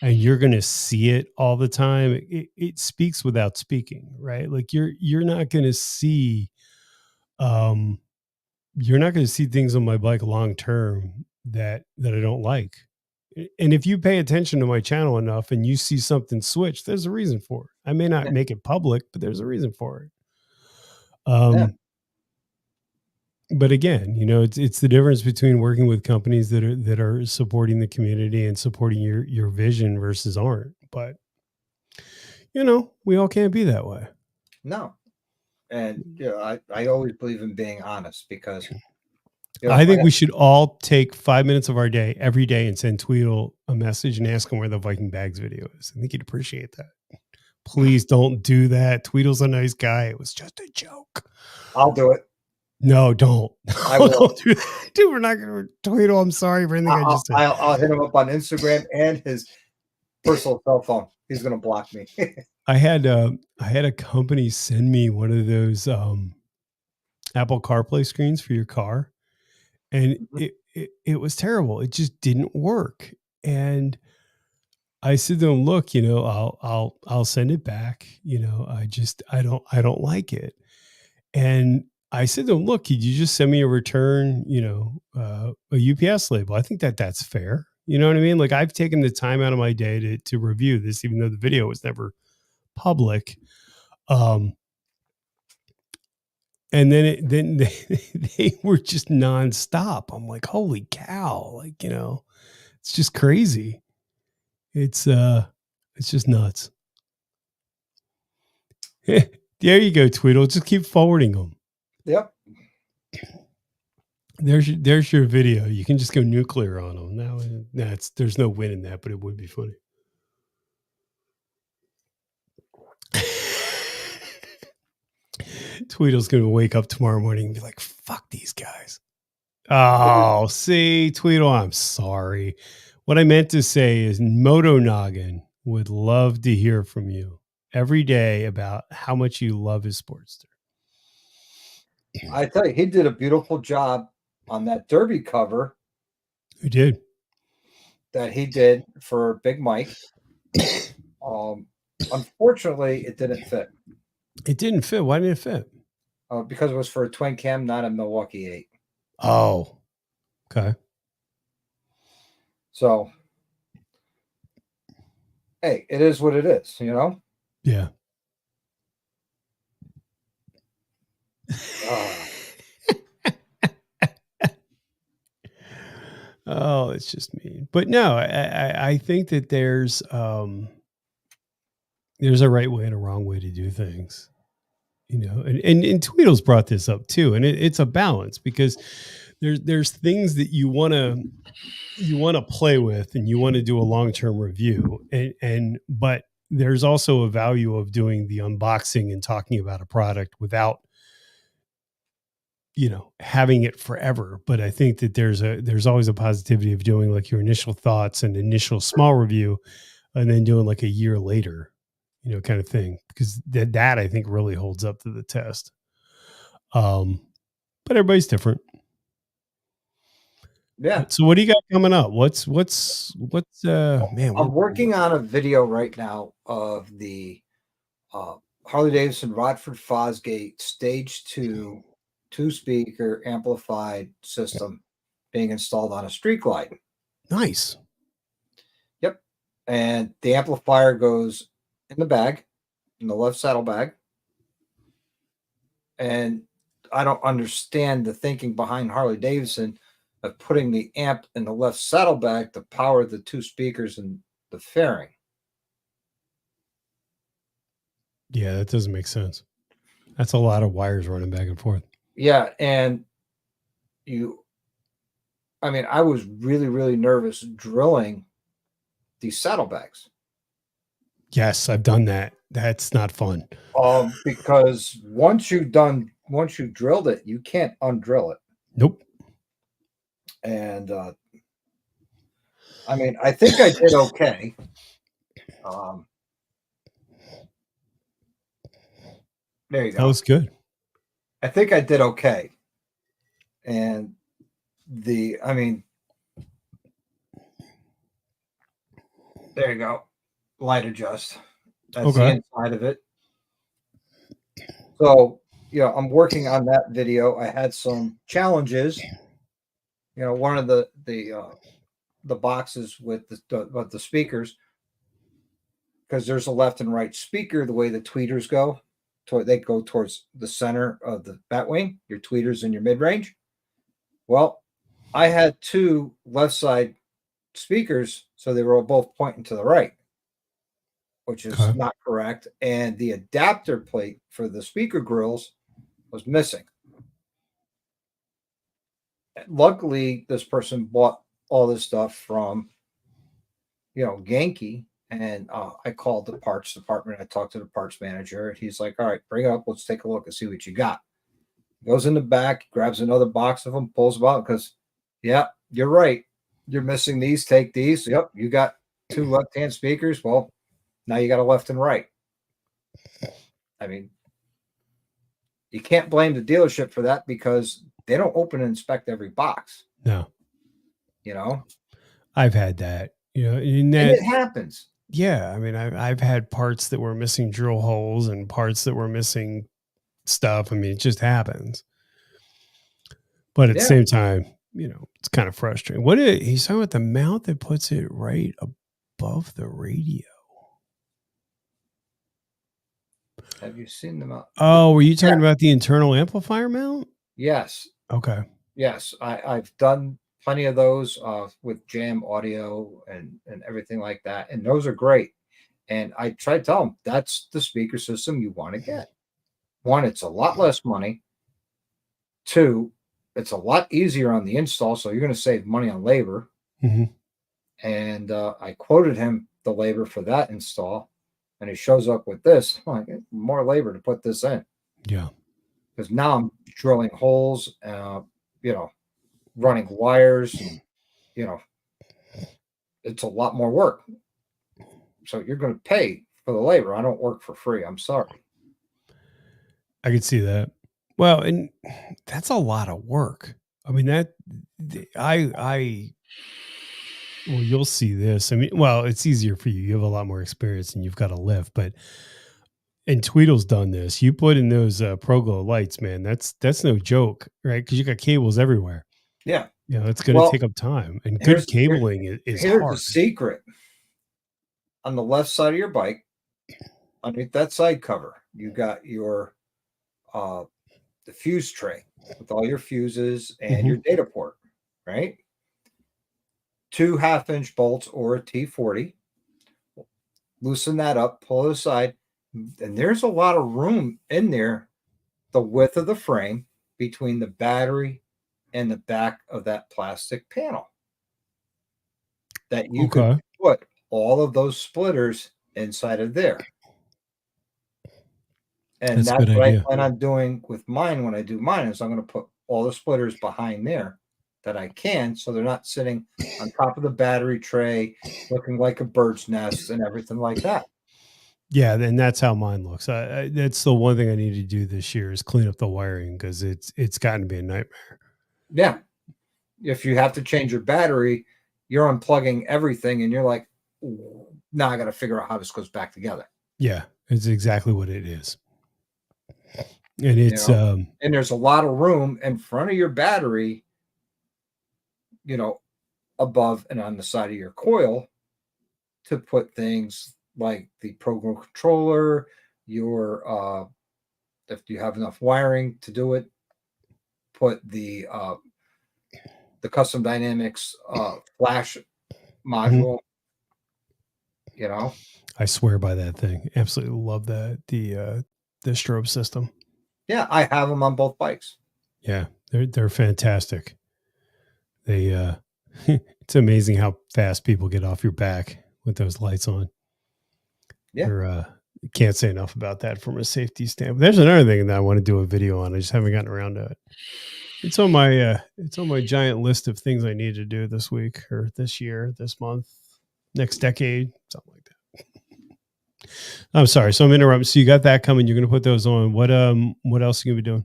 and you're going to see it all the time, it speaks without speaking, right? Like you're not going to see, things on my bike long term that I don't like. And if you pay attention to my channel enough and you see something switch, there's a reason for it. I may not make it public, but there's a reason for it. But again, it's the difference between working with companies that are supporting the community and supporting your vision versus aren't. But we all can't be that way. No. And I always believe in being honest, because I think we should all take 5 minutes of our day every day and send Tweedle a message and ask him where the Viking Bags video is. I think he'd appreciate that. Please don't do that. Tweedle's a nice guy. It was just a joke. I'll do it. No, don't. I will. Don't do that. Dude, we're not going to Tweedle. I'm sorry for anything I just said. I'll hit him up on Instagram and his personal cell phone. He's going to block me. I had a company send me one of those Apple CarPlay screens for your car, and it was terrible. It just didn't work. And I said to them, "Look, I'll send it back. I don't like it." And I said to him, look, could you just send me a return, a UPS label? I think that's fair. You know what I mean? Like, I've taken the time out of my day to review this, even though the video was never public. And then they were just nonstop. I'm like, holy cow. Like, it's just crazy. It's just nuts. There you go, Tweedle. Just keep forwarding them. Yep. There's your video. You can just go nuclear on them. Now, there's no win in that, but it would be funny. Tweedle's going to wake up tomorrow morning and be like, fuck these guys. Oh, see, Tweedle, I'm sorry. What I meant to say is Moto Noggin would love to hear from you every day about how much you love his Sportster. I tell you, he did a beautiful job on that Derby cover. Who did? That he did for Big Mike. Unfortunately, it didn't fit. It didn't fit. Why didn't it fit? Because it was for a twin cam, not a Milwaukee 8. Oh, okay. So, hey, it is what it is, Yeah. Oh, it's just mean. But no, I think that there's a right way and a wrong way to do things. And Tweedle's brought this up too, and it's a balance, because there's things that you want to play with and you want to do a long-term review, but there's also a value of doing the unboxing and talking about a product without having it forever. But I think that there's always a positivity of doing like your initial thoughts and initial small review, and then doing like a year later, kind of thing, because that I think really holds up to the test. But everybody's different. Yeah. So what do you got coming up? What's man? I'm working on a video right now of the Harley Davidson Rodford Fosgate Stage 2 2-speaker amplified system being installed on a Street Glide. Nice. Yep. And the amplifier goes in the bag, in the left saddlebag. And I don't understand the thinking behind Harley Davidson of putting the amp in the left saddlebag to power the 2 speakers and the fairing. Yeah, that doesn't make sense. That's a lot of wires running back and forth. Yeah, and I was really, really nervous drilling these saddlebags. Yes, I've done that. That's not fun. Because once you drilled it, you can't undrill it. Nope. And I think I did okay. There you go. That was good. I think I did okay. And there you go. Light adjust. That's the inside of it. So, I'm working on that video. I had some challenges. One of the boxes with the speakers, because there's a left and right speaker, the way the tweeters go. They go towards the center of the batwing, your tweeters and your mid-range. Well, I had 2 left side speakers, so they were all both pointing to the right, which is not correct. And the adapter plate for the speaker grills was missing. Luckily, this person bought all this stuff from, Yankee. And I called the parts department. I talked to the parts manager. He's like, all right, bring it up. Let's take a look and see what you got. Goes in the back, grabs another box of them, pulls them out, because, yeah, you're right. You're missing these. Take these. Yep, you got 2 left-hand speakers. Well, now you got a left and right. You can't blame the dealership for that, because they don't open and inspect every box. No. I've had that. And it happens. Yeah, I've had parts that were missing drill holes and parts that were missing stuff. It just happens. But at the Yeah. same time, it's kind of frustrating. He's talking about the mount that puts it right above the radio. Have you seen them out? Oh, were you talking about the internal amplifier mount? Yes. Okay. Yes. I've done plenty of those with Jam Audio and everything like that. And those are great. And I try to tell them that's the speaker system you want to get. One, it's a lot less money. Two, it's a lot easier on the install. So you're going to save money on labor. Mm-hmm. And I quoted him the labor for that install. And he shows up with this. I'm like, more labor to put this in. Yeah. Because now I'm drilling holes, running wires, it's a lot more work. So you're going to pay for the labor. I don't work for free. I'm sorry. I could see that. Well, and that's a lot of work. I mean, well, you'll see this. I mean, well, it's easier for you. You have a lot more experience and you've got a lift, and Tweedle's done this. You put in those ProGlow lights, man. That's no joke, right? Because you got cables everywhere. Yeah. It's going to take up time, and good cabling is here's hard. the secret. On the left side of your bike, underneath that side cover, you got your the fuse tray with all your fuses and your data port, right? 2 half-inch bolts or a T40. Loosen that up, pull it aside, and there's a lot of room in there, the width of the frame between the battery and the back of that plastic panel, that you could put all of those splitters inside of there. And that's what I plan on doing with mine when I do mine, is I'm going to put all the splitters behind there that I can, so they're not sitting on top of the battery tray looking like a bird's nest and everything like that. Yeah, and that's how mine looks. That's the one thing I need to do this year is clean up the wiring, because it's gotten to be a nightmare. Yeah. If you have to change your battery, you're unplugging everything and you're like, now I got to figure out how this goes back together. Yeah, it's exactly what it is. And it's and there's a lot of room in front of your battery, above and on the side of your coil, to put things like the program controller, your if you have enough wiring to do it, put the custom dynamics flash module. I swear by that thing. Absolutely love that, the strobe system. Yeah, I have them on both bikes. Yeah, they're fantastic. They it's amazing how fast people get off your back with those lights on. Yeah. Can't say enough about that from a safety standpoint. There's another thing that I want to do a video on. I just haven't gotten around to it. It's on my giant list of things I need to do this week, or this year, this month, next decade, something like that. I'm sorry. So I'm interrupting. So you got that coming. You're going to put those on. What else are you going to be doing?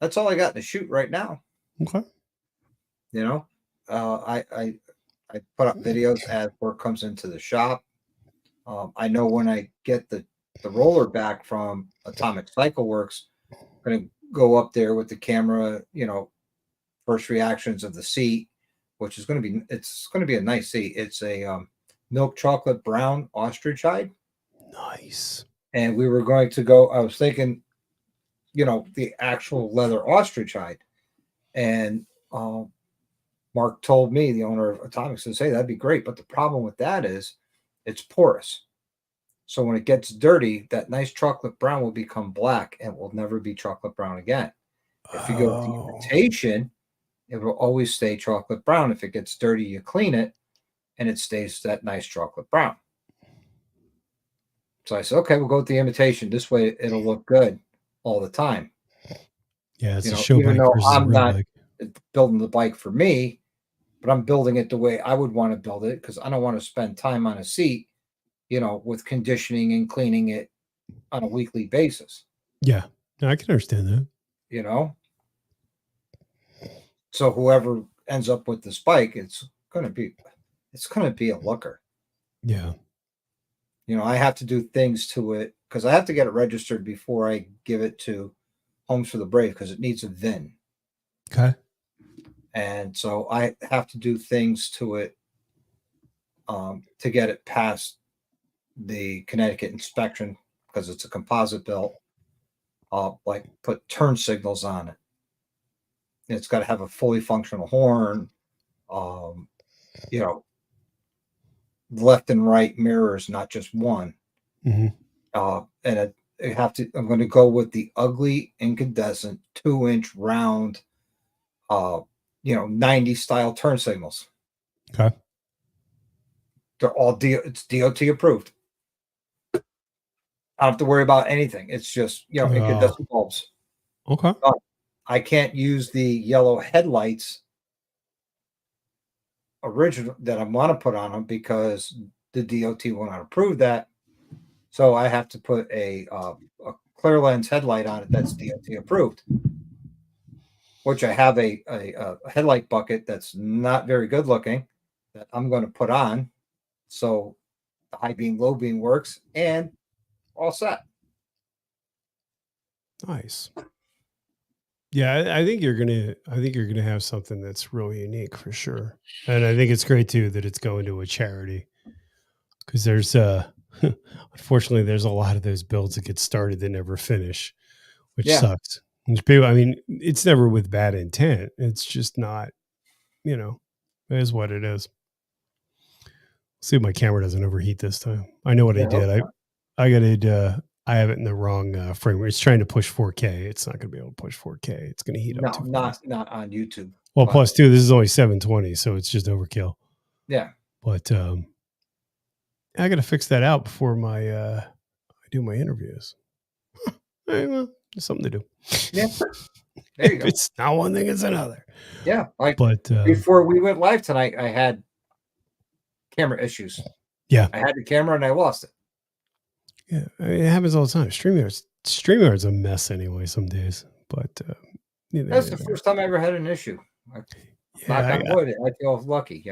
That's all I got in the shoot right now. Okay. I put up videos as work comes into the shop. I know when I get the roller back from Atomic Cycle Works, I'm going to go up there with the camera, first reactions of the seat, which is going to be a nice seat. It's a milk chocolate brown ostrich hide. Nice. And we were going to go, I was thinking, the actual leather ostrich hide. And Mark told me, the owner of Atomic, says, hey, that'd be great. But the problem with that is it's porous. So when it gets dirty, that nice chocolate brown will become black and will never be chocolate brown again. If you go with the imitation, it will always stay chocolate brown. If it gets dirty, you clean it and it stays that nice chocolate brown. So I said, okay, we'll go with the imitation. This way it'll look good all the time. Yeah, it's a show even bike though versus I'm a real not bike. building the bike for me, but I'm building it the way I would want to build it, because I don't want to spend time on a seat, with conditioning and cleaning it on a weekly basis. Yeah, I can understand that. So whoever ends up with this bike, it's going to be a looker. Yeah. I have to do things to it because I have to get it registered before I give it to Homes for the Brave because it needs a VIN. Okay. And so I have to do things to it to get it past the Connecticut inspection because it's a composite belt. Like put turn signals on it. It's got to have a fully functional horn. You know, left and right mirrors, not just one. Mm-hmm. And I'm going to go with the ugly incandescent 2-inch round, 90 style turn signals. Okay. They're all it's DOT approved. I don't have to worry about anything. It's just, incandescent bulbs. Okay. I can't use the yellow headlights original that I want to put on them because the DOT will not approve that. So I have to put a clear lens headlight on it that's DOT approved, which I have a headlight bucket that's not very good looking that I'm going to put on. So the high beam, low beam works and all set. Nice. Yeah, I think you're gonna have something that's really unique for sure. And I think it's great too that it's going to a charity. Because there's unfortunately there's a lot of those builds that get started that never finish, which sucks. And people, I mean, it's never with bad intent. It's just not, it is what it is. See if my camera doesn't overheat this time. I know what I did. I got it. I have it in the wrong frame. It's trying to push 4K. It's not going to be able to push 4K. It's going to heat up too fast. Not on YouTube. Well, plus two, this is only 720, so it's just overkill. Yeah. But I got to fix that out before I do my interviews. Well, there's something to do. Yeah. There you go. It's not one thing, it's another. Yeah. But before we went live tonight, I had camera issues. Yeah. I had the camera and I lost it. Yeah. It happens all the time. StreamYard's a mess anyway some days. But that's the first time I ever had an issue. Knock on wood, I feel lucky,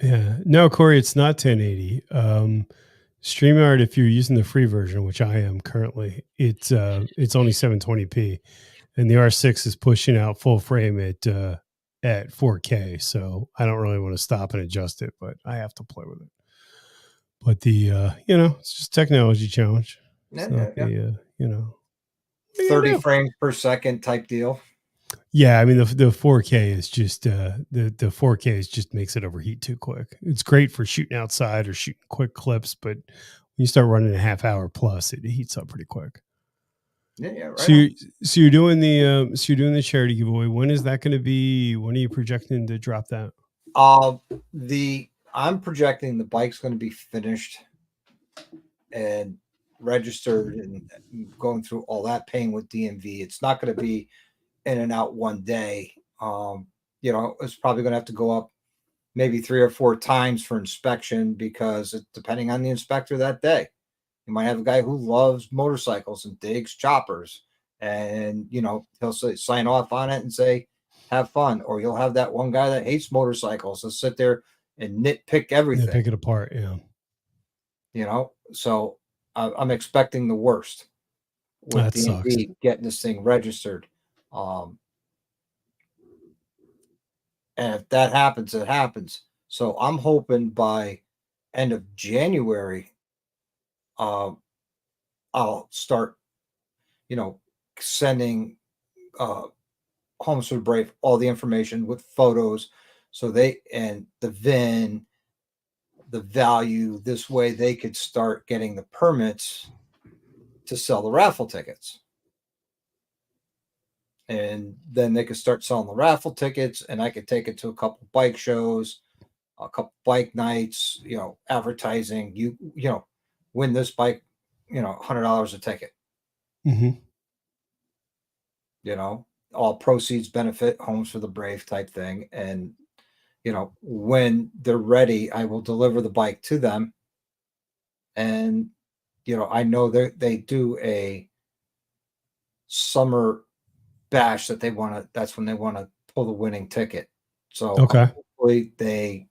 Yeah. No, Corey, it's not 1080. StreamYard, if you're using the free version, which I am currently, it's only 720p, and the R6 is pushing out full frame at 4K. So I don't really want to stop and adjust it, but I have to play with it. But it's just a technology challenge. It's not 30 frames per second type deal. Yeah, I mean the 4K is just the 4K is just makes it overheat too quick. It's great for shooting outside or shooting quick clips, but when you start running a half hour plus, it heats up pretty quick. Yeah, right. So you're doing the charity giveaway. When is that going to be? When are you projecting to drop that? I'm projecting the bike's going to be finished and registered and going through all that, paying with DMV. It's not going to be in and out one day. It's probably going to have to go up maybe 3 or 4 times for inspection because depending on the inspector that day. You might have a guy who loves motorcycles and digs choppers, and he'll sign off on it and say, "Have fun." Or you'll have that one guy that hates motorcycles and sit there and nitpick everything. Nitpick it apart, yeah. So I'm expecting the worst with DMV getting this thing registered. And if that happens, it happens. So I'm hoping by end of January, I'll start, sending Homes for the Brave all the information with photos, so and the VIN, the value. This way, they could start getting the permits to sell the raffle tickets. And then they could start selling the raffle tickets, and I could take it to a couple bike shows, a couple bike nights, advertising, win this bike, $100 a ticket. Mm-hmm. All proceeds benefit Homes for the Brave type thing. And, when they're ready, I will deliver the bike to them. And, I know they do a summer bash that's when they want to pull the winning ticket. So hopefully they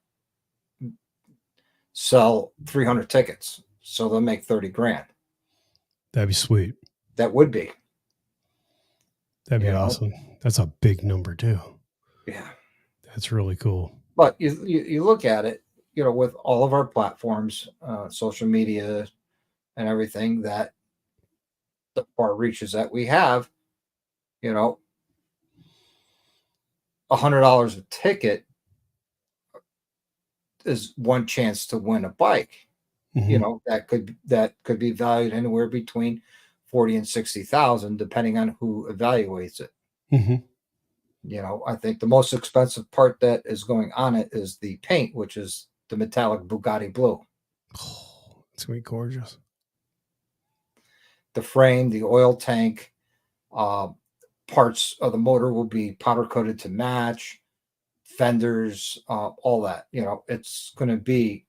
sell 300 tickets, so they'll make 30 grand. That'd be sweet. That would be. That'd be you know? awesome. That's a big number too. Yeah. That's really cool. But you look at it, with all of our platforms, social media and everything, that the far reaches that we have, you know, $100 a ticket is one chance to win a bike. Mhm. That could be valued anywhere between 40 and 60,000, depending on who evaluates it. Mhm. I think the most expensive part that is going on it is the paint, which is the metallic Bugatti blue. Oh, it's gonna be gorgeous. The frame, the oil tank, uh, parts of the motor will be powder coated to match, fenders, all that. It's going to be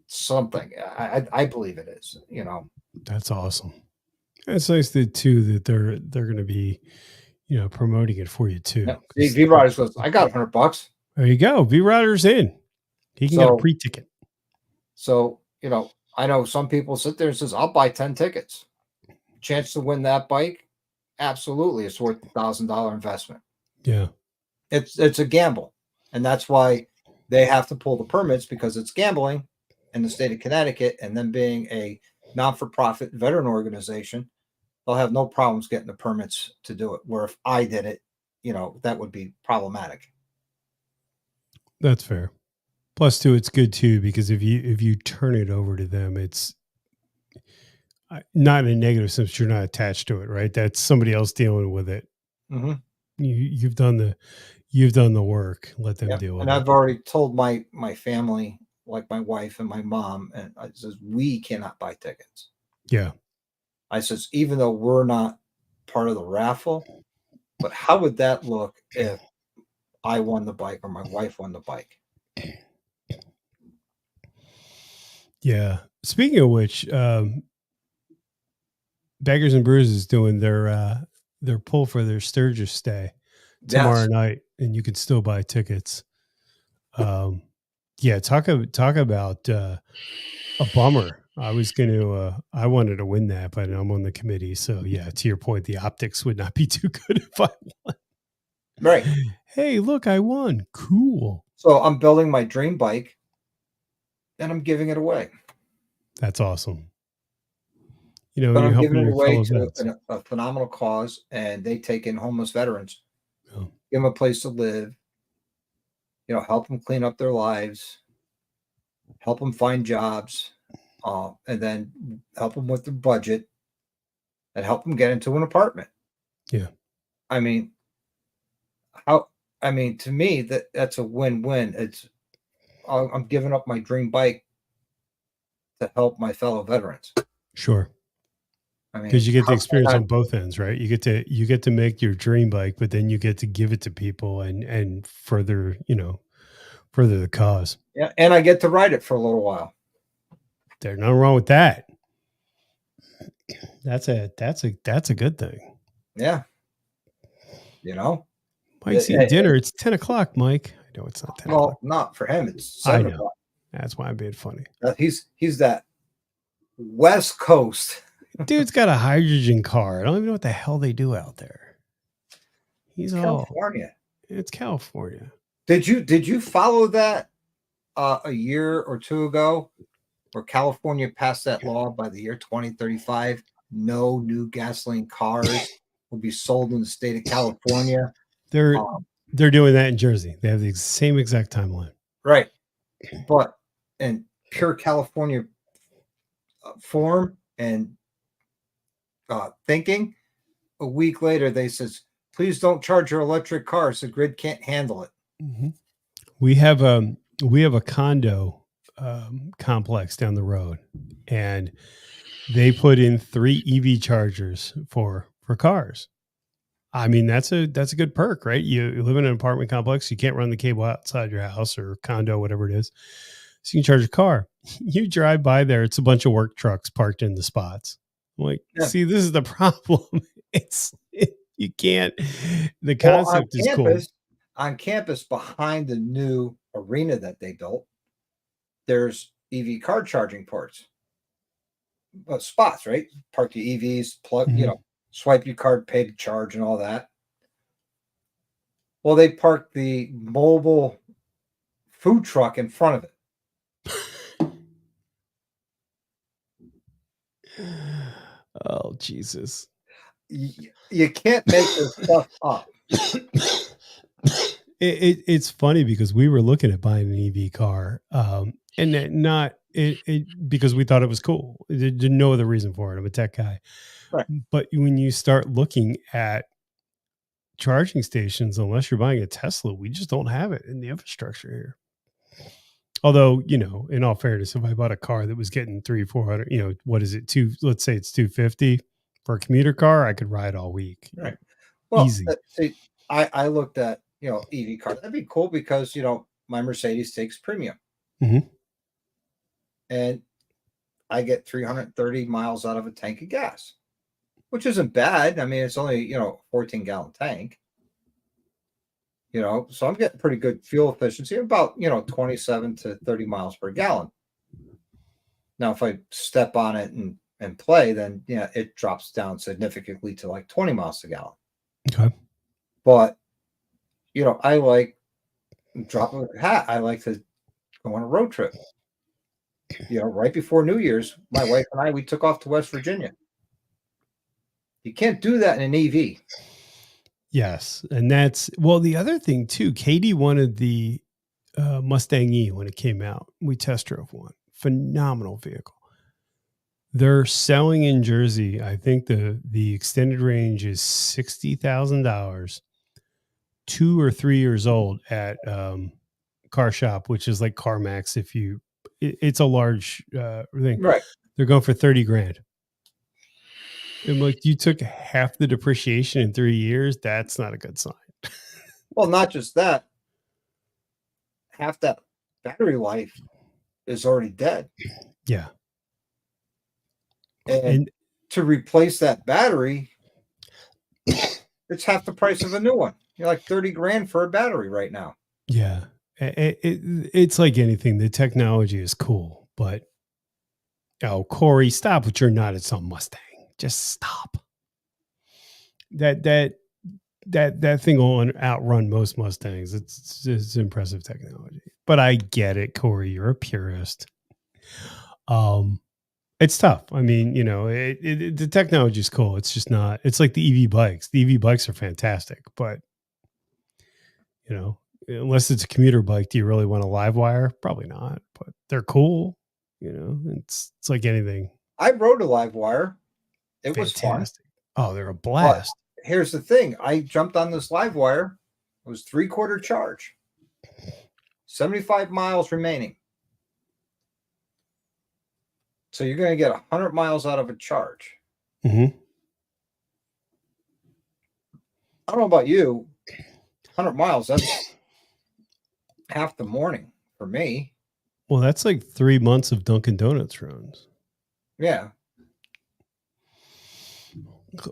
something. I believe it is. That's awesome. It's nice that too that they're going to be promoting it for you too. Yeah. Because V Riders goes, I got $100. there you go. V Rider's in. He can get a So pre-ticket. So, I know some people sit there and says, I'll buy 10 tickets. Chance to win that bike, absolutely, it's worth $1,000 investment. Yeah. It's a gamble. And that's why they have to pull the permits, because it's gambling in the state of Connecticut. And then being a non-for-profit veteran organization, they'll have no problems getting the permits to do it. Where if I did it, that would be problematic. That's fair. Plus, too, it's good too because if you turn it over to them, it's not in a negative sense. You're not attached to it, right? That's somebody else dealing with it. Mm-hmm. You've done the work. Let them Yeah. deal with And it. I've already told my family, like my wife and my mom, and I says, we cannot buy tickets. Yeah. I says, even though we're not part of the raffle, but how would that look if I won the bike or my wife won the bike? Yeah. Speaking of which, Beggars and Brews is doing their pull for their Sturgis stay tomorrow Yes. night, and you can still buy tickets. Yeah, talk about a bummer. I wanted to win that, but I'm on the committee, so yeah. To your point, the optics would not be too good if I won. Right. Hey, look, I won. Cool. So I'm building my dream bike and I'm giving it away. That's awesome. But You're I'm giving helping it your away fellow to vets. a phenomenal cause, and they take in homeless veterans, Oh, give them a place to live, help them clean up their lives, help them find jobs, and then help them with their budget and help them get into an apartment. yeah. I mean, how? I mean, to me, that's a win-win. I'm giving up my dream bike to help my fellow veterans. Sure. I mean, Because you get the how can experience I on both ends, right? You get to make your dream bike, but then you get to give it to people and further, further the cause. yeah, and I get to ride it for a little while. There's nothing wrong with that. That's a good thing. Yeah, Mike's eating dinner. It's 10 o'clock, Mike. I know it's not 10 o'clock. well, not for him. It's I 7 know. o'clock. That's why I'm being funny. He's that West Coast. Dude's got a hydrogen car. I don't even know what the hell they do out there. He's all California. it's California. Did you follow that a year or two ago, where California passed that law by the year 2035? No new gasoline cars will be sold in the state of California. They're doing that in Jersey. They have the same exact timeline. Right. But in pure California form and thinking, a week later they says, please don't charge your electric cars. The grid can't handle it. Mm-hmm. We have a condo complex down the road, and they put in 3 EV chargers for cars. I mean, that's a good perk, right? You live in an apartment complex, you can't run the cable outside your house or condo, whatever it is. So you can charge a car. You drive by there, it's a bunch of work trucks parked in the spots. I'm like, Yeah. see, this is the problem. You can't. The concept is cool. On campus, behind the new arena that they built, there's EV car charging spots, right? Park the EVs, plug, Mhm. swipe your card, pay the charge, and all that. Well, they parked the mobile food truck in front of it. Oh, Jesus. You can't make this stuff up. It's funny because we were looking at buying an EV car, and because we thought it was cool. There's no other reason for it. I'm a tech guy. Right. But when you start looking at charging stations, unless you're buying a Tesla, we just don't have it in the infrastructure here. Although, in all fairness, if I bought a car that was getting 300-400, what is it? Let's say it's 250 for a commuter car, I could ride all week. Right. Well, Easy. See, I looked at, EV car. That'd be cool because, my Mercedes takes premium. Mm-hmm. And I get 330 miles out of a tank of gas, which isn't bad. I mean, it's only, 14-gallon tank. So I'm getting pretty good fuel efficiency, about, 27 to 30 miles per gallon. Now, if I step on it and play, then, it drops down significantly to like 20 miles a gallon. Okay. But, I like dropping a hat. I like to go on a road trip. Right before New Year's, my wife and I, we took off to West Virginia. You can't do that in an EV. Yes. And the other thing too, Katie wanted the Mustang E when it came out. We test drove one. Phenomenal vehicle. They're selling in Jersey. I think the extended range is $60,000, 2 or 3 years old at Car Shop, which is like CarMax. It's a large thing. Right. They're going for 30 grand. And like, you took half the depreciation in 3 years. That's not a good sign. Well, not just that. Half that battery life is already dead. Yeah. And to replace that battery, it's half the price of a new one. You're like 30 grand for a battery right now. Yeah. It's like anything. The technology is cool, but Corey, stop with your not at some Mustang. Just stop. That thing will outrun most Mustangs. It's impressive technology, but I get it, Corey. You're a purist. It's tough. I mean, the technology is cool. It's just not. It's like the EV bikes. The EV bikes are fantastic, but unless it's a commuter bike, do you really want a live wire? Probably not. But they're cool. It's like anything. I rode a live wire. It was fun. Oh, they're a blast. But here's the thing. I jumped on this live wire. It was 3/4 charge. 75 miles remaining. So you're going to get 100 miles out of a charge. Mm-hmm. I don't know about you. 100 miles, that's half the morning for me. Well, that's like 3 months of Dunkin' Donuts runs. Yeah.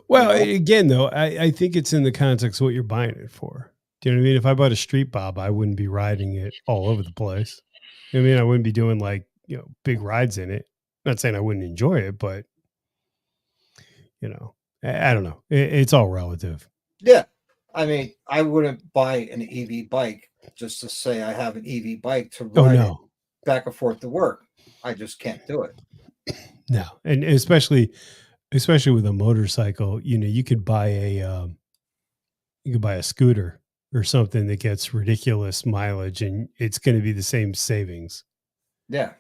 Well, again, though, I think it's in the context of what you're buying it for. Do you know what I mean? If I bought a Street Bob, I wouldn't be riding it all over the place. I mean, I wouldn't be doing like, big rides in it. Not saying I wouldn't enjoy it, but, I don't know. It's all relative. Yeah. I mean, I wouldn't buy an EV bike just to say I have an EV bike to ride it back and forth to work. I just can't do it. No. And especially with a motorcycle, you could buy a scooter or something that gets ridiculous mileage and it's going to be the same savings. Yeah.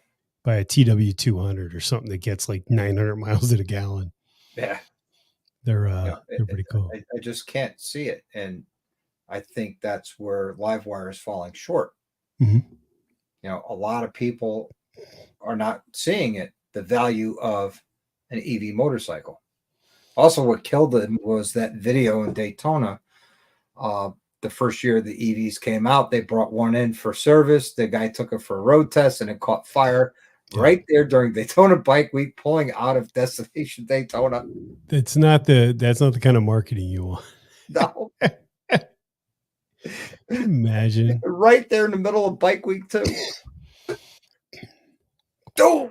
Buy a TW200 or something that gets like 900 miles at a gallon. Yeah. They're pretty cool. I just can't see it. And I think that's where Livewire is falling short. Mm-hmm. A lot of people are not seeing it, the value of an EV motorcycle. Also, what killed it was that video in Daytona. The first year the EVs came out, they brought one in for service. The guy took it for a road test and it caught fire right there during Daytona Bike Week, pulling out of Destination Daytona. That's not the kind of marketing you want. No. Imagine. Right there in the middle of Bike Week too. Oh!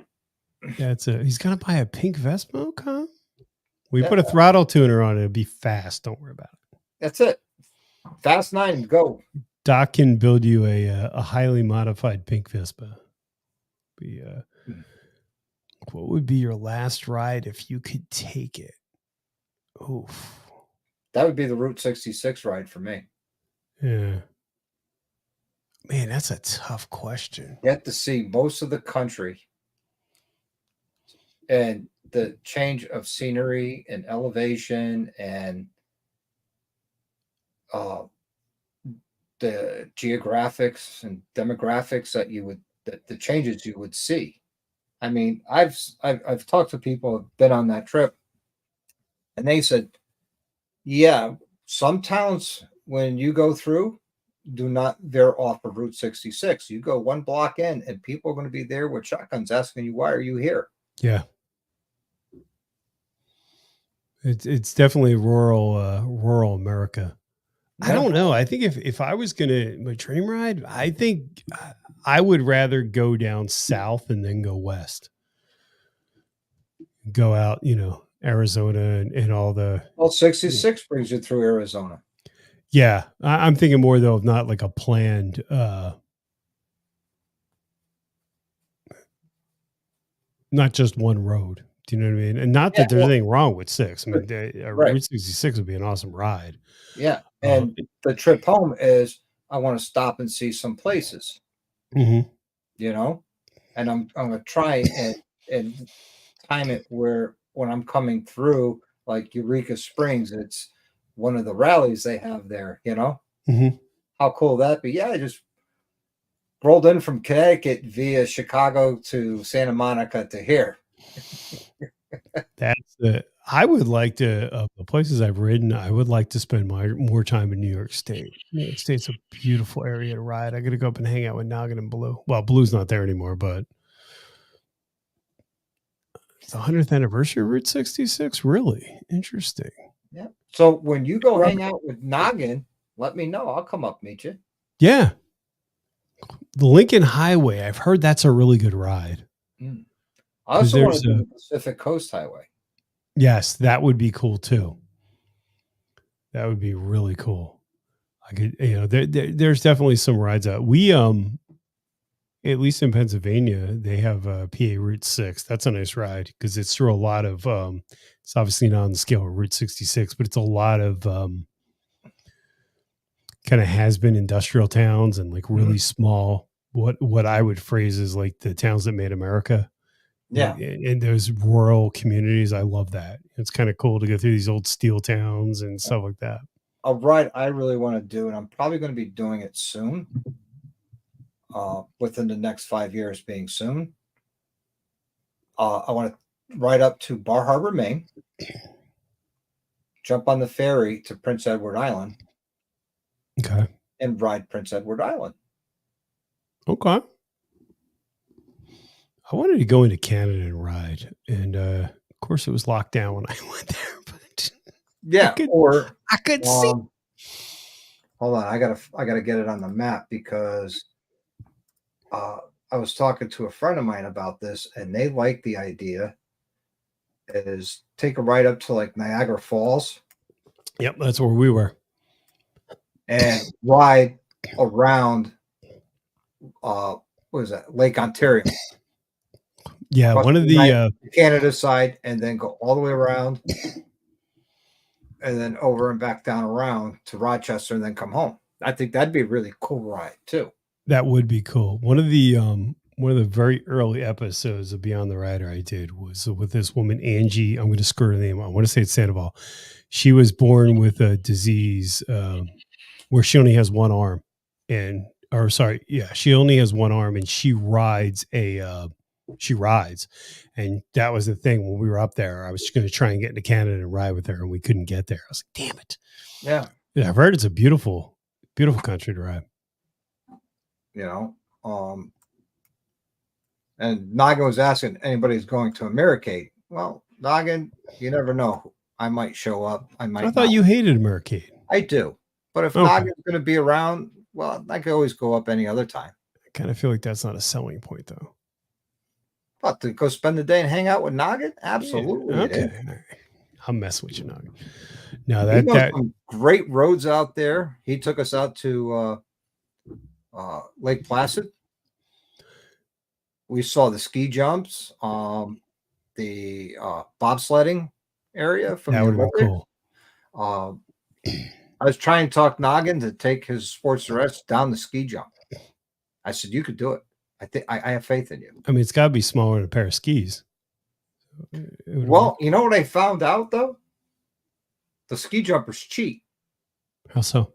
He's gonna buy a pink Vespa, huh? We put a throttle tuner on it. It'll be fast. Don't worry about it. That's it. Fast 9, go. Doc can build you a highly modified pink Vespa. What would be your last ride if you could take it? Oof. That would be the Route 66 ride for me. Yeah. Man, that's a tough question. You have to see most of the country and the change of scenery and elevation and the geographics and demographics that the changes you would see. I mean, I've talked to people who've been on that trip, and they said, yeah, some towns when you go through do not veer off of Route 66. You go one block in, and people are going to be there with shotguns asking you, why are you here? Yeah. It's definitely rural America. I don't know. I think if I was my dream ride, I think I would rather go down south and then go west. Go out, Arizona and all the. Well, 66 brings you through Arizona. Yeah, I'm thinking more though of not like a planned. Not just one road. Do you know what I mean? And not that there's anything wrong with 6. I mean, Route 66 would be an awesome ride. Yeah. And the trip home is I want to stop and see some places, and I'm going to try and time it where when I'm coming through like Eureka Springs, it's one of the rallies they have there, How cool would that be? Yeah. I just rolled in from Connecticut via Chicago to Santa Monica to here. I would like to, of the places I've ridden, I would like to spend more time in New York State. New York State's a beautiful area to ride. I got to go up and hang out with Noggin and Blue. Well, Blue's not there anymore, but it's the 100th anniversary of Route 66. Really interesting. Yeah. So when you go hang out with Noggin, let me know. I'll come up meet you. Yeah. The Lincoln Highway. I've heard that's a really good ride. I also want to do the Pacific Coast Highway. Yes, that would be cool too. That would be really cool. I could, there's definitely some rides out. We, at least in Pennsylvania, they have PA Route 6. That's a nice ride because it's through a lot of, it's obviously not on the scale of Route 66, but it's a lot of kind of has-been industrial towns and like really small, what I would phrase as like the towns that made America. Yeah. And those rural communities, I love that. It's kind of cool to go through these old steel towns and stuff like that. A ride I really want to do, and I'm probably going to be doing it soon, within the next 5 years being soon. I want to ride up to Bar Harbor, Maine, jump on the ferry to Prince Edward Island. Okay. And ride Prince Edward Island. Okay. I wanted to go into Canada and ride, and of course it was locked down when I went there. But yeah, I could see. Hold on, I gotta get it on the map because I was talking to a friend of mine about this, and they like the idea. Is take a ride up to like Niagara Falls. Yep, that's where we were, and ride around. What is that? Lake Ontario. Yeah, one of the Canada side, and then go all the way around, and then over and back down around to Rochester, and then come home. I think that'd be a really cool ride too. That would be cool. One of the very early episodes of Beyond the Rider I did was with this woman Angie. I'm going to screw her name. I want to say it's Sandoval. She was born with a disease where she only has one arm, she only has one arm, and she rides and that was the thing when we were up there. I was going to try and get into Canada and ride with her, and we couldn't get there. I was like, damn it. Yeah, I've heard it's a beautiful country to ride. And Noggin was asking anybody's going to Americade. Well, Noggin, you never know. I might show up. I thought you hated Americade. I do, but if Noggin's going to be around, well, I could always go up any other time. I kind of feel like that's not a selling point, though. But to go spend the day and hang out with Noggin? Absolutely. Yeah. Okay. I'll mess with you, Noggin. No, He knows that some great roads out there. He took us out to Lake Placid. We saw the ski jumps, the bobsledding area from that the would have been Olympics. cool. I was trying to talk Noggin to take his sports arrest down the ski jump. I said, "You could do it. I think I have faith in you." I mean, it's got to be smaller than a pair of skis. Well, you know what I found out though? The ski jumpers cheat. How so?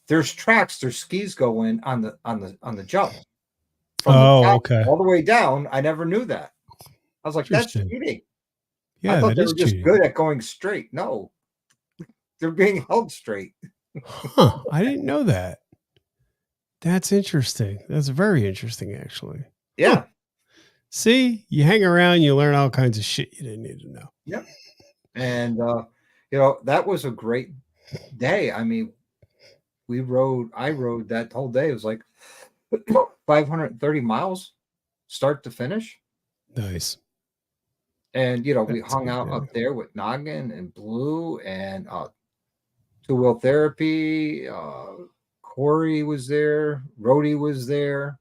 There's tracks their skis go in on the jump. From the Oh, top okay. all the way down. I never knew that. I was like, that's Interesting. cheating. Yeah, I thought that they is were just cheating. good at going straight. No, they're being held straight. Huh, I didn't know that. That's interesting. That's very interesting, actually. Yeah. Huh. See, you hang around, you learn all kinds of shit you didn't need to know. Yep. And you know, that was a great day. I mean, I rode that whole day. It was like 530 miles start to finish. Nice. And you know, we That's a hung good out day. up there with Noggin and Blue and two-wheel therapy. Corey was there, Rhodey was there.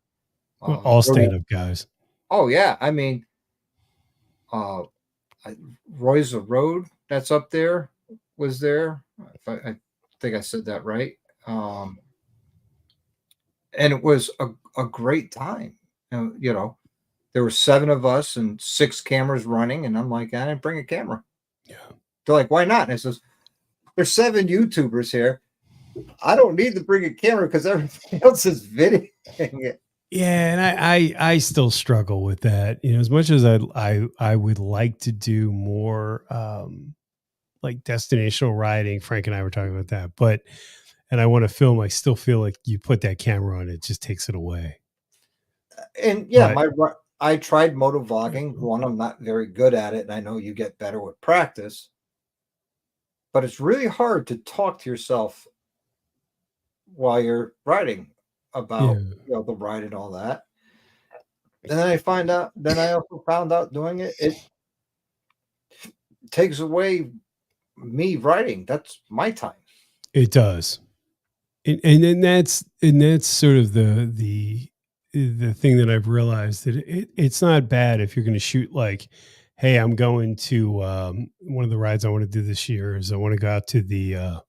Well, all Rhodey- stand-up guys. Oh yeah, I mean, Roy's the Road that's up there was there. I think I said that right. And it was a great time. You know, there were 7 of us and 6 cameras running, and I'm like, I didn't bring a camera. Yeah. They're like, why not? And I says, there's 7 YouTubers here. I don't need to bring a camera because everybody else is videoing it. Yeah, and I still struggle with that. You know, as much as I would like to do more like destinational riding. Frank and I were talking about that, and I want to film. I still feel like you put that camera on, it just takes it away. And yeah, But- I tried motovlogging. One, I'm not very good at it, and I know you get better with practice. But it's really hard to talk to yourself while you're riding about you know, the ride and all that. And then I also found out doing it, it takes away me riding. That's my time. It does, and that's sort of the thing that I've realized, that it's not bad if you're going to shoot like, hey, I'm going to one of the rides I want to do this year is I want to go out to the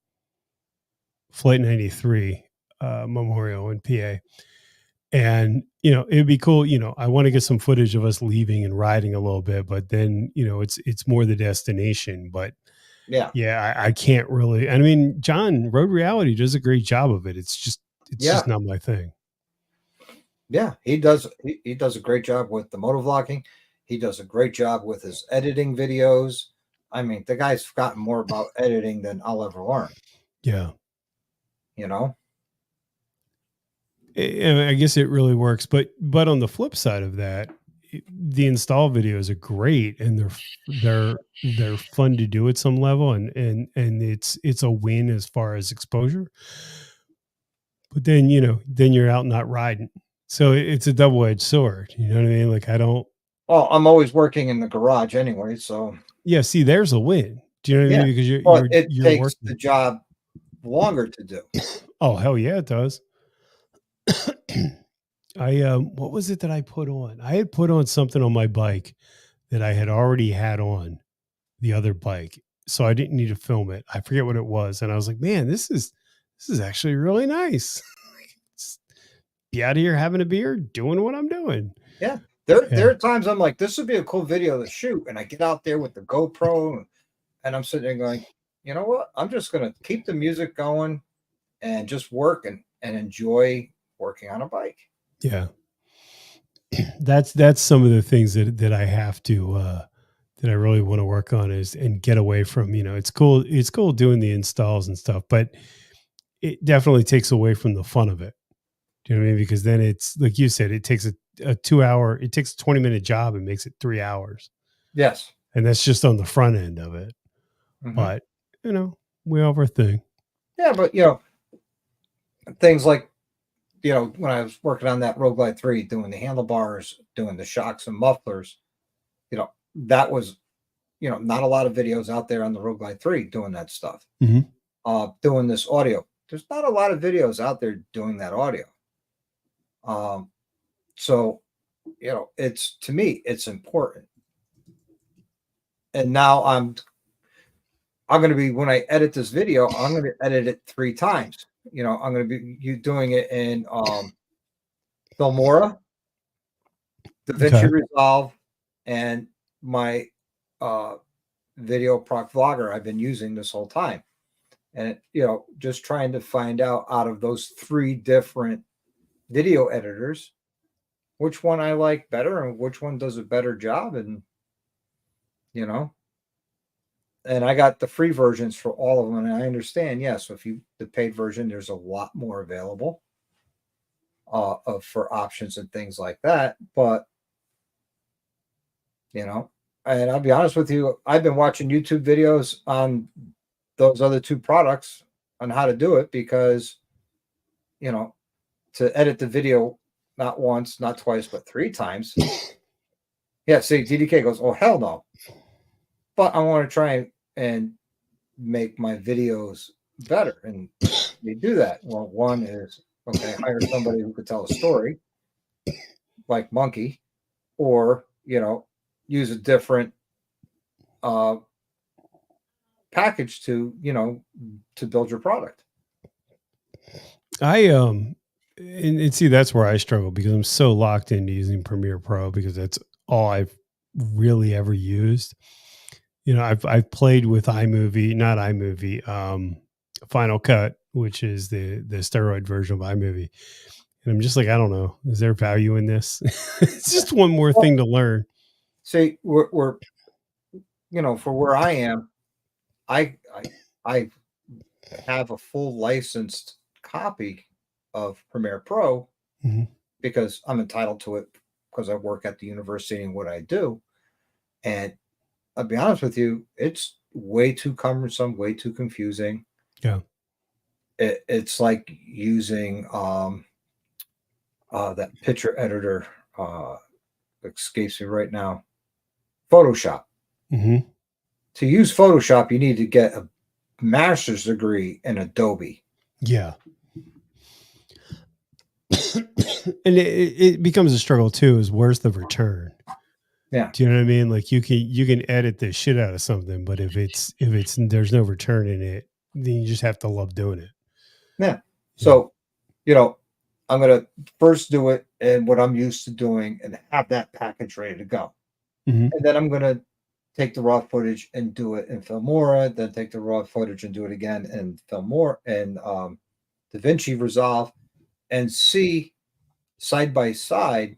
Flight 93 Memorial in PA. And, you know, it'd be cool. You know, I want to get some footage of us leaving and riding a little bit, but then, you know, it's more the destination. But yeah, I can't really. I mean, John, Road Reality does a great job of it. It's just not my thing. Yeah, he does. He does a great job with the motovlogging. He does a great job with his editing videos. I mean, the guy's gotten more about editing than I'll ever learn. Yeah. You know? I guess it really works, but on the flip side of that, the install videos are great, and they're fun to do at some level, and it's a win as far as exposure. But then, you know, then you're out not riding, so it's a double-edged sword. You know what I mean? Like, I don't. Well, I'm always working in the garage anyway, so yeah. See, there's a win. Do you know what I mean? Because you're takes working the job longer to do. Oh, hell yeah, it does. What was it that I put on? I had put on something on my bike that I had already had on the other bike, so I didn't need to film it. I forget what it was, and I was like, man, this is actually really nice. Just be out here having a beer, doing what I'm doing. Yeah. There are times I'm like, this would be a cool video to shoot, and I get out there with the GoPro, and I'm sitting there going, you know what? I'm just going to keep the music going and just work and enjoy working on a bike. Yeah. That's some of the things that I have to that I really want to work on and get away from. You know, it's cool doing the installs and stuff, but it definitely takes away from the fun of it. Do you know what I mean? Because then it's like you said, it takes a 2 hour, it takes a 20-minute job and makes it 3 hours. Yes. And that's just on the front end of it. Mm-hmm. But, you know, we have our thing. Yeah, but, you know, things like, you know, when I was working on that Road Glide 3, doing the handlebars, doing the shocks and mufflers, you know, that was, not a lot of videos out there on the Rogue Glide 3 doing that stuff. Mhm. Doing this audio. There's not a lot of videos out there doing that audio. So, it's, to me, it's important. And now I'm going to be, when I edit this video, I'm going to edit it 3 times. I'm going to be doing it in Filmora, DaVinci Resolve, and my video proc vlogger I've been using this whole time. And, just trying to find out of those 3 different video editors, which one I like better and which one does a better job. And, and I got the free versions for all of them. And I understand, yes, if the paid version, there's a lot more available for options and things like that. But, and I'll be honest with you, I've been watching YouTube videos on those other 2 products on how to do it, because, to edit the video not once, not twice, but 3 times. Yeah, see, DDK goes, oh, hell no. But I want to try and make my videos better. And they do that. Well, one is, okay, hire somebody who could tell a story, like Monkey, or, use a different package to build your product. And see, that's where I struggle, because I'm so locked into using Premiere Pro, because that's all I've really ever used. I've played with Final Cut, which is the steroid version of iMovie. And I'm just like, I don't know, is there value in this? It's just one more thing to learn. See, we're for where I am, I have a full licensed copy of Premiere Pro, because I'm entitled to it, because I work at the university and what I do. And I'll be honest with you, it's way too cumbersome, way too confusing. Yeah. It's like using that picture editor, escapes me right now, Photoshop. Mm-hmm. To use Photoshop, you need to get a master's degree in Adobe. Yeah. And it becomes a struggle too, is where's the return? Yeah. Do you know what I mean? Like, you can edit the shit out of something, but if there's no return in it, then you just have to love doing it. Yeah. So, I'm going to first do it in what I'm used to doing and have that package ready to go. Mm-hmm. And then I'm going to take the raw footage and do it in Filmora, then take the raw footage and do it again in Filmora and DaVinci Resolve, and see side by side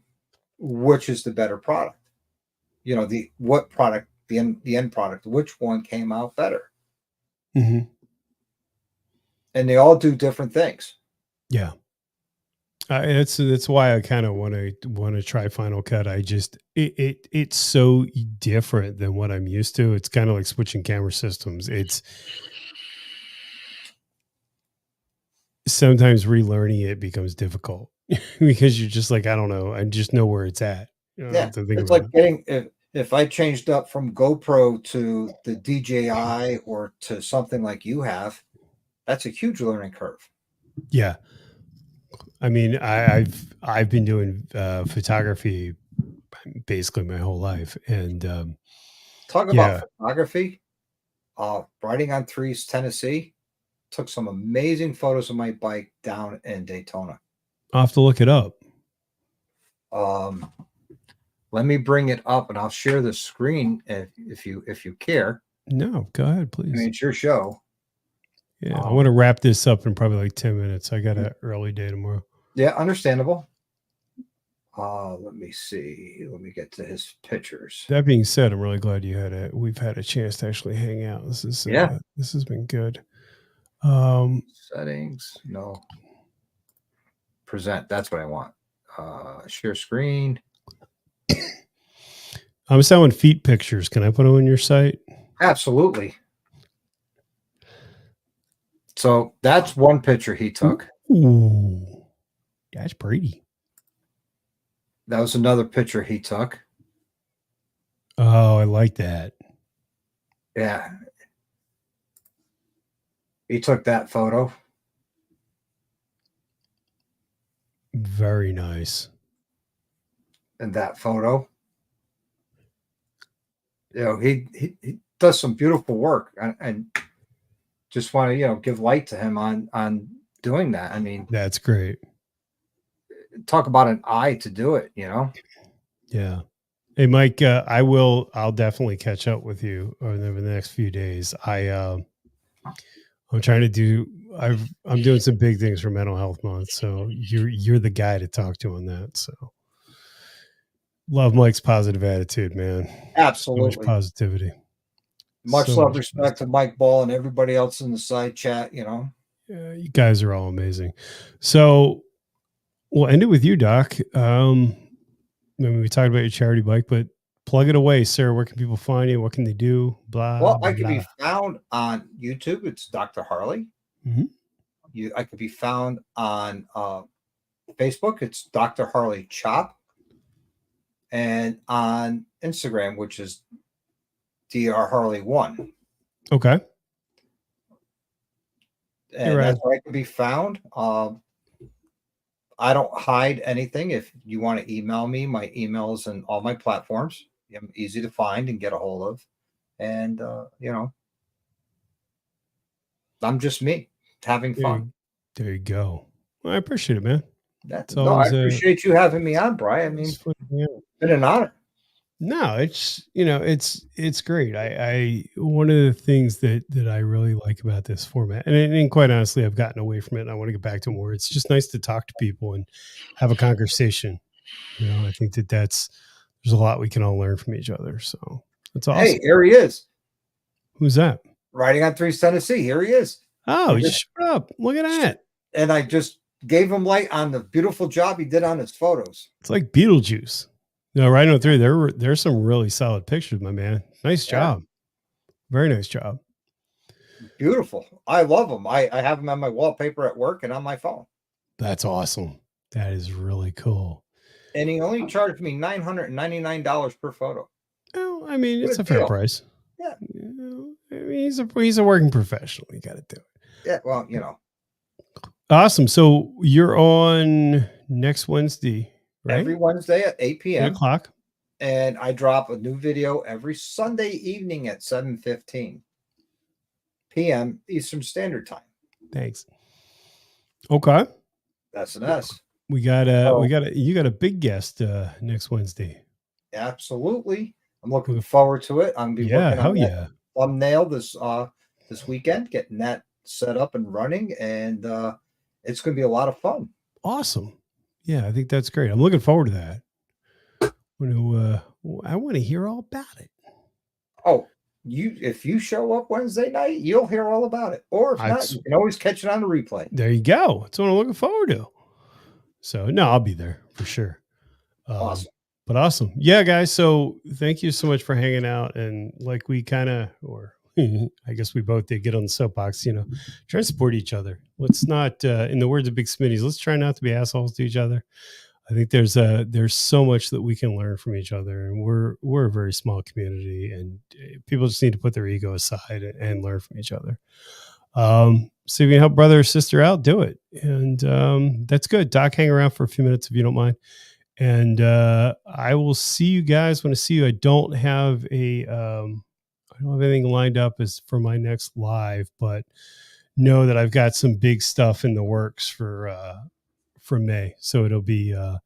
which is the better product. The end product, which one came out better. Mm-hmm. And they all do different things. Yeah. That's why I kind of want to try Final Cut. It's so different than what I'm used to. It's kind of like switching camera systems. It's sometimes relearning it becomes difficult because you're just like, I don't know. I just know where it's at. Yeah, it's like getting, if I changed up from GoPro to the DJI or to something like you have, that's a huge learning curve. Yeah. I mean, I've been doing photography basically my whole life, and talk about photography. Riding on Threes, Tennessee, took some amazing photos of my bike down in Daytona. I'll have to look it up. Let me bring it up, and I'll share the screen if you care. No, go ahead, please. I mean, it's your show. Yeah, I want to wrap this up in probably like 10 minutes. I got an early day tomorrow. Yeah, understandable. Let me see. Let me get to his pictures. That being said, I'm really glad we've had a chance to actually hang out. This has been good. Settings, no. Present, that's what I want. Share screen. I'm selling feet pictures. Can I put them on your site? Absolutely. So that's one picture he took. Ooh, that's pretty. That was another picture he took. Oh, I like that. Yeah. He took that photo. Very nice. And that photo. You know, he does some beautiful work, and just want to, you know, give light to him on doing that. I mean, That's great. talk about an eye to do it, you know. Yeah. Hey, Mike, I'll definitely catch up with you over the next few days. I'm trying to do, I'm doing some big things for Mental Health Month. So you're the guy to talk to on that. So love Mike's positive attitude, man. So much Absolutely. positivity. Much So love, much respect to Mike Ball and everybody else in the side chat, you know. Yeah, you guys are all amazing. So we'll end it with you, Doc. I mean, we talked about your charity bike, but plug it away, sir. Where can people find you? What can they do? Blah, Well, I could blah. be found on YouTube. It's Dr. Harley. Mhm. I could be found on Facebook. It's Dr. Harley Chop. And on Instagram, which is Dr. Harley 1. Okay. And that's where I can be found. I don't hide anything. If you want to email me, my email's in all my platforms. I'm easy to find and get a hold of. And, you know, I'm just me having fun. There you go. Well, I appreciate it, man. No, I appreciate you having me on, Brian. I mean, it's been an honor. No, it's great. One of the things that I really like about this format, and quite honestly, I've gotten away from it, and I want to get back to more. It's just nice to talk to people and have a conversation. You know, I think there's a lot we can all learn from each other. So that's awesome. Hey, here he is. Who's that? Riding on 3 Tennessee. Here he is. Oh, he just showed up. Look at that. And I just gave him light on the beautiful job he did on his photos. It's like Beetlejuice. No, right on through. There's some really solid pictures, my man. Nice job. Very nice job. Beautiful. I love them. I have them on my wallpaper at work and on my phone. That's awesome. That is really cool. And he only charged me $999 per photo. Oh, I mean, it's a fair price. Yeah. I mean, he's a working professional. You got to do it. Yeah. Well, you know. Awesome. So you're on next Wednesday, right? Every Wednesday at 8 p.m. 8 o'clock. And I drop a new video every Sunday evening at 7:15 p.m. Eastern Standard Time. Thanks. Okay. That's an S. You got a big guest next Wednesday. Absolutely. I'm looking forward to it. I'm gonna be working on that thumbnail this weekend, getting that set up and running, and it's gonna be a lot of fun. Awesome. Yeah, I think that's great. I'm looking forward to that. I want to hear all about it. Oh, if you show up Wednesday night, you'll hear all about it. Or if not, you can always catch it on the replay. There you go. That's what I'm looking forward to. So no, I'll be there for sure. Awesome. But awesome. Yeah, guys. So thank you so much for hanging out. And like we kind of, or I guess we both did, get on the soapbox, you know, try to support each other. Let's not, in the words of Big Smitty's, let's try not to be assholes to each other. I think there's so much that we can learn from each other, and we're a very small community, and people just need to put their ego aside and learn from each other. So if you can help brother or sister out, do it. And that's good. Doc, hang around for a few minutes if you don't mind. And I will see you guys when I see you. I don't have anything lined up as for my next live, but know that I've got some big stuff in the works for May. So it'll be a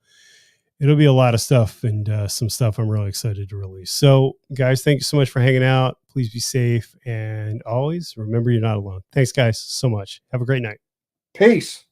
lot of stuff and some stuff I'm really excited to release. So guys, thank you so much for hanging out. Please be safe. And always remember, you're not alone. Thanks guys so much. Have a great night. Peace.